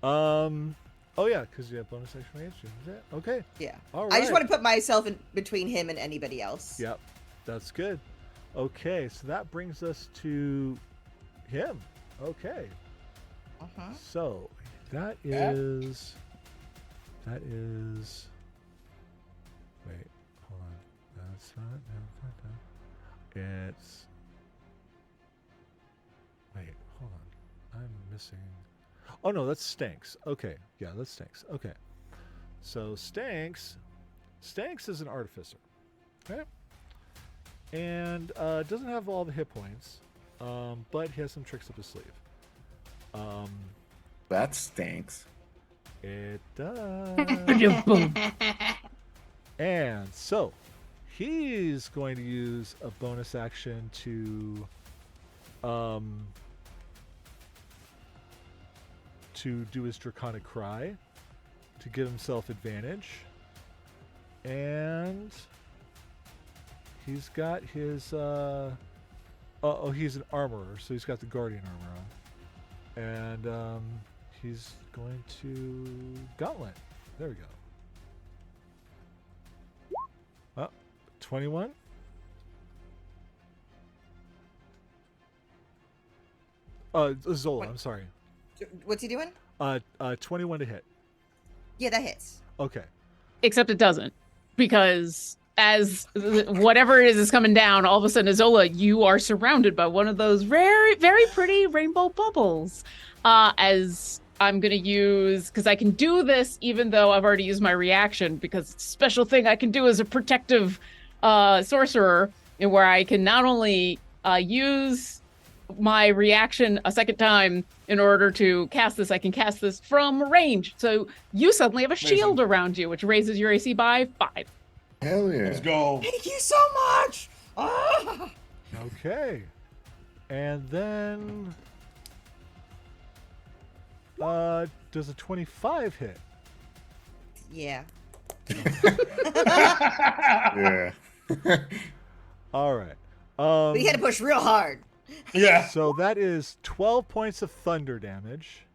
Oh yeah, because you have bonus action against you. Is it? Okay. Yeah. All I just right. want to put myself in between him and anybody else. Yep. That's good. Okay, so that brings us to him. Okay. Uh-huh. So that Yeah. is. Wait, hold on. That's not. It's. Wait, hold on. I'm missing. Oh no, that's Stanks. Okay, yeah, that's Stanks. Okay, so Stanks is an artificer. Okay. And doesn't have all the hit points, but he has some tricks up his sleeve. That stinks. It does. Boom. And so he's going to use a bonus action to do his Draconic Cry to give himself advantage. And he's got his he's an armorer, so he's got the Guardian armor on. And he's going to Gauntlet. There we go. 21. Zola, I'm sorry. What's he doing? 21 to hit. Yeah, that hits. Okay. Except it doesn't, because as whatever it is coming down, all of a sudden, Azola, you are surrounded by one of those very, very pretty rainbow bubbles. As I'm going to use, because I can do this even though I've already used my reaction, because it's a special thing I can do as a protective sorcerer, where I can not only use my reaction a second time in order to cast this, I can cast this from range. So you suddenly have a shield around you, which raises your AC by 5. Hell yeah. Let's go. Thank you so much. Ah. Okay. And then does a 25 hit? Yeah. Yeah. All right. But you had to push real hard. Yeah. So that is 12 points of thunder damage.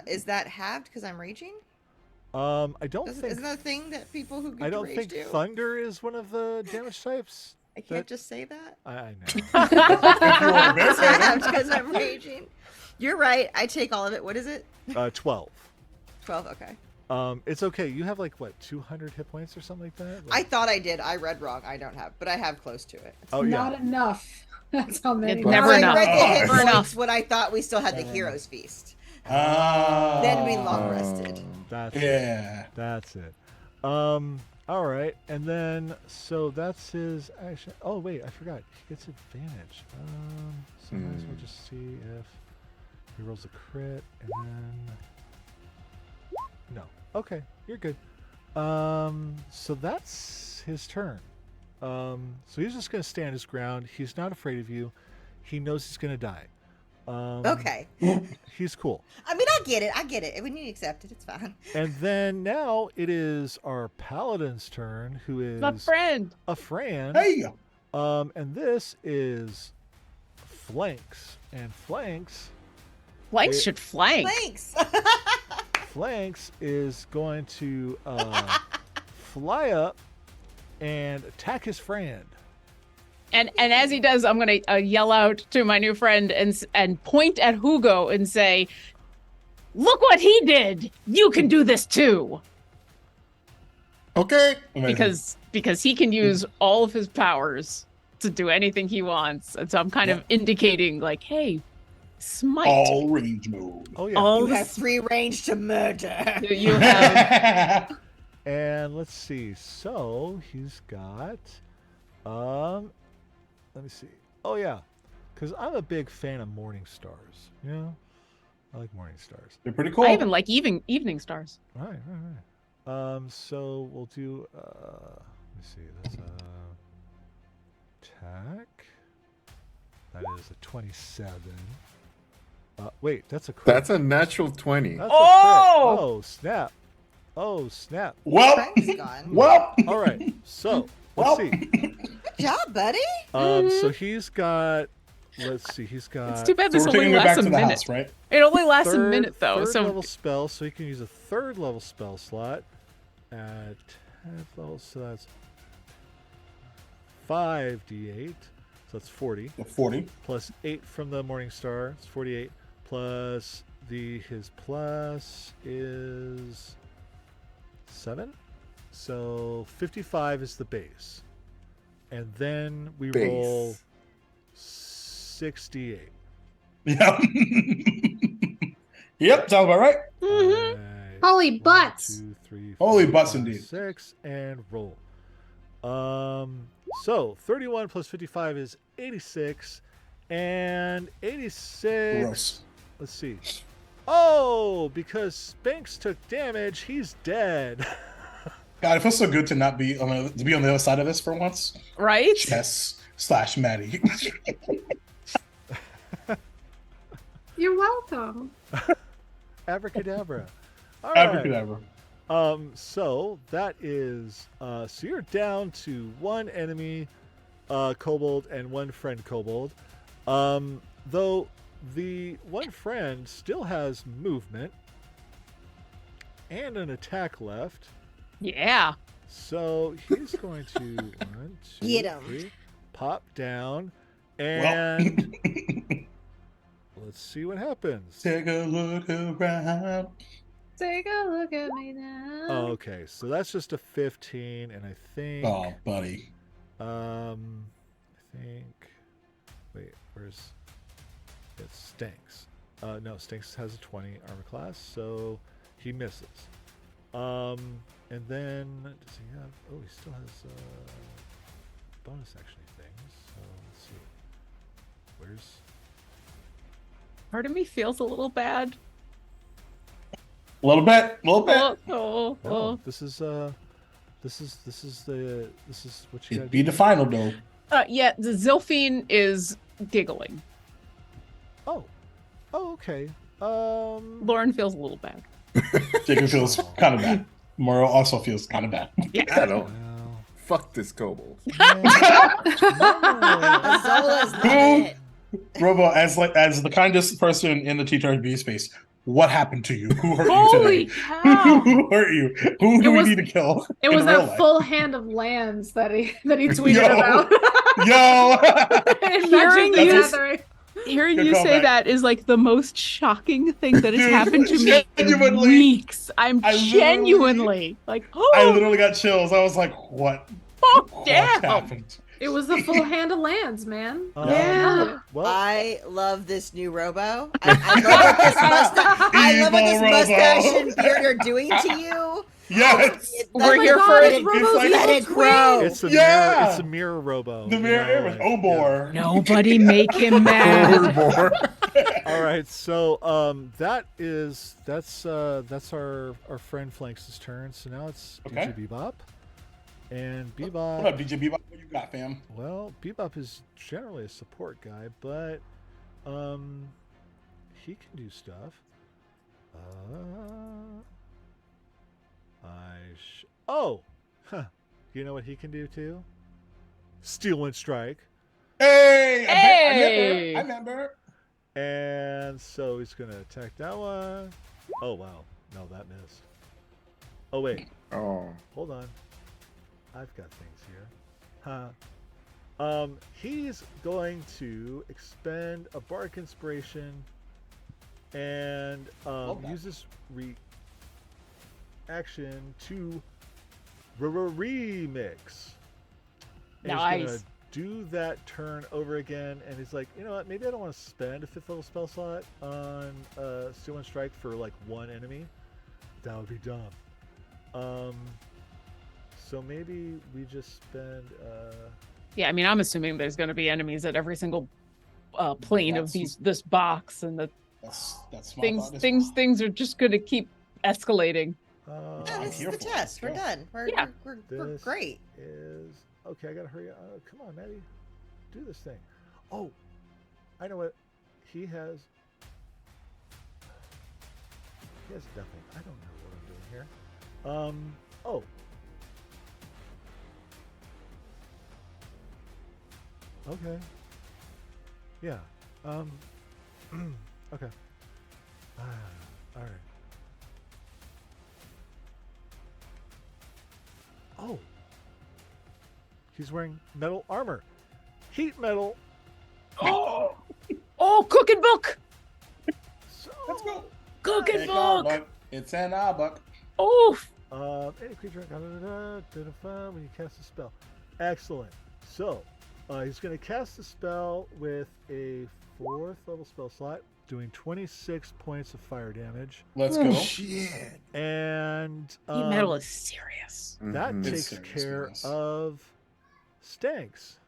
Is that halved because I'm raging? I don't think Isn't that a thing that people who get I don't rage think do? thunder is one of the damage types. I can't just say that. I know. If you were a bear fighter. Because I'm raging. You're right. I take all of it. What is it? 12. 12. Okay. It's okay. You have like what, 200 hit points or something like that? I thought I did. I read wrong. I don't have, but I have close to it. Oh yeah. Not enough. That's how many. It's never I enough. read the hit Never points enough. when I thought we still had the Never Heroes Feast. Ah. Then we long rested. That's Yeah. it. That's it. All right, and then so that's his action. Oh wait, I forgot. He gets advantage. So might as well just see if he rolls a crit and then no. Okay, you're good. So that's his turn. So he's just gonna stand his ground. He's not afraid of you. He knows he's gonna die. Okay. He's cool. I mean, I get it. I get it. When you accept it, it's fine. And then now it is our paladin's turn, who is My friend. a Fran. Hey. And this is flanks, and flanks Flanks should flank. Thanks. Flanks is going to fly up and attack his friend. And as he does, I'm going to yell out to my new friend and point at Hugo and say, "Look what he did! You can do this too!" Okay. Amazing. Because he can use all of his powers to do anything he wants. And so I'm kind of indicating, like, hey, smite. All range mode. Oh yeah. All You the have free range to murder. you have. And let's see. So he's got let me see. Oh yeah, because I'm a big fan of morning stars. You know, I like morning stars. They're pretty cool. I even like evening stars. Right. So we'll do. Let me see. That's attack. That is a 27. Wait, that's a crit. That's a natural 20. That's Oh! a crit. Oh snap! Oh snap! Well, Frank's gone. well. All right. So Well. let's see. Good job, buddy. So he's got. Let's see. He's got. It's too bad So this we're only taking it back lasts to a the minute. house, right? It only lasts a third- minute though. Third So level spell, so he can use a third level spell slot at 10th level. So that's 5d8. So that's 40 40. plus 8 from the Morning Star. It's 48 plus his plus is 7. So 55 is the base, and then we roll Base. 68. Yeah. Yep, sounds about right. Mhm. Holy One, butts. 2, 3, Holy 4, butts 5, indeed. 6, and roll. So 31 plus 55 is 86, and 86. Gross. Let's see. Oh, because Spanx took damage, he's dead. God, it feels so good to not be on the other side of this for once. right? Chess/Maddie. You're welcome. Abracadabra. All right. Abracadabra. So that is so you're down to one enemy kobold and one friend kobold. Though the one friend still has movement and an attack left. Yeah. So he's going to 1, 2, Get 'em. 3, pop down, and let's see what happens. Take a look around. Take a look at me now. Okay, so that's just a 15, and I think. Oh, buddy. I think. Wait, where's. It Stinks. No, Stinks has a 20 armor class, so he misses. And then does he have? Oh, he still has bonus action things. So let's see. Where's? Part of me feels a little bad. A little bit. Oh. This is what you It'd gotta be do. the final, though. Yeah, the Zilphine is giggling. Oh, okay. Lauren feels a little bad. Jacob feels kind of bad. Moro also feels kind of bad. I don't. Well, Fuck this kobold. Azola's loving it. Robo, as the kindest person in the TTRPG space, what happened to you? Who hurt Holy you today? cow! Who hurt you? Who do we was- need to kill? It in was real that life? full hand of lands that he tweeted Yo. about. Yo! In Hearing Magic the you- Gathering. Hearing Good you say callback. that is like the most shocking thing that has Dude, happened to me in genuinely. weeks. I'm I literally- genuinely like, oh, I literally got chills. I was like, what? What damn. happened? It was the full hand of lands, man. Yeah. Well, I love this new Robo. I love what this mustache. I love what this Evil mustache Robo. and beard are doing to you. Yes! We're here God, for it's it. Robo's like- Let little it grow. twin. it's a Yeah. mirror. It's a mirror robo. The you mirror know, with like, Obor. nobody make him mad. All right, so that's our friend Flanks' turn. So now it's Okay. DJ Bebop, and What Bebop. up, DJ Bebop? What you got, fam? Well, Bebop is generally a support guy, but he can do stuff. You know what he can do too? Steal and strike. Hey! Hey! I remember. And so he's gonna attack that one. Oh wow, no, that missed. Oh wait, Oh. hold on. I've got things here. He's going to expend a Bark Inspiration and Love that. use this action to remix. And He's Nice. gonna do that turn over again, and he's like, you know what? Maybe I don't want to spend a 5th level spell slot on Steal and Strike for like one enemy. That would be dumb. So maybe we just spend. Yeah, I mean, I'm assuming there's going to be enemies at every single plane of this box, and that That's smart. things are just going to keep escalating. No, I'm this is here the for it. test. We're Go. done. We're This great. is okay. I gotta hurry up. Come on, Maddie, do this thing. Oh, I know what he has. He has nothing. I don't know what I'm doing here. Oh. Okay. Yeah. Okay. All right. Oh. He's wearing metal armor. Heat metal. Oh, Oh, cook and book! So, let's go. Cook and Take our book! buck. It's an our buck. Oh, any creature identify when you cast a spell. Excellent. So, he's going to cast a spell with a 4th level spell slot, doing 26 points of fire damage. Let's go. Shit. And heat metal is serious. that Mhm. It's takes serious care business. of Stanks.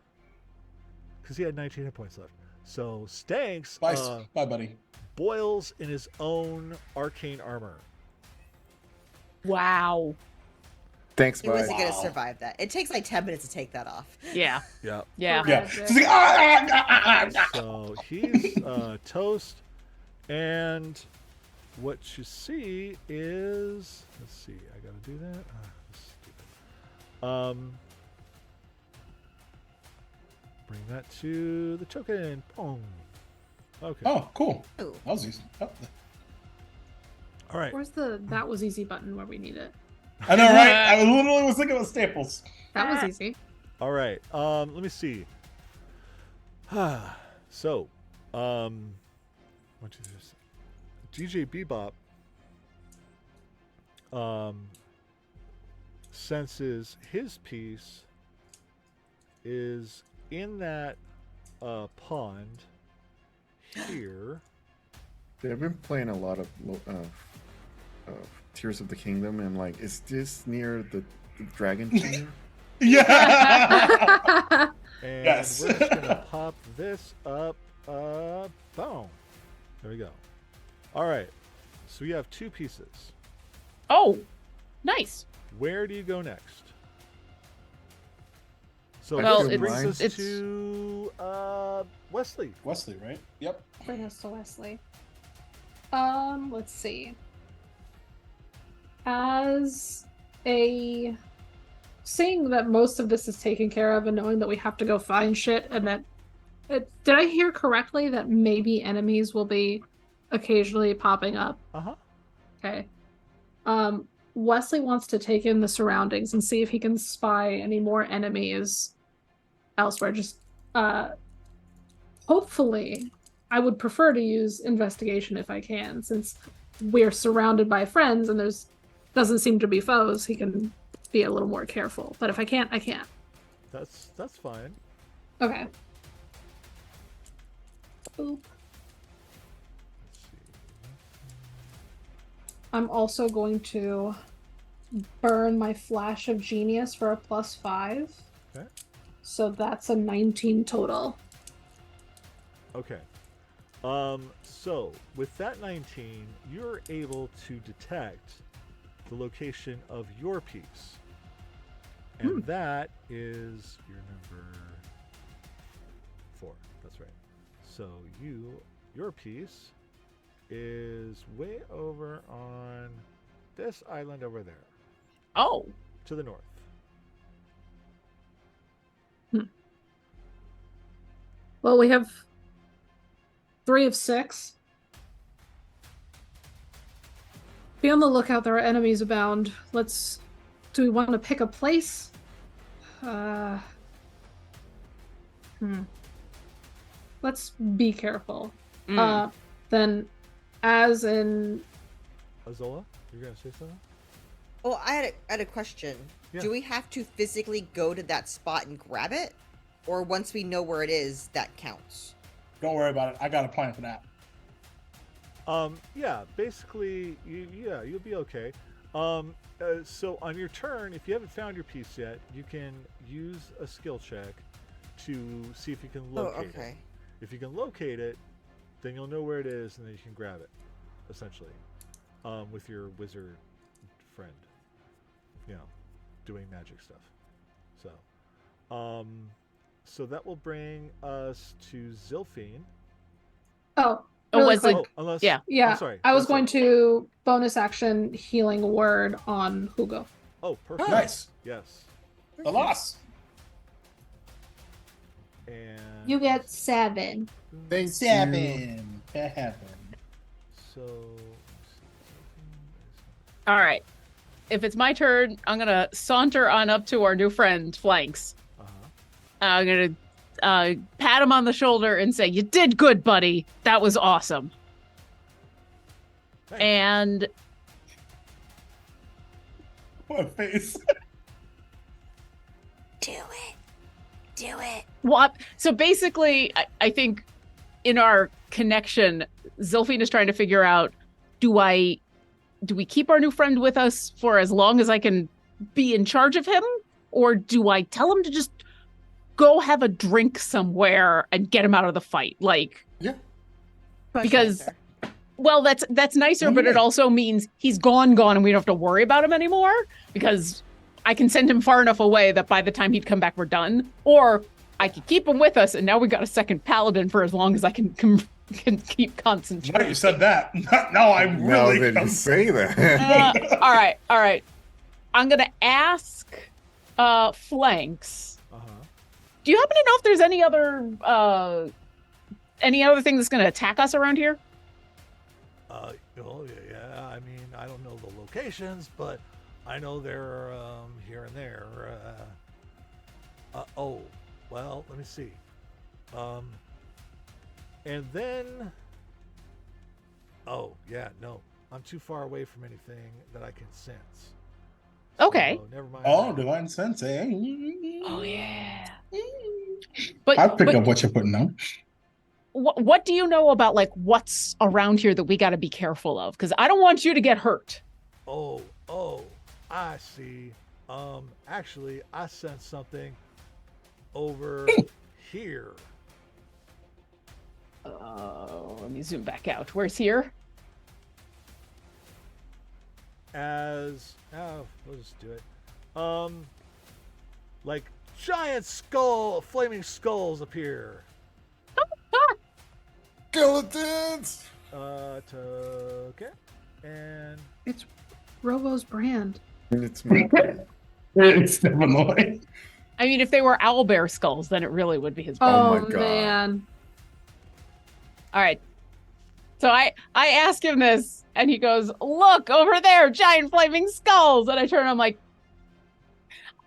Because he had 19 hit points left. So, Stanks Bye, bye, buddy. boils in his own arcane armor. Wow. Thanks, He bye. wasn't going to Wow. survive that. It takes like 10 minutes to take that off. Yeah. Yeah. Yeah. Yeah. Magic. She's like, So he's toast, and what you see is, let's see, I gotta do that. That's stupid. Bring that to the token. Boom. Okay. Oh, cool. Ooh. That was easy. Oh. All right. Where's the that was easy button where we need it? I know, right? I literally was thinking of Staples. That was easy. All right. Let me see. So, what did you say? DJ Bebop senses his piece is in that pond here. I've been playing a lot of Tears of the Kingdom, and like, is this near the Dragon King? Yeah. And Yes. we're just gonna pop this up. Boom. There we go. All right. So we have 2 pieces. Oh, nice. Where do you go next? So Well, this brings it's- us it's- to Wesley. Wesley, right? Yep. Bring us to Wesley. Let's see. As a seeing that most of this is taken care of and knowing that we have to go find shit and that did I hear correctly that maybe enemies will be occasionally popping up? Uh-huh. Okay. Wesley wants to take in the surroundings and see if he can spy any more enemies elsewhere. Just hopefully I would prefer to use investigation if I can, since we're surrounded by friends and there's doesn't seem to be foes. He can be a little more careful. But if I can't, I can't. That's fine. Okay. Boop. Let's see. I'm also going to burn my Flash of Genius for a +5. Okay. So that's a 19 total. Okay. So with that 19, you're able to detect the location of your piece. And that is your number 4. That's right. So your piece is way over on this island over there, Oh, to the north. Well, we have 3 of 6. Be on the lookout. There are enemies abound. Do we want to pick a place? Let's be careful. Then, as in, Azola, you're gonna say something? Oh, I had a question. Yeah. Do we have to physically go to that spot and grab it? Or once we know where it is, that counts? Don't worry about it. I got a plan for that. Yeah, basically, you'll be okay. So on your turn, if you haven't found your piece yet, you can use a skill check to see if you can locate okay. it. If you can locate it, then you'll know where it is, and then you can grab it, essentially, with your wizard friend, doing magic stuff. So that will bring us to Zilphine. oh, Oh, really Wesley. quick. Unless, Yeah. Yeah, I'm sorry. I was Wesley. going to bonus action healing word on Hugo. Oh, perfect. Nice. Yes. The loss. And You get 7. Thank you. 7. So. all right. If it's my turn, I'm gonna saunter on up to our new friend Flanks. Uh-huh. I'm gonna pat him on the shoulder and say, "You did good, buddy. That was awesome." Thanks. And What a face. Do it. Do it. what? So basically, I think in our connection, Zilphine is trying to figure out: do we keep our new friend with us for as long as I can be in charge of him, or do I tell him to just go have a drink somewhere and get him out of the fight? Like, Yeah. because, well, that's nicer, but it also means he's gone, and we don't have to worry about him anymore, because I can send him far enough away that by the time he'd come back, we're done. Or I could keep him with us, and now we got a second paladin for as long as I can keep concentrating. Now you said that. Now I'm Now really that you confused. say that. All right. I'm gonna ask Flanks. Uh-huh. Do you happen to know if there's any other thing that's gonna attack us around here? Yeah. I mean, I don't know the locations, but I know they're here and there. Oh, well, let me see. And then, oh yeah, no, I'm too far away from anything that I can sense. Okay. So, never mind. Oh, that. divine sense, eh? Oh yeah. But I'll pick up what you're putting on. what do you know about like what's around here that we got to be careful of? Because I don't want you to get hurt. Oh, I see. Actually, I sense something over here. Let me zoom back out. Where's here? We'll just do it. Like giant flaming skulls appear. Skeletons! Okay. And It's Rovo's brand. It's my It's definitely. I mean, if they were owlbear skulls, then it really would be his. Oh Oh, my God. man. All right. So I ask him this, and he goes, "Look over there, giant flaming skulls." And I turn, I'm like,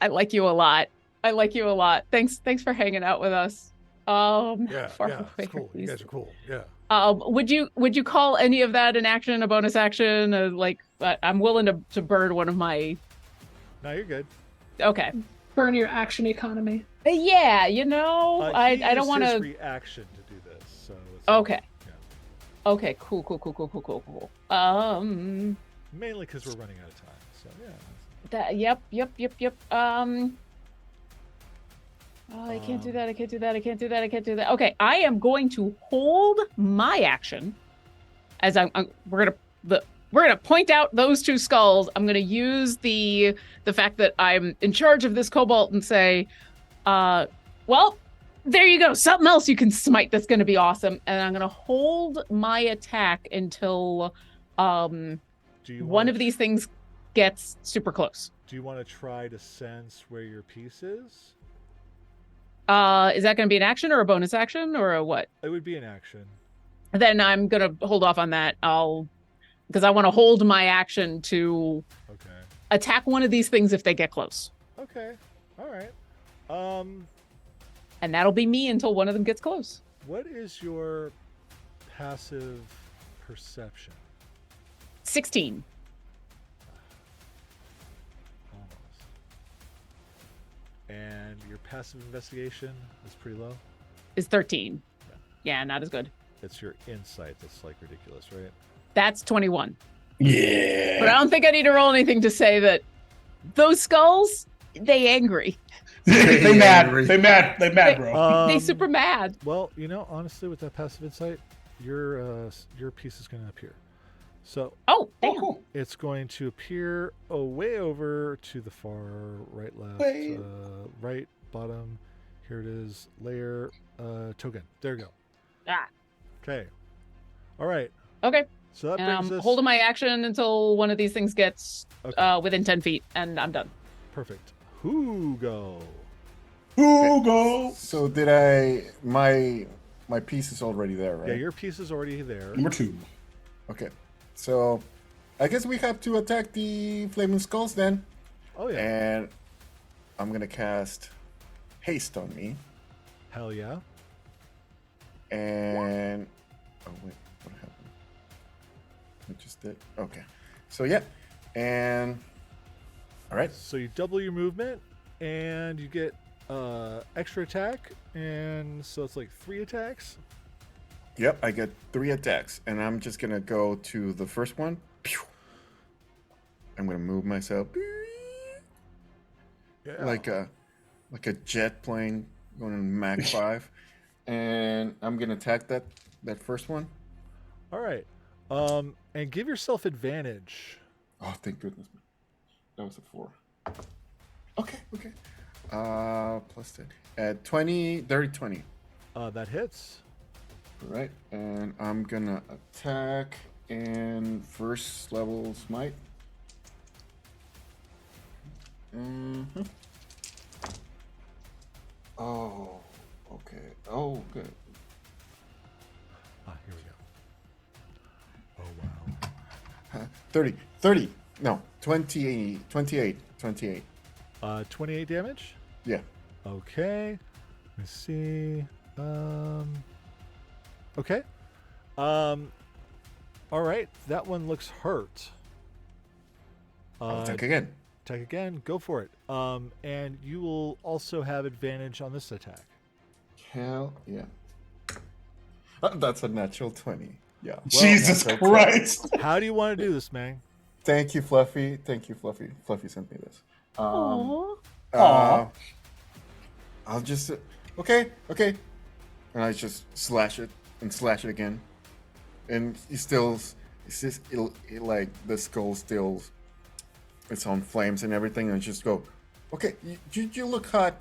"I like you a lot. I like you a lot. Thanks for hanging out with us." Far away it's cool. from You these- guys are cool. Yeah. Would you call any of that an action, a bonus action? I'm willing to burn one of my. No, you're good. Okay. Burn your action economy. Yeah, you know, I He don't used want his to. reaction to do this, so. It's Okay. Yeah. Okay. Cool. Mainly because we're running out of time. So yeah. Yep. Oh, I can't do that. I can't do that. Okay, I am going to hold my action as we're gonna point out those two skulls. I'm gonna use the fact that I'm in charge of this cobalt and say, well, there you go. Something else you can smite that's gonna be awesome. And I'm gonna hold my attack until one of these things gets super close. Do you want to try to sense where your piece is? Is that going to be an action or a bonus action or a what? It would be an action. Then I'm going to hold off on that. Because I want to hold my action to attack one of these things if they get close. Okay. All right. And that'll be me until one of them gets close. What is your passive perception? 16. Almost. And your passive investigation is pretty low? Is 13. Yeah, not as good. It's your insight that's like ridiculous, right? That's 21. Yeah. But I don't think I need to roll anything to say that those skulls, they angry. they mad, bro. They super mad. Well, honestly, with that passive insight, your piece is going to appear. So Cool. it's going to appear way over to the far right, left, Wait. right, bottom. Here it is. Layer token. There you go. Ah. Okay. All right. Okay. So that And brings I'm us. holding my action until one of these things gets within 10 feet, and I'm done. Perfect. Hugo. Hugo. So did I? My piece is already there, right? Yeah, your piece is already there. Number 2. Okay. So I guess we have to attack the flaming skulls then. Oh yeah. And I'm gonna cast haste on me. Hell yeah. And oh wait, what happened? I just did. Okay. So yeah, and all right. So you double your movement, and you get extra attack, and so it's like 3 attacks. Yep, I get 3 attacks, and I'm just gonna go to the first one. Pew! I'm gonna move myself Yeah. like a jet plane going in Mach 5, and I'm gonna attack that first one. All right. And give yourself advantage. Oh, thank goodness. That was a 4. Okay. Plus 10. At 20, dirty 20. That hits. All right, and I'm gonna attack in first level smite. Oh, okay. Oh, good. Here we go. Oh wow. 30. No, 28. 28 damage. Yeah. Okay. Let's see. Okay. All right, that one looks hurt. I'll attack again. Attack again. Go for it. And you will also have advantage on this attack. Hell yeah. That's a natural 20. Yeah. Well, Jesus natural Christ. How do you want to do this, man? Thank you, Fluffy. Thank you, Fluffy. Fluffy sent me this. Aww. I'll just okay. And I just slash it and slash it again. And it's just like the skull still, it's on flames and everything. And I just go, okay, you look hot.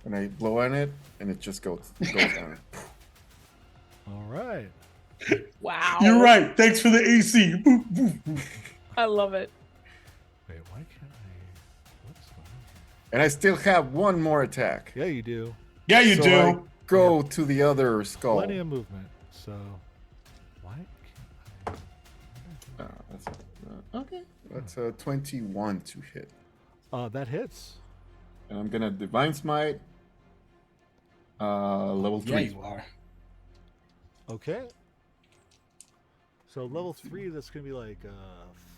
And I blow on it, and it just goes down. All right. Wow. You're right. Thanks for the AC. I love it. Wait, why can't I? What's going on And I still have one more attack. here? Yeah, you do. Yeah, you So do. I go to the other skull. Plenty of movement. So, why can't Okay. That's a 21 to hit. I? That hits. And I'm gonna Divine Smite. Level 3. Yeah, you are. Okay. So level 3, that's gonna be like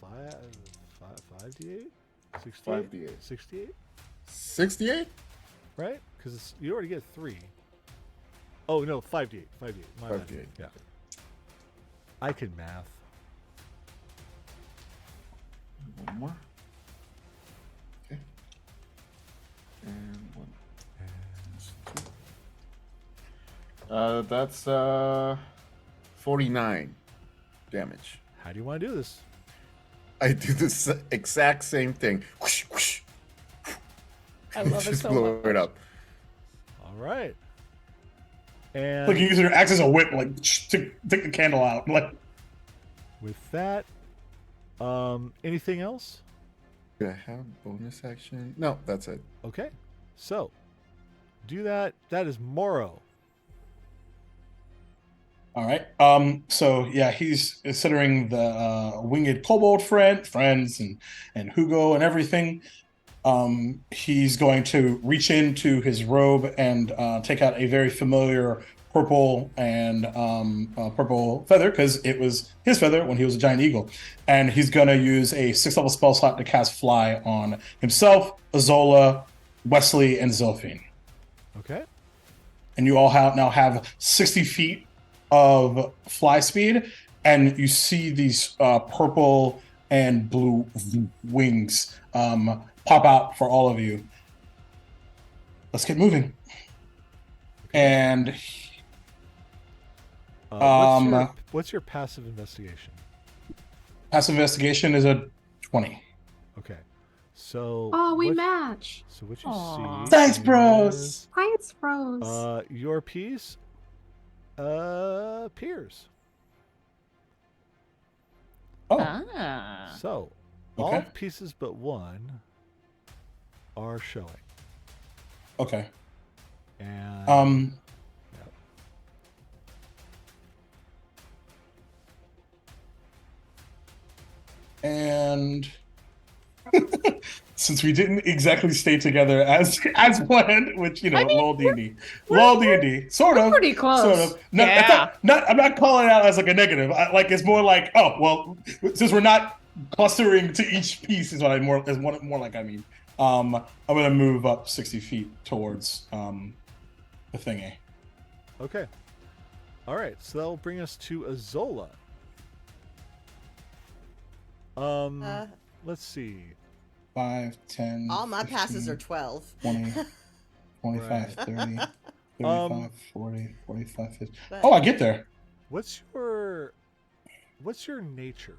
5d8, 68, 5d8. 68, 68? right? Because you already get 3. Oh no, 5d8, 5d8. My bad. 5d8. Yeah. I can math. One more. Okay. And one. That's 49 damage. How do you want to do this? I do the exact same thing. Whoosh, whoosh. I love it Just so blow much. it up. All right. And Like you use your axe as a whip, like take the candle out. Like with that, anything else? Do I have bonus action? No, that's it. Okay. So, do that. That is Moro. all right. So yeah, he's considering the winged kobold friends and Hugo and everything. He's going to reach into his robe and take out a very familiar purple and purple feather, because it was his feather when he was a giant eagle. And he's going to use a 6th level spell slot to cast Fly on himself, Azola, Wesley, and Zilphine. Okay. And you all now have 60 feet of fly speed, and you see these purple and blue wings pop out for all of you. Let's get moving. And what's your passive investigation? passive investigation is a 20. Okay. So. Oh, we what- match. So what you Aw. see? Thanks, bros. is, Science Rose. Your piece appears. Oh, Ah. So all Okay. pieces but one are showing. okay. And And since we didn't exactly stay together as planned, which I mean, lol D&D, lol D&D, sort of, pretty close. sort of. No, it's Yeah. not. I'm not calling it out as like a negative. It's more like, oh well, since we're not clustering to each piece, is what I'm more like. I mean, I'm gonna move up 60 feet towards the thingy. okay. All right. So that'll bring us to Azola. Let's see. 5, 10. All my 15, passes are 12. 20, 25, Right. 30, 35, 40, 45, 50. But- Oh, I get there. What's your nature?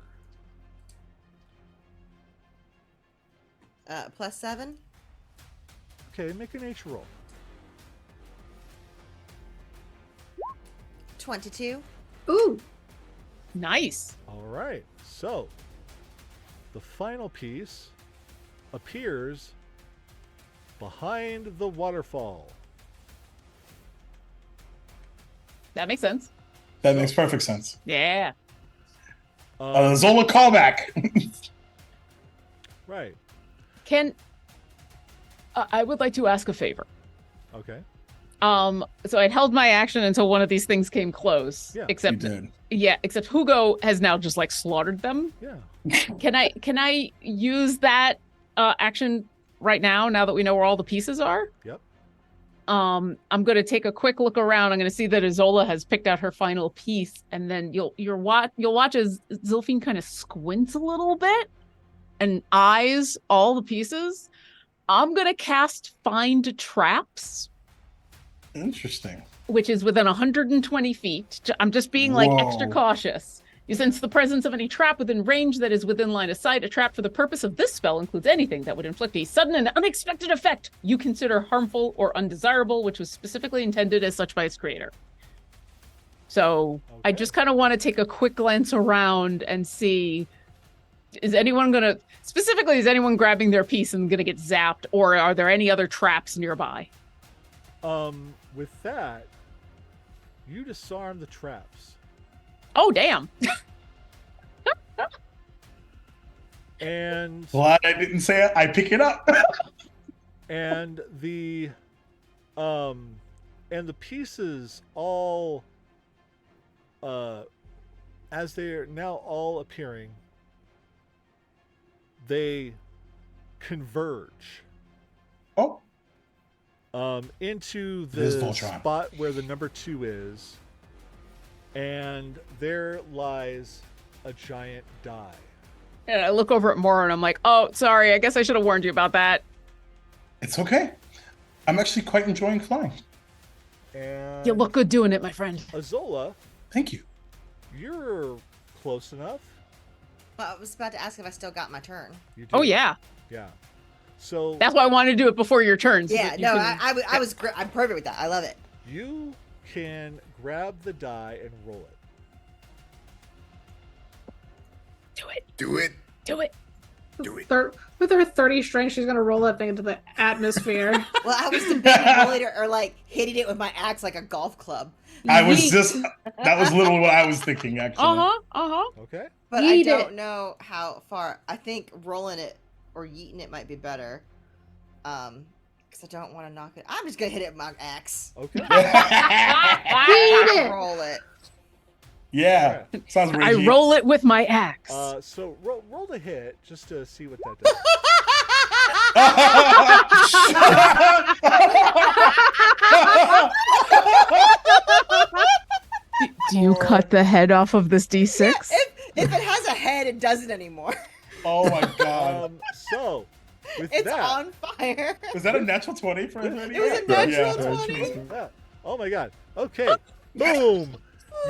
+7. Okay, make a nature roll. 22. Ooh. Nice. All right. So the final piece appears behind the waterfall. That makes sense. That makes perfect sense. Yeah. Zola callback. Right. Can I would like to ask a favor. Okay. So I'd held my action until one of these things came close. Yeah. Except, You did. yeah, except Hugo has now just like slaughtered them. Yeah. Can I use that action right now that we know where all the pieces are? Yep. I'm going to take a quick look around. I'm going to see that Isola has picked out her final piece, and then you'll watch as Zilphine kind of squints a little bit and eyes all the pieces. I'm going to cast Find Traps, Interesting. which is within 120 feet. I'm just being like extra Whoa. cautious. You sense the presence of any trap within range that is within line of sight. A trap for the purpose of this spell includes anything that would inflict a sudden and unexpected effect you consider harmful or undesirable, which was specifically intended as such by its creator. So I Okay. just kind of want to take a quick glance around and see, is anyone grabbing their piece and going to get zapped, or are there any other traps nearby? With that, you disarm the traps. Oh, damn. And Glad I didn't say it. I pick it up. and the pieces all as they're now all appearing, they converge Oh, into It is the Voltron. spot where the number 2 is, and there lies a giant die. And I look over at Mora and I'm like, oh, sorry, I guess I should have warned you about that. it's okay. I'm actually quite enjoying flying. And You look good doing it, my friend. Azola, Thank you. you're close enough. Well, I was about to ask if I still got my turn. You do. Oh, yeah. Yeah. So That's why I wanted to do it before your turn. so Yeah, that you no, can- I'm perfect with that. I love it. you can grab the die and roll it. Do it. Do it. Do it. Do it. With her 30 strength, she's gonna roll that thing into the atmosphere. Well, I was debating rolling it or like hitting it with my axe like a golf club. I was Yeet. just, that was literally what I was thinking, actually. Okay. But Yeet I it. don't know how far. I think rolling it or yeeting it might be better. Because I don't want to knock it. I'm just gonna hit it with my axe. Okay. Eat it. Roll it. Yeah, sounds I ragey. roll it with my axe. So roll the hit just to see what that does. Do you cut the head off of this D6? If it has a head, it doesn't anymore. Oh my god. So with It's that, on fire. Was that a natural 20 for anybody? It was a natural Yeah. 20. with that- oh my god. Okay. Boom.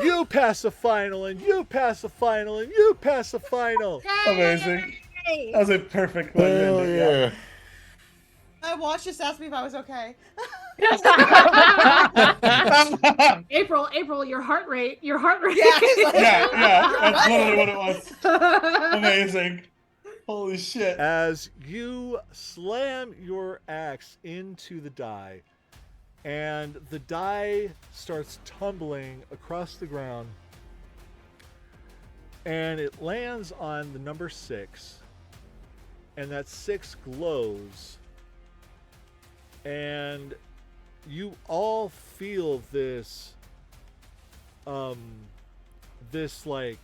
You pass the final, and you pass the final, and you pass the final. Amazing. That was a perfect way to Hell end it, yeah. My watch just asked me if I was okay. April, your heart rate. Yeah, yeah, that's literally what it was. Amazing. Holy shit. As you slam your axe into the die, and the die starts tumbling across the ground, and it lands on the number 6, and that 6 glows, and you all feel this this like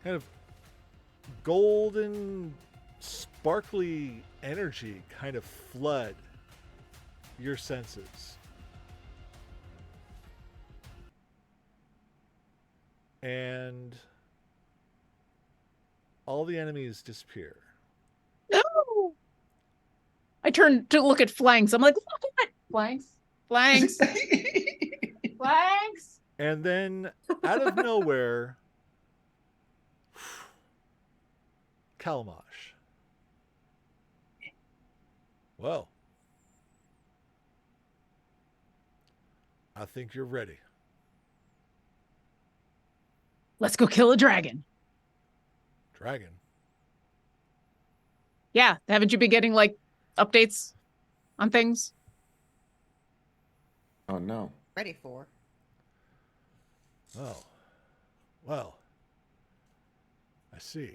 kind of golden sparkly energy kind of flood your senses, and all the enemies disappear. No. I turn to look at flanks. I'm like, look at flanks. Flanks. Flanks. And then out of nowhere, Kalamash. Well, I think you're ready. Let's go kill a dragon. Dragon. Yeah. Haven't you been getting like updates on things? Oh no. Ready for. Oh. Well, I see.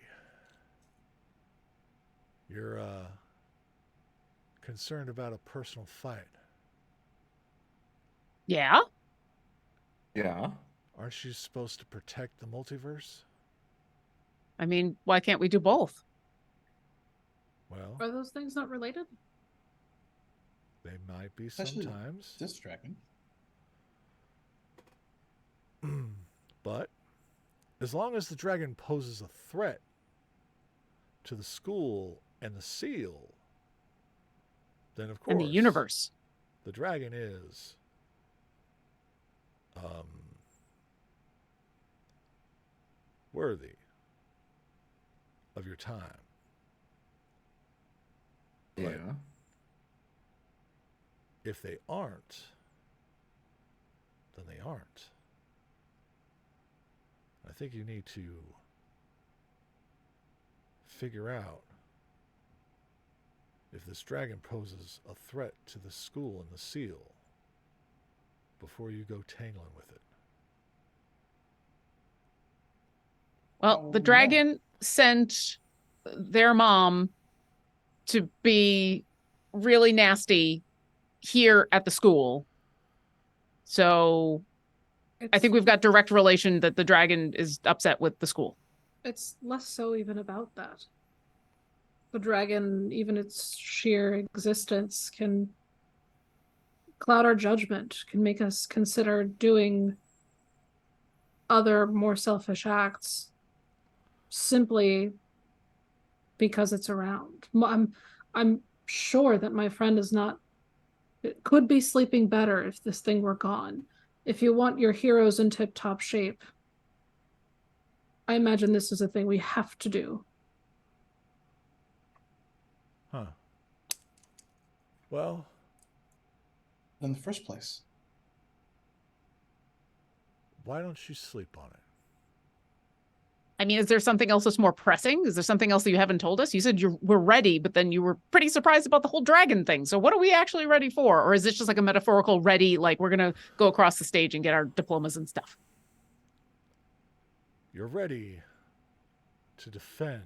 You're concerned about a personal fight. Yeah? Yeah. Aren't you supposed to protect the multiverse? I mean, why can't we do both? Well, Are those things not related? they might be Especially sometimes. this dragon. But as long as the dragon poses a threat to the school and the seal, then of course And the universe. the dragon is worthy of your time. But Yeah. if they aren't, then they aren't. I think you need to figure out if this dragon poses a threat to the school and the seal before you go tangling with it. Well, the Oh, dragon sent their mom to be really nasty here at the school. So I think we've got direct relation that the dragon is upset with the school. It's less so even about that. The dragon, even its sheer existence, can cloud our judgment, can make us consider doing other more selfish acts simply because it's around. I'm sure that my friend is not, it could be sleeping better if this thing were gone. If you want your heroes in tip-top shape, I imagine this is a thing we have to do. Huh. Well, In the first place. why don't you sleep on it? I mean, is there something else that's more pressing? Is there something else that you haven't told us? You said we're ready, but then you were pretty surprised about the whole dragon thing. So what are we actually ready for? Or is this just like a metaphorical ready, like we're going to go across the stage and get our diplomas and stuff? You're ready to defend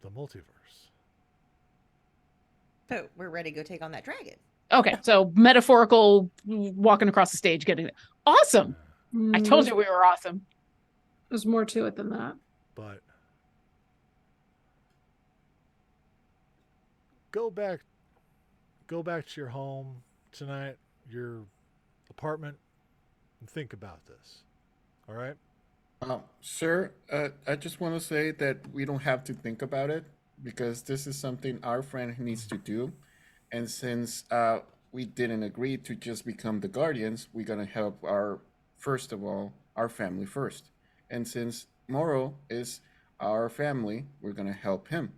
the multiverse. So we're ready to go take on that dragon. Okay, so metaphorical walking across the stage, getting it. Awesome. I told you we were awesome. There's more to it than that. But go back to your home tonight, your apartment, and think about this. All right? Sir, I just want to say that we don't have to think about it because this is something our friend needs to do. And since we didn't agree to just become the guardians, we're going to help first of all, our family first. And since Moro is our family, we're going to help him.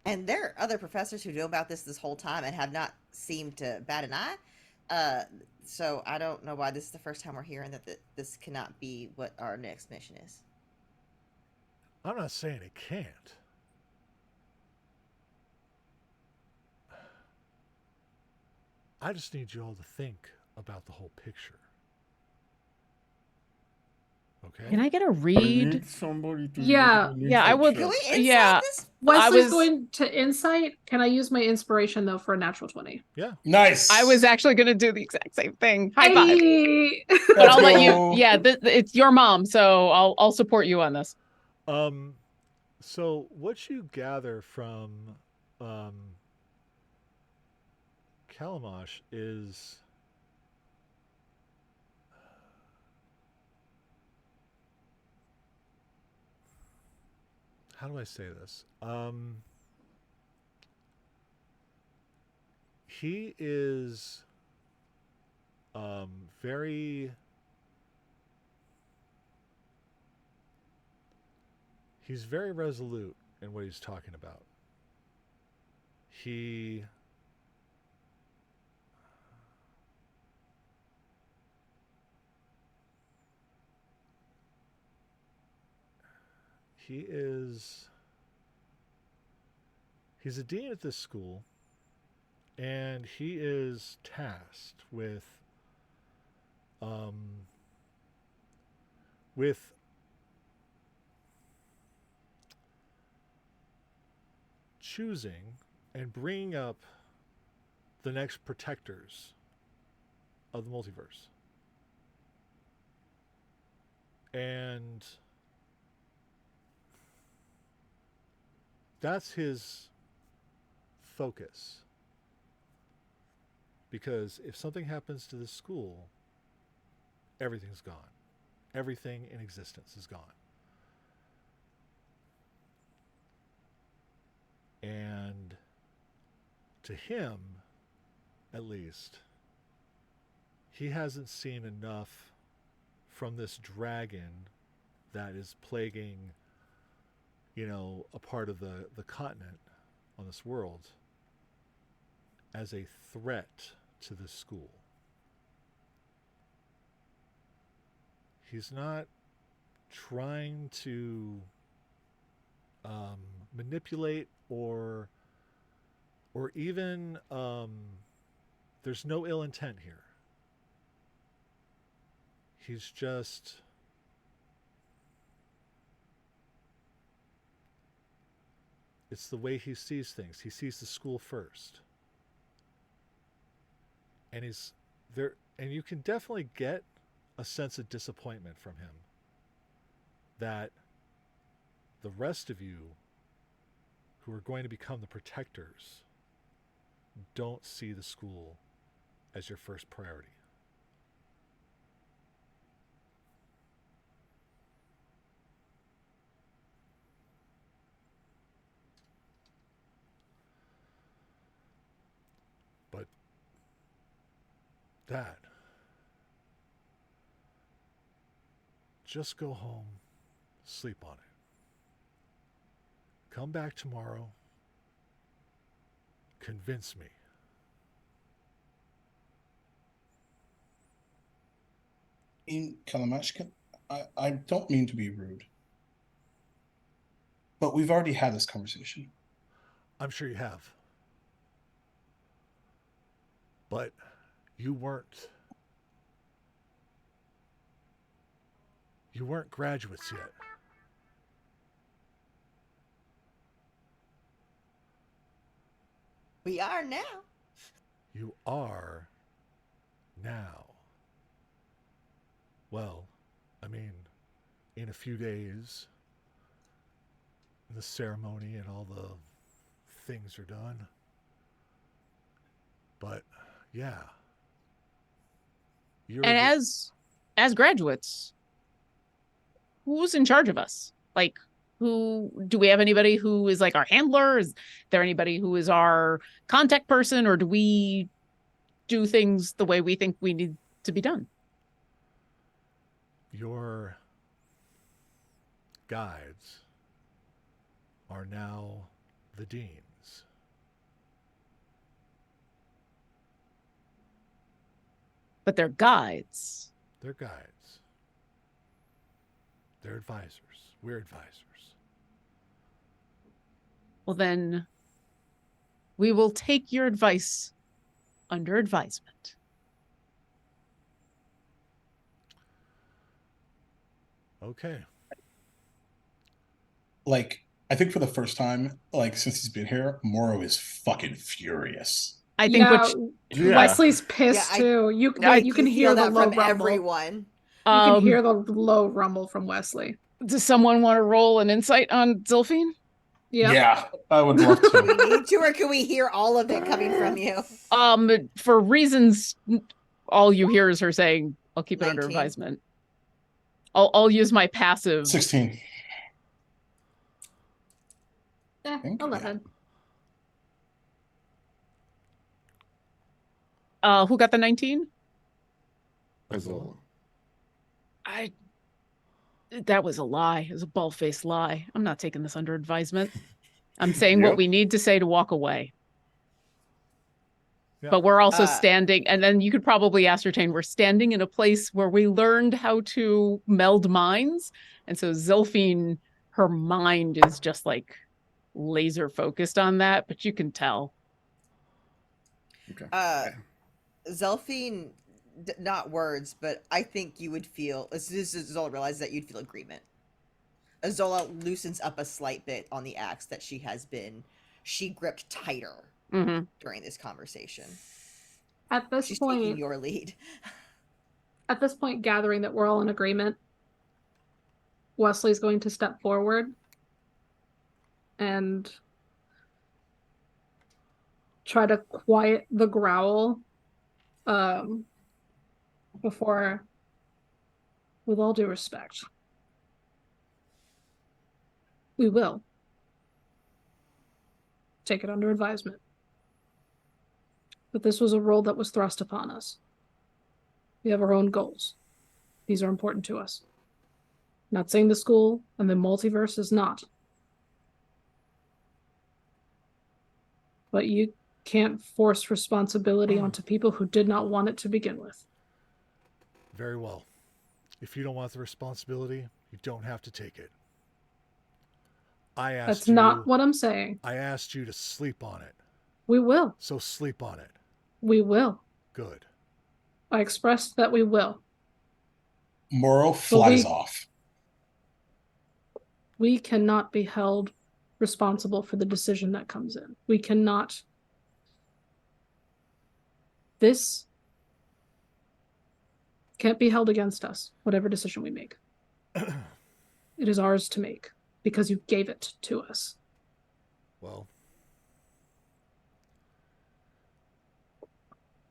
And there are other professors who know about this whole time and have not seemed to bat an eye. So I don't know why this is the first time we're hearing that this cannot be what our next mission is. I'm not saying it can't. I just need you all to think about the whole picture. Okay? Can I get a I read? need somebody to Yeah. Yeah, I would. Can we insight Yeah. this? Wesley's was- going to insight. Can I use my inspiration though for a natural 20? Yeah. Nice. I was actually going to do the exact same thing. High five. Hey! But Let's I'll let go. you. Yeah, it's your mom, so I'll support you on this. So what you gather from Kalamash is how do I say this? He is very he's very resolute in what he's talking about. He he's a dean at this school, and he is tasked with choosing and bringing up the next protectors of the multiverse. And that's his focus. Because if something happens to this school, everything's gone. Everything in existence is gone. And to him, at least, he hasn't seen enough from this dragon that is plaguing, a part of the continent on this world as a threat to this school. He's not trying to manipulate or even there's no ill intent here. He's just it's the way he sees things. He sees the school first. And he's there, and you can definitely get a sense of disappointment from him that the rest of you who are going to become the protectors don't see the school as your first priority. But Dad, just go home, sleep on it. Come back tomorrow. Convince me. In Kalamashkin, I don't mean to be rude, but we've already had this conversation. I'm sure you have. But you weren't graduates yet. We are now. You are now. Well, I mean, in a few days, the ceremony and all the things are done. But yeah. And as graduates, who's in charge of us? Like, who do we have anybody who is like our handler? Is there anybody who is our contact person, or do we do things the way we think we need to be done? Your guides are now the deans. But they're guides. They're guides. They're advisors. We're advisors. Well, then we will take your advice under advisement. Okay. Like, I think for the first time, like, since he's been here, Moro is fucking furious. I think Wesley's pissed too. You can hear the that low from rumble. everyone. You can hear the low rumble from Wesley. Does someone want to roll an insight on Zilphine? Yep. Yeah, I would love Do to. we need to, or can we hear all of it coming from you? For reasons, all you hear is her saying, "I'll keep it under 19. advisement." I'll use my passive. 16. 11. Who got the 19? Azul. That was a lie. It was a bald-faced lie. I'm not taking this under advisement. I'm saying what we need to say to walk away. Yeah. But we're also standing, and then you could probably ascertain we're standing in a place where we learned how to meld minds. And so Zilphine, her mind is just like laser focused on that, but you can tell. Okay. Zelphine, not words, but I think you would feel, as soon as Zola realizes that, you'd feel agreement. Zola loosens up a slight bit on the axe that she gripped tighter during this conversation. At this She's point, taking your lead. At this point, gathering that we're all in agreement, Wesley's going to step forward and try to quiet the growl before, with all due respect, we will take it under advisement. But this was a role that was thrust upon us. We have our own goals. These are important to us. Not saying the school and the multiverse is not. But you can't force responsibility onto people who did not want it to begin with. Very well. If you don't want the responsibility, you don't have to take it. That's not what I'm saying. I asked you to sleep on it. We will. So sleep on it. We will. Good. I expressed that we will. Morrow flies off. We cannot be held responsible for the decision that comes in. We cannot. This can't be held against us, whatever decision we make. It is ours to make because you gave it to us. Well,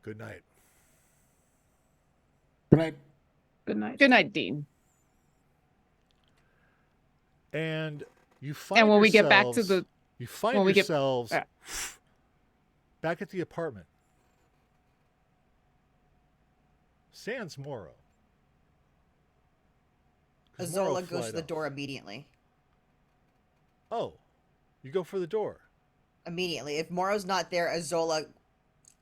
good night. Good night. Good night. Good night, Dean. And you find And when we get back to yourselves- the you find when we get- yourselves back at the apartment. Sans Morrow. 'Cause Morrow Azola goes flied to the off. door immediately. Oh, you go for the door. Immediately. If Morrow's not there, Azola,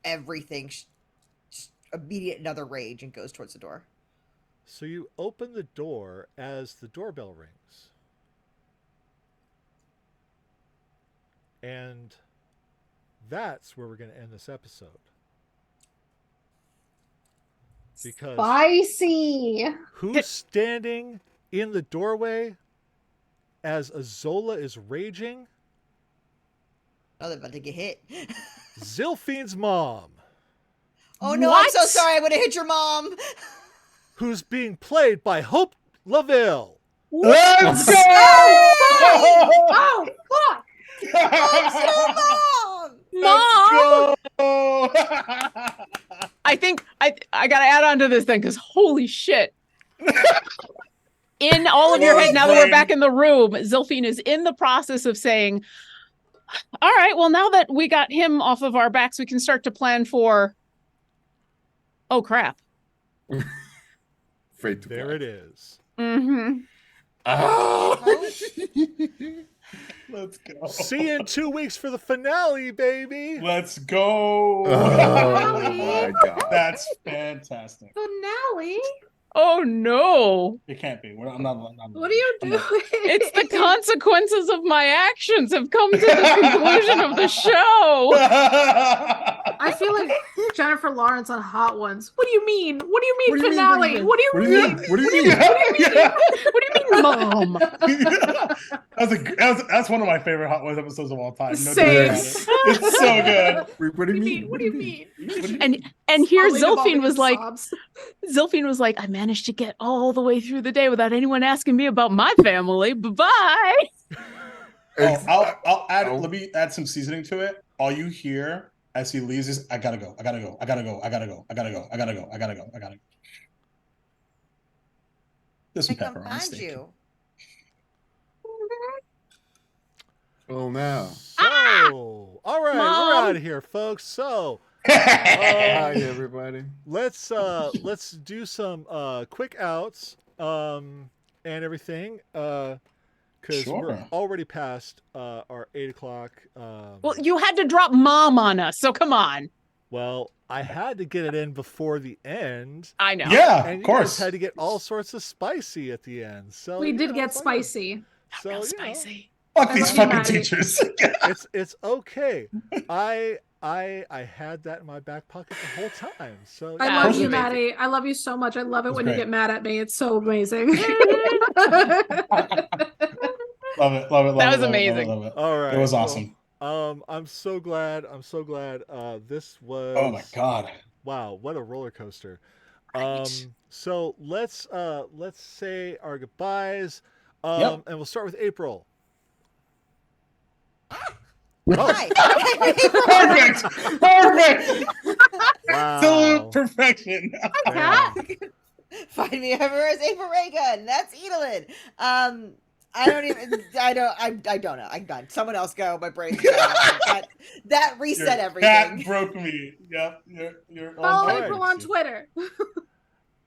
everything, just immediate another rage and goes towards the door. So you open the door as the doorbell rings. And that's where we're going to end this episode. Because Spicy. who's standing in the doorway as Azola is raging? Oh, they're about to get hit. Zilphine's mom, Oh no, I'm What? so sorry. I would have hit your mom. who's being played by Hope Laville. Let's go! Oh, fuck. Mom! Mom! Let's go! I think I gotta add on to this then, because holy shit. In all of your head, now that we're back in the room, Zilphine is in the process of saying, all right, well, now that we got him off of our backs, we can start to plan for, oh crap. Afraid to There fly. it is. Mm-hmm. Ah! Let's go. See you in 2 weeks for the finale, baby. Let's go. Oh my god. That's fantastic. Finale? Oh no. It can't be. I'm not. What are you I'm doing? not- It's the consequences of my actions have come to the conclusion of the show. I feel like Jennifer Lawrence on Hot Ones. What do you mean? What do you mean What do you mean? finale? What do you What do mean? you mean? What do you mean? What do you mean, Mom? That's one of my favorite Hot Ones episodes of all time. No Same. doubt about it. It's so good. What do you mean? What do you mean? And here Pauline Zilphine Evolving was like, sobs. I managed to get all the way through the day without anyone asking me about my family. Bye-bye. Oh, I'll add. Oh. Let me add some seasoning to it. All you hear as he leaves is, "I gotta go. I gotta go. I gotta go. I gotta go. I gotta go. I gotta go. I gotta go. I gotta go." There's I some come pepper on the find steak. you. Oh no. So, all right, Mom. we're out of here, folks. So, Hi everybody. let's do some quick outs and everything because we're Sure. already past our 8 o'clock. Well, you had to drop Mom on us, so come on. Well, I had to get it in before the end, I know. Yeah, and of you course. guys had to get all sorts of spicy at the end. So We you did know, get it's fine. spicy. So Real you know, spicy. Fuck I these love you, fucking Maddie. teachers. it's okay. I had that in my back pocket the whole time. So I Yeah, love course you, we did. Maddie. I love you so much. I love it It's when you great. get mad at me. It's so amazing. Love it. Love it. Love it. That was love it, amazing. Love it. all right, It was well, awesome. I'm so glad. This was. Oh my god. Wow, what a roller coaster. Right. So let's say our goodbyes. Yep. And we'll start with April. Hi. Perfect. Wow. Absolute perfection. Cat? Find me ever as April Reagan. That's Ilon. I don't know. I'm done. Someone else go. My brain's done. That reset Your everything. cat broke me. Yep. You're Follow Alright. April on Twitter.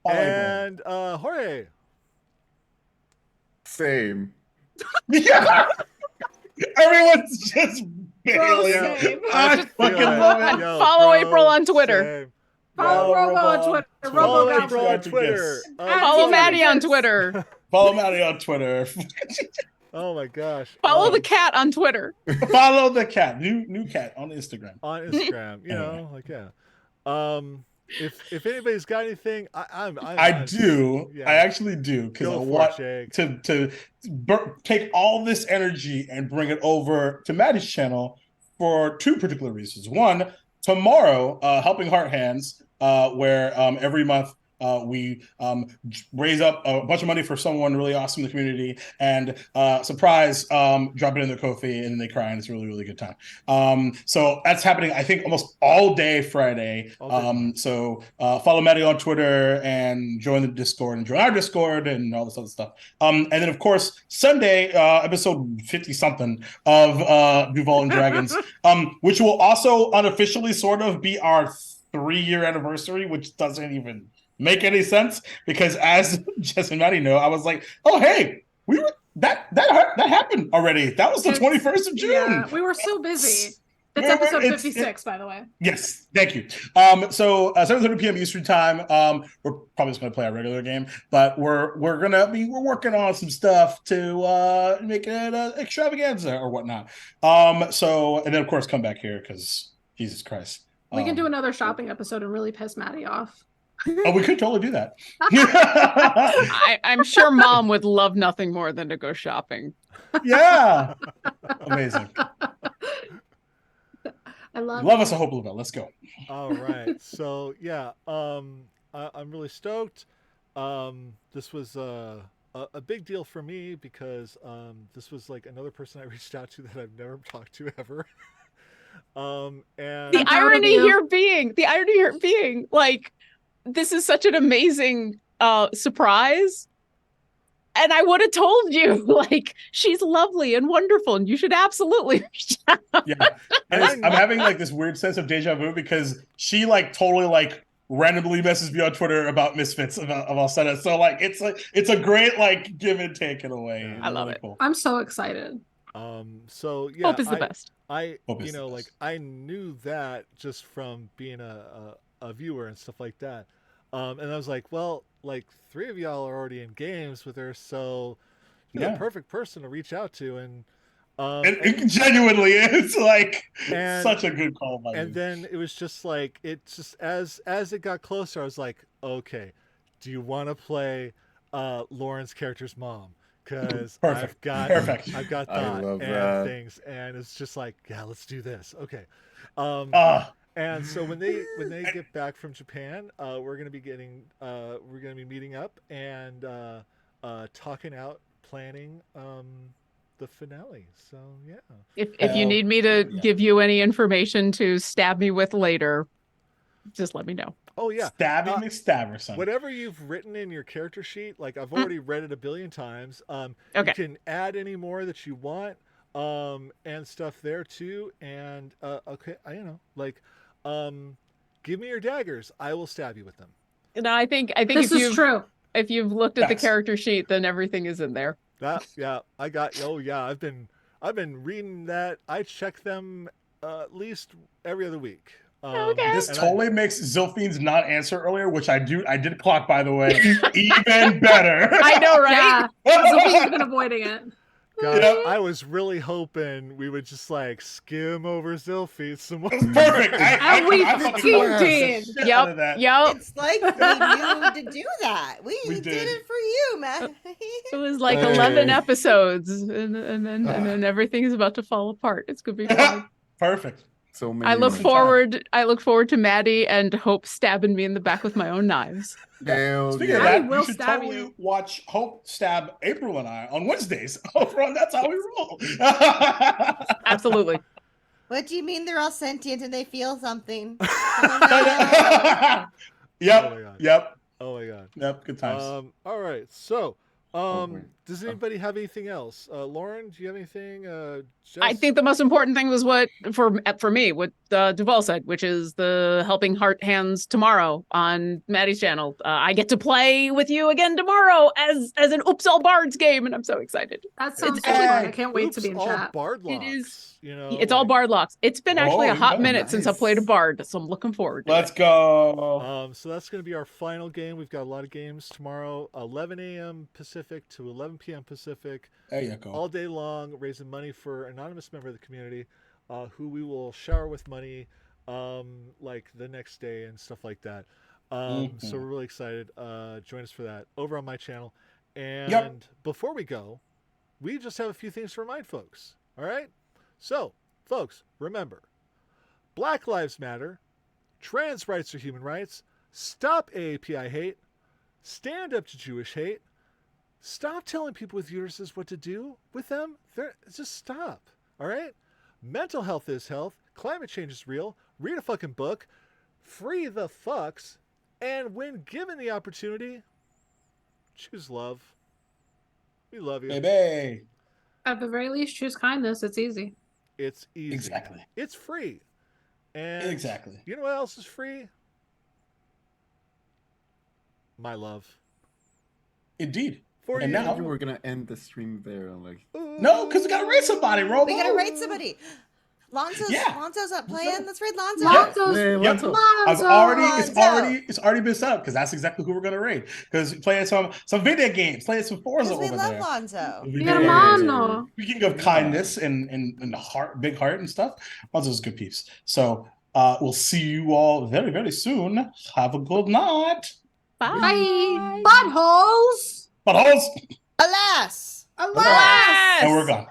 And Jorge. Same. Yeah. Everyone's just bailing. Bro, same. I Just fucking feel it. love it. Yo, Follow bro, April on Twitter. same. Follow Follow Robo on Robo. Twitter. Follow Robo April got on Twitter. And Follow Twitter. Maddie on Yes. Twitter. Follow Maddie on Twitter. Oh my gosh. Follow the cat on Twitter. Follow the cat. New cat on Instagram. On Instagram. You know, like yeah. If anybody's got anything, I do. yeah. I actually do because I Go for want it, to take all this energy and bring it over to Maddie's channel for two particular reasons. One, tomorrow, Helping Heart Hands, where every month we raise up a bunch of money for someone really awesome in the community and surprise drop it in their Ko-fi and then they cry and it's a really, really good time. So that's happening, I think, almost all day Friday. So follow Maddie on Twitter and join the Discord and join our Discord and all this other stuff. And then, of course, Sunday, episode 50-something of Duval and Dragons, which will also unofficially sort of be our 3-year anniversary, which doesn't even make any sense because, as Jess and Maddie know, I was like, "Oh, hey, we were that happened already. That was the 21st of June." Yeah, we were so busy. It's episode 56, by the way. Yes, thank you. So 7:30 p.m. Eastern time. We're probably just gonna play our regular game, but we're working on some stuff to make it an extravaganza or whatnot. So and then of course come back here because Jesus Christ. We can do another shopping episode and really piss Maddie off. Oh, we could totally do that. I'm sure Mom would love nothing more than to go shopping. Yeah. Amazing. I love us a Hope Lavelle. Let's go. All right. So yeah, I'm really stoked. This was a big deal for me because this was like another person I reached out to that I've never talked to ever. And The irony here being like, this is such an amazing surprise. And I would have told you, like, she's lovely and wonderful, and you should absolutely reach out. Yeah. And I'm having like this weird sense of deja vu because she like totally like randomly messaged me on Twitter about Misfits of Alcena. So like it's a great like give and take in a way. Yeah. I love it. Cool. I'm so excited. So yeah, Hope is the best. Hope You is know, the like best. I knew that just from being a viewer and stuff like that. And I was like, well, like 3 of y'all are already in games with her, so you're the Yeah. perfect person to reach out to. And It genuinely is like And- such a good call by and you. then it was just like it just as it got closer, I was like, okay, do you want to play Lauren's character's mom? Because I've got Perfect. that I love and that. things, and it's just like, yeah, let's do this. Okay. And so when they get back from Japan, we're gonna be meeting up and talking out, planning the finale. So yeah. If you need me to give you any information to stab me with later, just let me know. Oh yeah. Stabby McStabber, son. Whatever you've written in your character sheet, like I've already read it a billion times. Okay. You can add any more that you want, and stuff there too. And okay, give me your daggers. I will stab you with them. No, I think This is true. if you've looked at the Yes. character sheet, then everything is in there. I got. Oh yeah, I've been reading that. I check them at least every other week. Okay. This and totally makes Zilphine's not answer earlier, which I did clock, by the way, even better. I know, right? Yeah. Zilphine's been avoiding it. Gosh, Yep. I was really hoping we would just like skim over Zilfie some more. Perfect. And we fucking fucking love the did. shit out of that. Yep. It's like we knew to do that. We We did did. it for you, man. It was like Hey. 11 episodes, and then everything is about to fall apart. It's gonna be fun. Perfect. So many. I look months. forward to Maddie and Hope stabbing me in the back with my own knives. Hell Speaking of yeah. I that, will you should stab totally you. watch Hope stab April and I on Wednesdays. That's how we roll. Absolutely. What do you mean they're all sentient and they feel something? Yep. Oh my God. Yep. Oh my god. Yep. Good times. All right. So, wait. does anybody have anything else? Lauren, do you have anything? Jess? I think the most important thing was what for me what Duval said, which is the Helping Heart Hands tomorrow on Maddie's channel. I get to play with you again tomorrow as an Oops All Bards game, and I'm so excited. That sounds so Hey, fun. I can't wait to be in all chat. Bard locks, It is- You know, It's all like, Bard locks. It's been actually Oh, a hot yeah, minute since I nice. played a Bard, so I'm looking forward to Let's it. go. So that's going to be our final game. We've got a lot of games tomorrow, 11 a.m. Pacific to 11 p.m. Pacific, There you go. all day long, raising money for an anonymous member of the community, who we will shower with money, like the next day and stuff like that. So we're really excited. Join us for that over on my channel. And before we go, we just have a few things to remind folks. All right. So, folks, remember, Black Lives Matter, trans rights are human rights, stop AAPI hate, stand up to Jewish hate, stop telling people with uteruses what to do with them. Just stop. All right? Mental health is health. Climate change is real. Read a fucking book. Free the fucks. And when given the opportunity, choose love. We love you. Baby. At the very least, choose kindness. It's easy. It's easy. Exactly. It's free. And Exactly. you know what else is free? My love. Indeed. For And you. now- You were gonna end the stream there. I'm like, No, because we gotta rate somebody, Robo. We gotta rate somebody. Lonzo's Yeah. Lonzo's up playing. Let's rate Lonzo. Lonzo's hey, Yep. Lonzo. It's already been set up because that's exactly who we're gonna rate. Because playing some video games, playing some Forza Because we over love there. Lonzo. We You do. got a mono. Speaking of kindness and the heart, big heart and stuff, Lonzo's good peeps. So we'll see you all very, very soon. Have a good night. Bye. Buttholes. But holes, Alas. Alas. and we're gone.